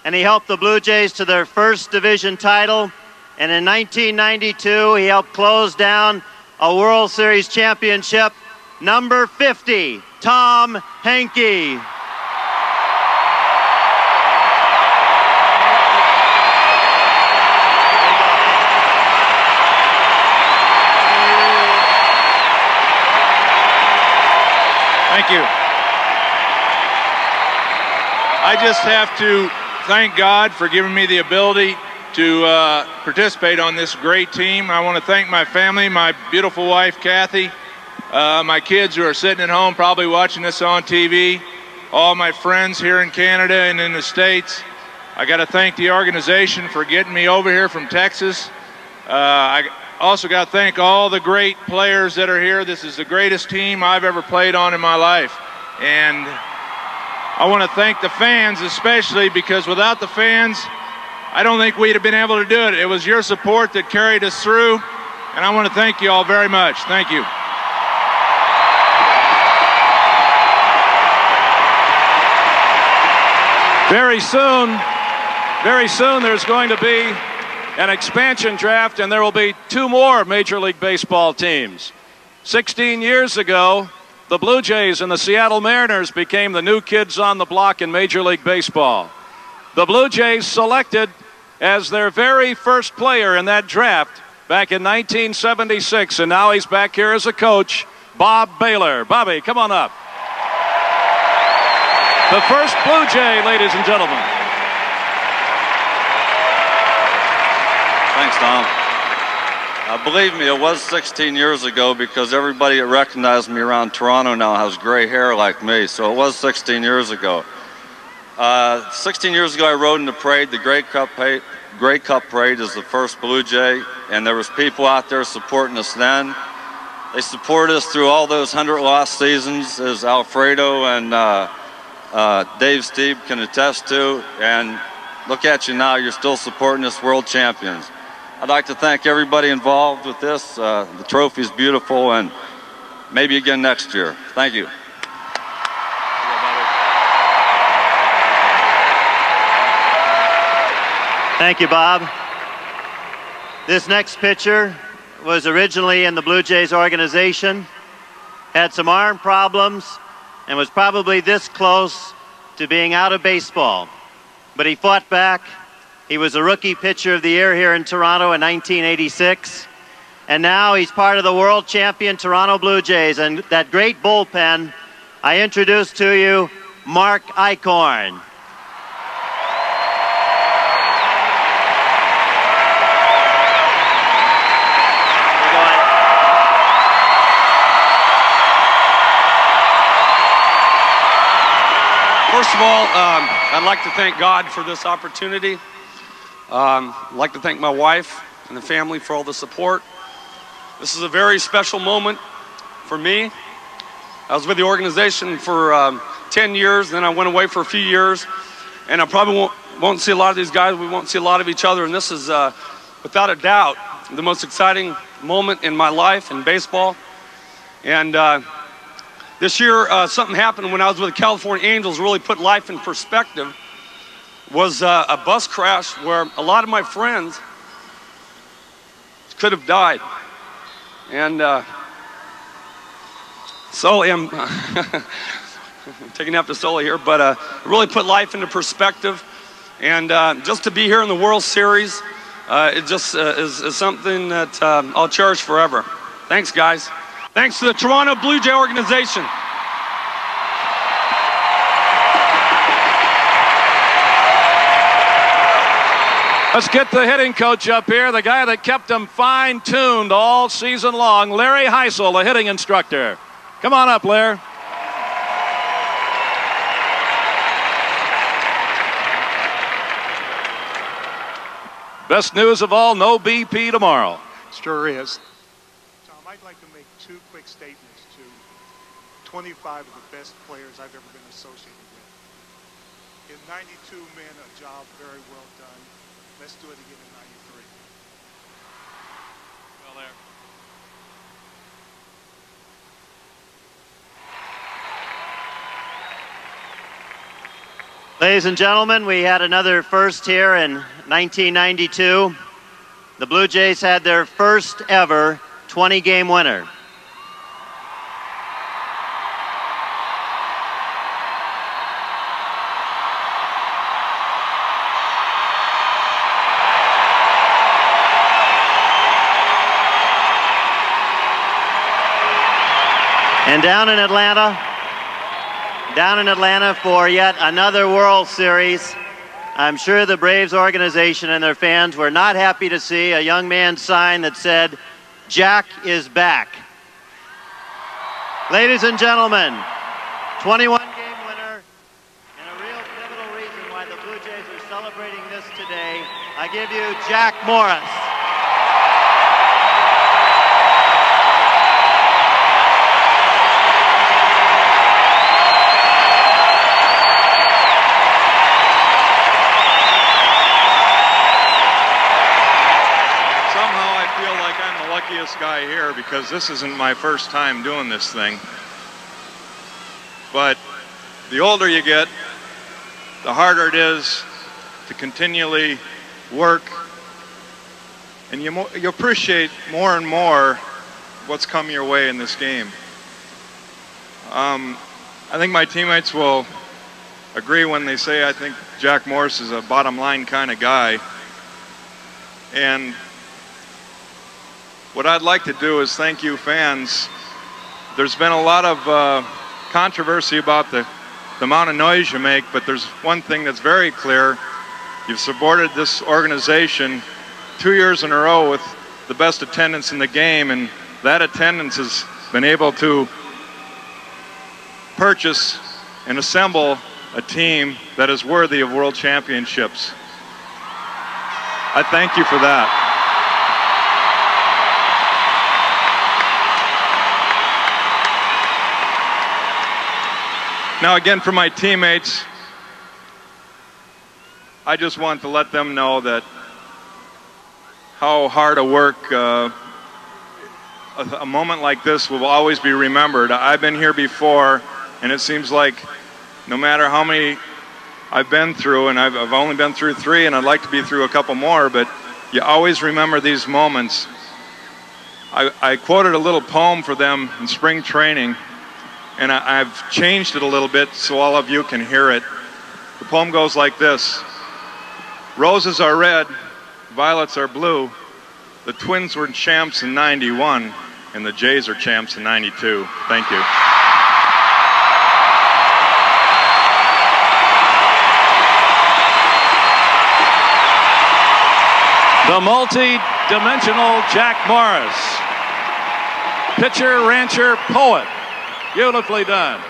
[SPEAKER 6] and he helped the Blue Jays to their first division title. And in 1992, he helped close down a World Series championship. Number 50, Tom Henke.
[SPEAKER 5] Thank you. I just have to thank God for giving me the ability to participate on this great team. I want to thank my family, my beautiful wife, Kathy, my kids who are sitting at home probably watching this on TV, all my friends here in Canada and in the States. I got to thank the organization for getting me over here from Texas. I also got to thank all the great players that are here. This is the greatest team I've ever played on in my life. And I want to thank the fans especially, because without the fans, I don't think we'd have been able to do it. It was your support that carried us through, and I want to thank you all very much. Thank you.
[SPEAKER 19] Very soon there's going to be an expansion draft, and there will be 2 more Major League Baseball teams. 16 years ago, the Blue Jays and the Seattle Mariners became the new kids on the block in Major League Baseball. The Blue Jays selected as their very first player in that draft back in 1976, and now he's back here as a coach, Bob Baylor. Bobby, come on up. The first Blue Jay, ladies and gentlemen.
[SPEAKER 8] Thanks, Tom. Believe me, it was 16 years ago, because everybody that recognized me around Toronto now has gray hair like me, so it was 16 years ago. 16 years ago, I rode in the parade, the Grey Cup Parade is the first Blue Jay, and there was people out there supporting us then. They supported us through all those 100 lost seasons, as Alfredo and Dave Steeb can attest to, and look at you now, you're still supporting us, world champions. I'd like to thank everybody involved with this. The trophy's beautiful, and maybe again next year. Thank you.
[SPEAKER 6] Thank you, Bob. This next pitcher was originally in the Blue Jays organization, had some arm problems, and was probably this close to being out of baseball. But he fought back. He was a rookie pitcher of the year here in Toronto in 1986. And now he's part of the world champion Toronto Blue Jays. And that great bullpen, I introduce to you Mark Eichhorn.
[SPEAKER 23] First of all,
[SPEAKER 10] I'd like to thank God for this opportunity. I'd like to thank my wife and the family for all the support. This is a very special moment for me. I was with the organization for 10 years, then I went away for a few years, and I probably won't see a lot of these guys. We won't see a lot of each other, and this is, without a doubt, the most exciting moment in my life in baseball. And this year, something happened when I was with the California Angels, really put life in perspective. Was a bus crash where a lot of my friends could have died. And Sully, I'm taking after Sully here, but really put life into perspective. And just to be here in the World Series, it just is something that I'll cherish forever. Thanks, guys. Thanks to the Toronto Blue Jay organization.
[SPEAKER 19] Let's get the hitting coach up here, the guy that kept them fine-tuned all season long, Larry Heisel, the hitting instructor. Come on up, Larry. Best news of all, no BP tomorrow.
[SPEAKER 21] Sure is. Tom, I'd like to make two quick statements to 25 of the best players I've ever been associated with. In 92 men, a job very well done. Let's do it again in 93.
[SPEAKER 19] Well, there.
[SPEAKER 6] Ladies and gentlemen, we had another first here in 1992. The Blue Jays had their first ever 20-game winner. And down in Atlanta for yet another World Series, I'm sure the Braves organization and their fans were not happy to see a young man's sign that said, "Jack is back." Ladies and gentlemen, 21-game winner and a real pivotal reason why the Blue Jays are celebrating this today, I give you Jack Morris.
[SPEAKER 22] Luckiest guy here because this isn't my first time doing this thing. But the older you get, the harder it is to continually work, and you appreciate more and more what's come your way in this game. I think my teammates will agree when they say I think Jack Morris is a bottom line kind of guy. And what I'd like to do is thank you fans. There's been a lot of controversy about the amount of noise you make, but there's one thing that's very clear. You've supported this organization 2 years in a row with the best attendance in the game, and that attendance has been able to purchase and assemble a team that is worthy of world championships. I thank you for that. Now again, for my teammates, I just want to let them know that how hard a work a moment like this will always be remembered. I've been here before, and it seems like no matter how many I've been through, and I've only been through 3, and I'd like to be through a couple more, but you always remember these moments. I quoted a little poem for them in spring training, and I've changed it a little bit so all of you can hear it. The poem goes like this: roses are red, violets are blue. The Twins were champs in '91, and the Jays are champs in '92. Thank you.
[SPEAKER 19] The multi-dimensional Jack Morris, pitcher, rancher, poet. Beautifully done.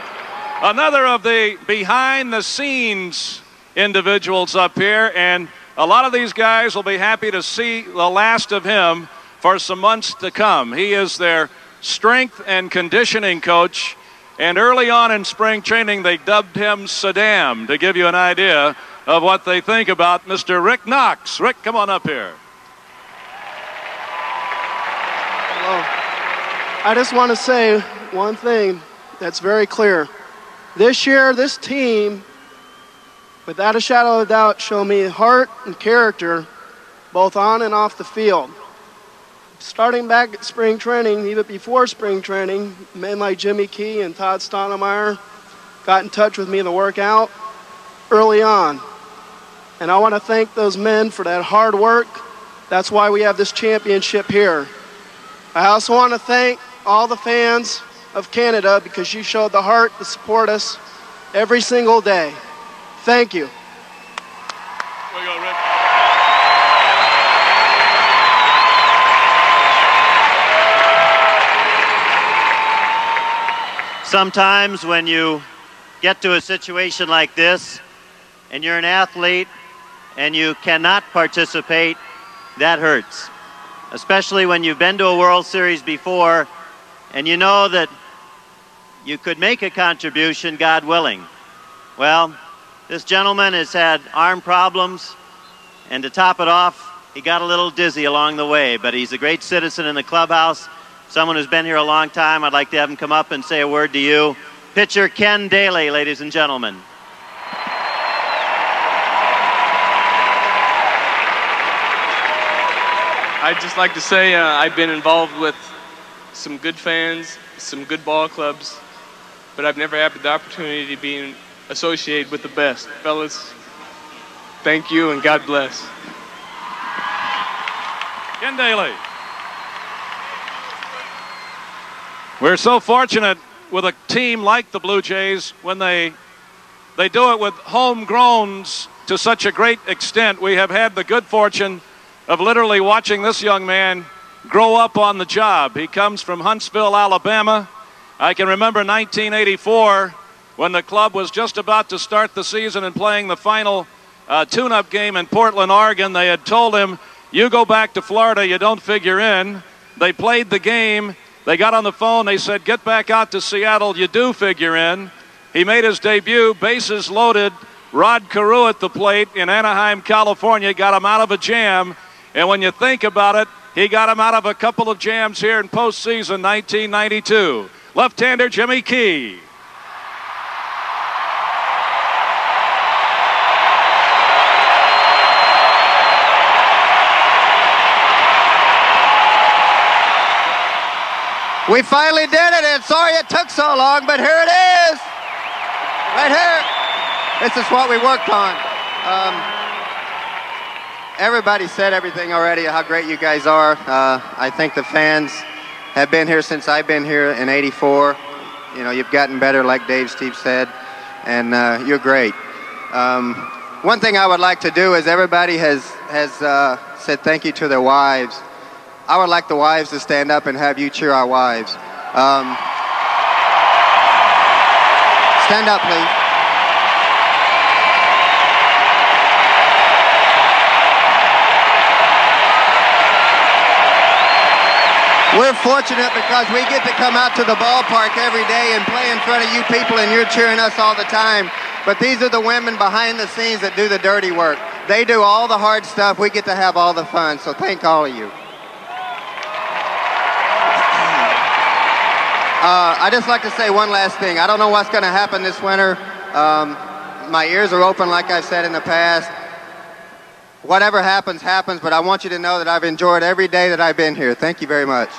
[SPEAKER 19] Another of the behind-the-scenes individuals up here, and a lot of these guys will be happy to see the last of him for some months to come. He is their strength and conditioning coach, and early on in spring training they dubbed him Saddam, to give you an idea of what they think about Mr. Rick Knox. Rick, come on up here.
[SPEAKER 9] Hello. I just want to say one thing that's very clear. This year, this team, without a shadow of a doubt, showed me heart and character, both on and off the field. Starting back at spring training, even before spring training, men like Jimmy Key and Todd Stonemeyer got in touch with me to work out early on. And I want to thank those men for that hard work. That's why we have this championship here. I also want to thank all the fans of Canada, because you showed the heart to support us every single day. Thank you.
[SPEAKER 19] There you go, Rick.
[SPEAKER 6] Sometimes when you get to a situation like this and you're an athlete and you cannot participate, that hurts. Especially when you've been to a World Series before and you know that you could make a contribution, God willing. Well, this gentleman has had arm problems, and to top it off, he got a little dizzy along the way, but he's a great citizen in the clubhouse, someone who's been here a long time. I'd like to have him come up and say a word to you. Pitcher Ken Daly, ladies and gentlemen.
[SPEAKER 11] I'd just like to say I've been involved with some good fans, some good ball clubs, but I've never had the opportunity to be associated with the best. Fellas, thank you and God bless.
[SPEAKER 19] Ken Daly. We're so fortunate with a team like the Blue Jays when they do it with homegrowns to such a great extent. We have had the good fortune of literally watching this young man grow up on the job. He comes from Huntsville, Alabama. I can remember 1984 when the club was just about to start the season and playing the final tune-up game in Portland, Oregon. They had told him, you go back to Florida, you don't figure in. They played the game. They got on the phone. They said, get back out to Seattle, you do figure in. He made his debut, bases loaded. Rod Carew at the plate in Anaheim, California, got him out of a jam. And when you think about it, he got him out of a couple of jams here in postseason 1992. Left-hander Jimmy Key.
[SPEAKER 15] We finally did it, and sorry it took so long, but here it is. Right here. This is what we worked on. Everybody said everything already, how great you guys are. I think the fans have been here since I've been here in '84. You know, you've gotten better, like Steve said, and you're great. One thing I would like to do is everybody has said thank you to their wives. I would like the wives to stand up and have you cheer our wives. Stand up, please. We're fortunate because we get to come out to the ballpark every day and play in front of you people, and you're cheering us all the time. But these are the women behind the scenes that do the dirty work. They do all the hard stuff. We get to have all the fun. So thank all of you. I'd just like to say one last thing. I don't know what's going to happen this winter. My ears are open, like I said in the past. Whatever happens, happens, but I want you to know that I've enjoyed every day that I've been here. Thank you very much.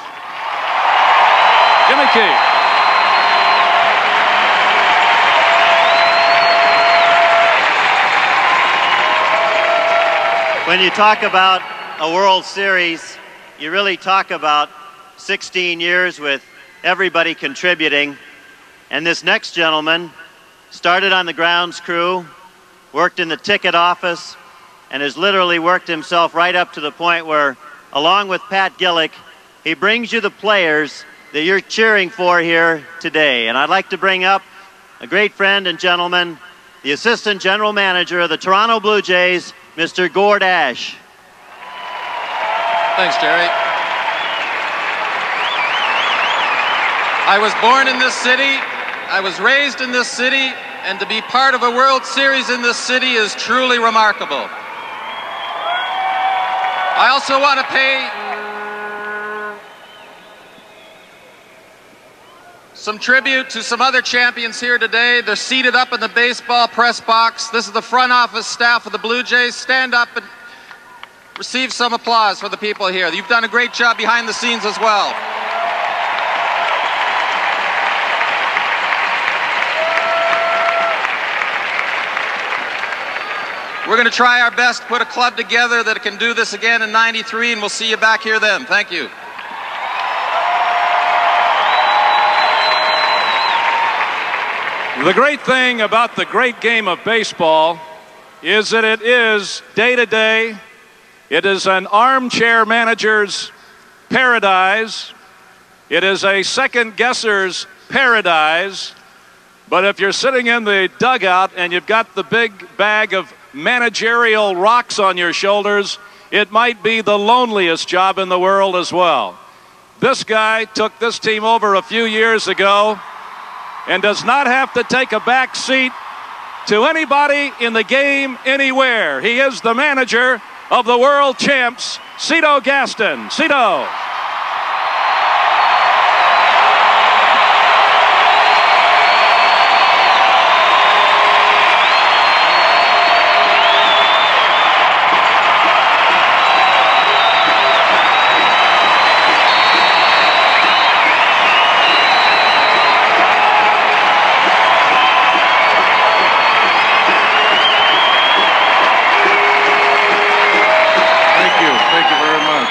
[SPEAKER 19] Jimmy Key.
[SPEAKER 6] When you talk about a World Series, you really talk about 16 years with everybody contributing. And this next gentleman started on the grounds crew, worked in the ticket office, and has literally worked himself right up to the point where, along with Pat Gillick, he brings you the players that you're cheering for here today. And I'd like to bring up a great friend and gentleman, the Assistant General Manager of the Toronto Blue Jays, Mr. Gord Ash.
[SPEAKER 2] Thanks, Jerry. I was born in this city, I was raised in this city, and to be part of a World Series in this city is truly remarkable. I also want to pay some tribute to some other champions here today. They're seated up in the baseball press box. This is the front office staff of the Blue Jays. Stand up and receive some applause for the people here. You've done a great job behind the scenes as well. We're going to try our best to put a club together that can do this again in '93, and we'll see you back here then. Thank you.
[SPEAKER 19] The great thing about the great game of baseball is that it is day-to-day. It is an armchair manager's paradise. It is a second-guesser's paradise. But if you're sitting in the dugout and you've got the big bag of managerial rocks on your shoulders, it might be the loneliest job in the world as well. This guy took this team over a few years ago and does not have to take a back seat to anybody in the game anywhere. He is the manager of the world champs, CFTO Gaston. CFTO.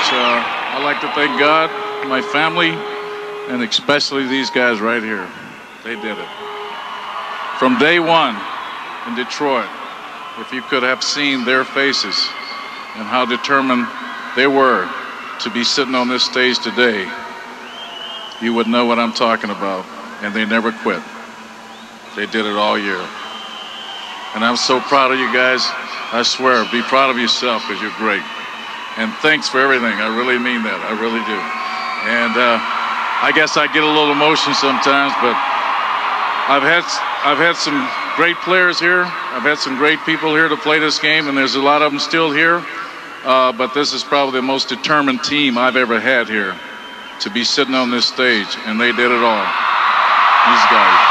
[SPEAKER 13] I'd like to thank God, my family, and especially these guys right here. They did it. From day one in Detroit, if you could have seen their faces and how determined they were to be sitting on this stage today, you would know what I'm talking about. And they never quit. They did it all year. And I'm so proud of you guys. I swear, be proud of yourself because you're great. And thanks for everything. I really mean that. I really do. And I guess I get a little emotional sometimes, but I've had some great players here. I've had some great people here to play this game, and there's a lot of them still here. But this is probably the most determined team I've ever had here to be sitting on this stage, and they did it all. These guys.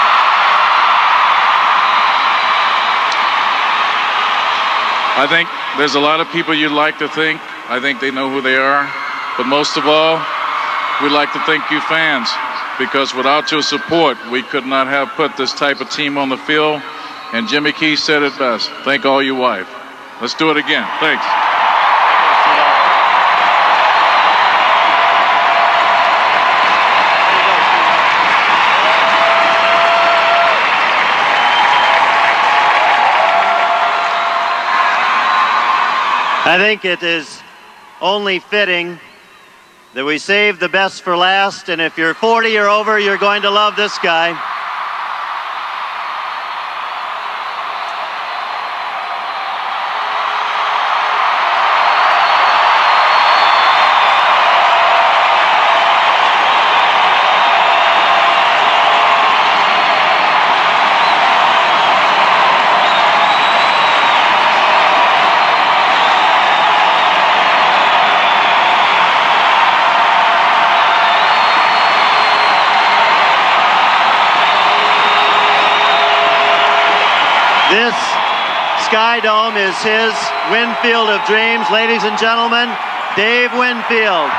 [SPEAKER 13] I think there's a lot of people you'd like to think. I think they know who they are. But most of all, we'd like to thank you fans, because without your support, we could not have put this type of team on the field. And Jimmy Key said it best. Thank all your wife. Let's do it again. Thanks.
[SPEAKER 6] I think it is only fitting that we save the best for last, and if you're 40 or over, you're going to love this guy. This Sky Dome is his Winfield of dreams. Ladies and gentlemen, Dave Winfield.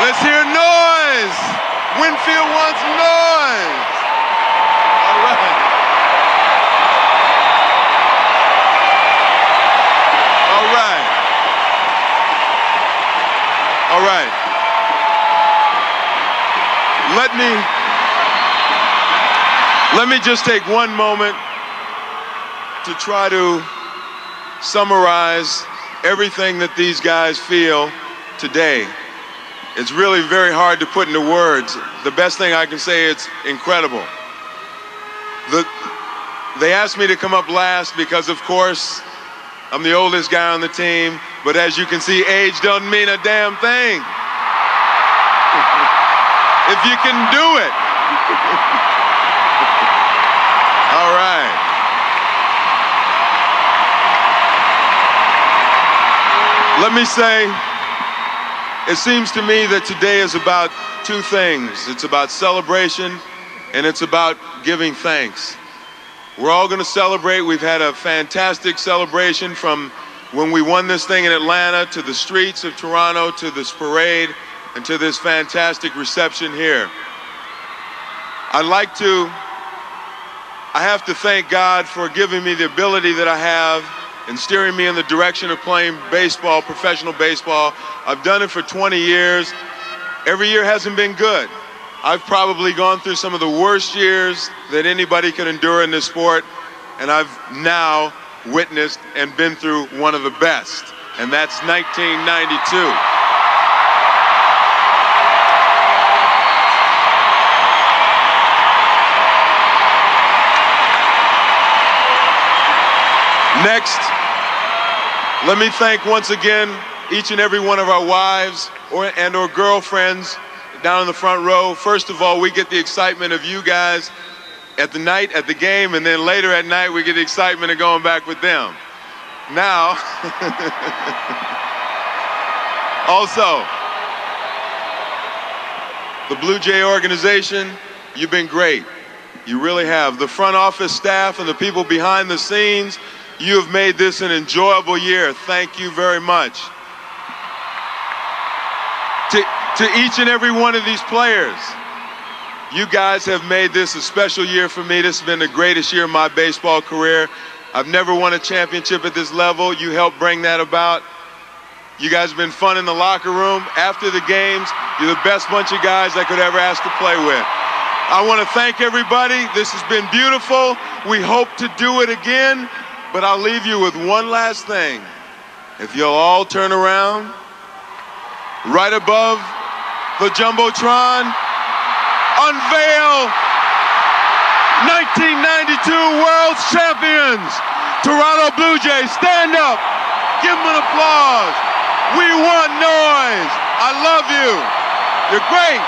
[SPEAKER 14] Let's hear noise. Winfield wants noise. All right. All right. All right. Let me just take one moment to try to summarize everything that these guys feel today. It's really very hard to put into words. The best thing I can say, it's incredible. They asked me to come up last because, of course, I'm the oldest guy on the team, but as you can see, age doesn't mean a damn thing. If you can do it. All right. Let me say, it seems to me that today is about two things. It's about celebration and it's about giving thanks. We're all going to celebrate. We've had a fantastic celebration from when we won this thing in Atlanta to the streets of Toronto to this parade and to this fantastic reception here. I have to thank God for giving me the ability that I have and steering me in the direction of playing baseball, professional baseball. I've done it for 20 years. Every year hasn't been good. I've probably gone through some of the worst years that anybody can endure in this sport, and I've now witnessed and been through one of the best, and that's 1992. Next, let me thank once again each and every one of our wives or girlfriends down in the front row. First of all, we get the excitement of you guys at the night, at the game, and then later at night we get the excitement of going back with them. Now, also, the Blue Jay organization, you've been great. You really have. The front office staff and the people behind the scenes, you have made this an enjoyable year. Thank you very much. To each and every one of these players, you guys have made this a special year for me. This has been the greatest year of my baseball career. I've never won a championship at this level. You helped bring that about. You guys have been fun in the locker room. After the games, you're the best bunch of guys I could ever ask to play with. I want to thank everybody. This has been beautiful. We hope to do it again. But I'll leave you with one last thing. If you'll all turn around, right above the Jumbotron, unveil 1992 World Champions, Toronto Blue Jays. Stand up, give them an applause. We want noise. I love you. You're great.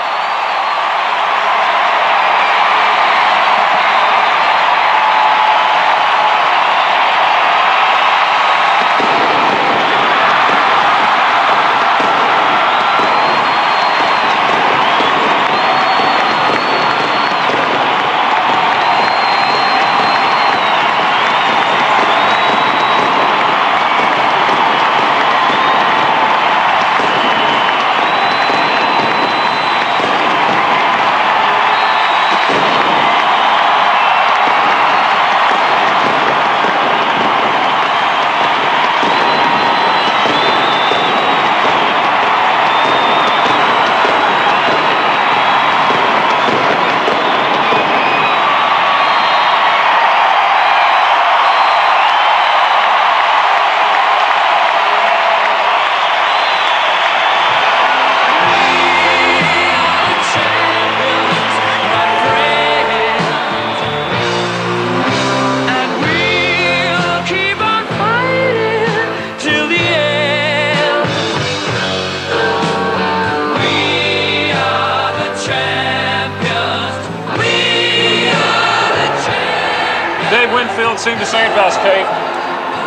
[SPEAKER 1] Seemed to say it best, Kate.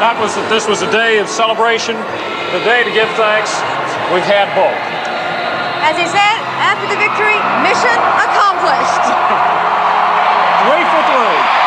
[SPEAKER 1] That was that this was a day of celebration, the day to give thanks. We've had both.
[SPEAKER 4] As he said, after the victory, mission accomplished.
[SPEAKER 1] 3 for 3.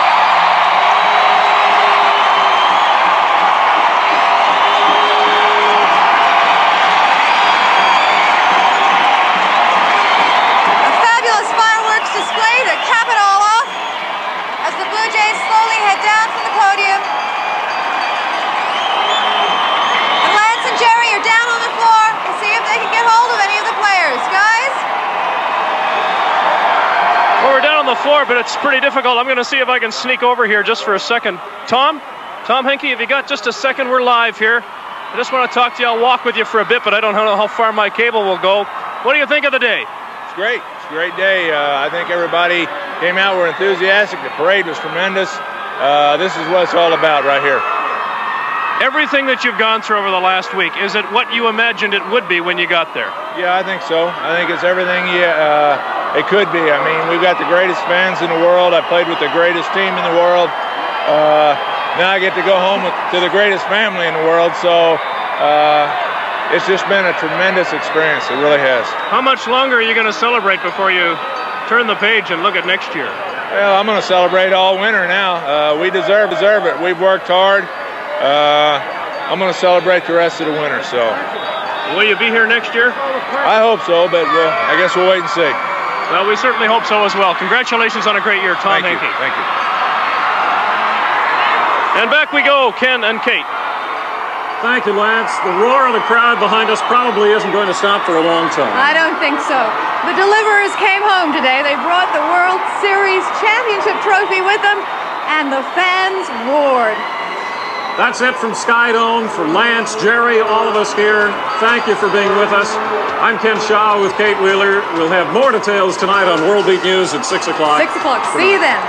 [SPEAKER 16] the floor, but it's pretty difficult. I'm going to see if I can sneak over here just for a second. Tom Henke, have you got just a second? We're live here. I just want to talk to you. I'll walk with you for a bit, but I don't know how far my cable will go. What do you think of the day?
[SPEAKER 22] It's great. It's a great day. I think everybody came out, were enthusiastic. The parade was tremendous. This is what it's all about right here.
[SPEAKER 16] Everything that you've gone through over the last week, is it what you imagined it would be when you got there?
[SPEAKER 22] Yeah, I think so. I think it's everything it could be. I mean, we've got the greatest fans in the world. I played with the greatest team in the world. Now I get to go home to the greatest family in the world. So it's just been a tremendous experience. It really has.
[SPEAKER 16] How much longer are you going to celebrate before you turn the page and look at next year?
[SPEAKER 22] Well, I'm going to celebrate all winter now. We deserve it. We've worked hard. I'm going to celebrate the rest of the winter. So,
[SPEAKER 16] will you be here next year?
[SPEAKER 22] I hope so, but I guess we'll wait and see.
[SPEAKER 16] Well, we certainly hope so as well. Congratulations on a great year, Tom Henke.
[SPEAKER 22] Thank you.
[SPEAKER 16] And back we go, Ken and Kate.
[SPEAKER 1] Thank you, Lance. The roar of the crowd behind us probably isn't going to stop for a long time.
[SPEAKER 4] I don't think so. The deliverers came home today. They brought the World Series championship trophy with them, and the fans roared.
[SPEAKER 1] That's it from Skydome, from Lance, Jerry, all of us here. Thank you for being with us. I'm Ken Shaw with Kate Wheeler. We'll have more details tonight on World Beat News at 6 o'clock.
[SPEAKER 4] 6 o'clock. See you then.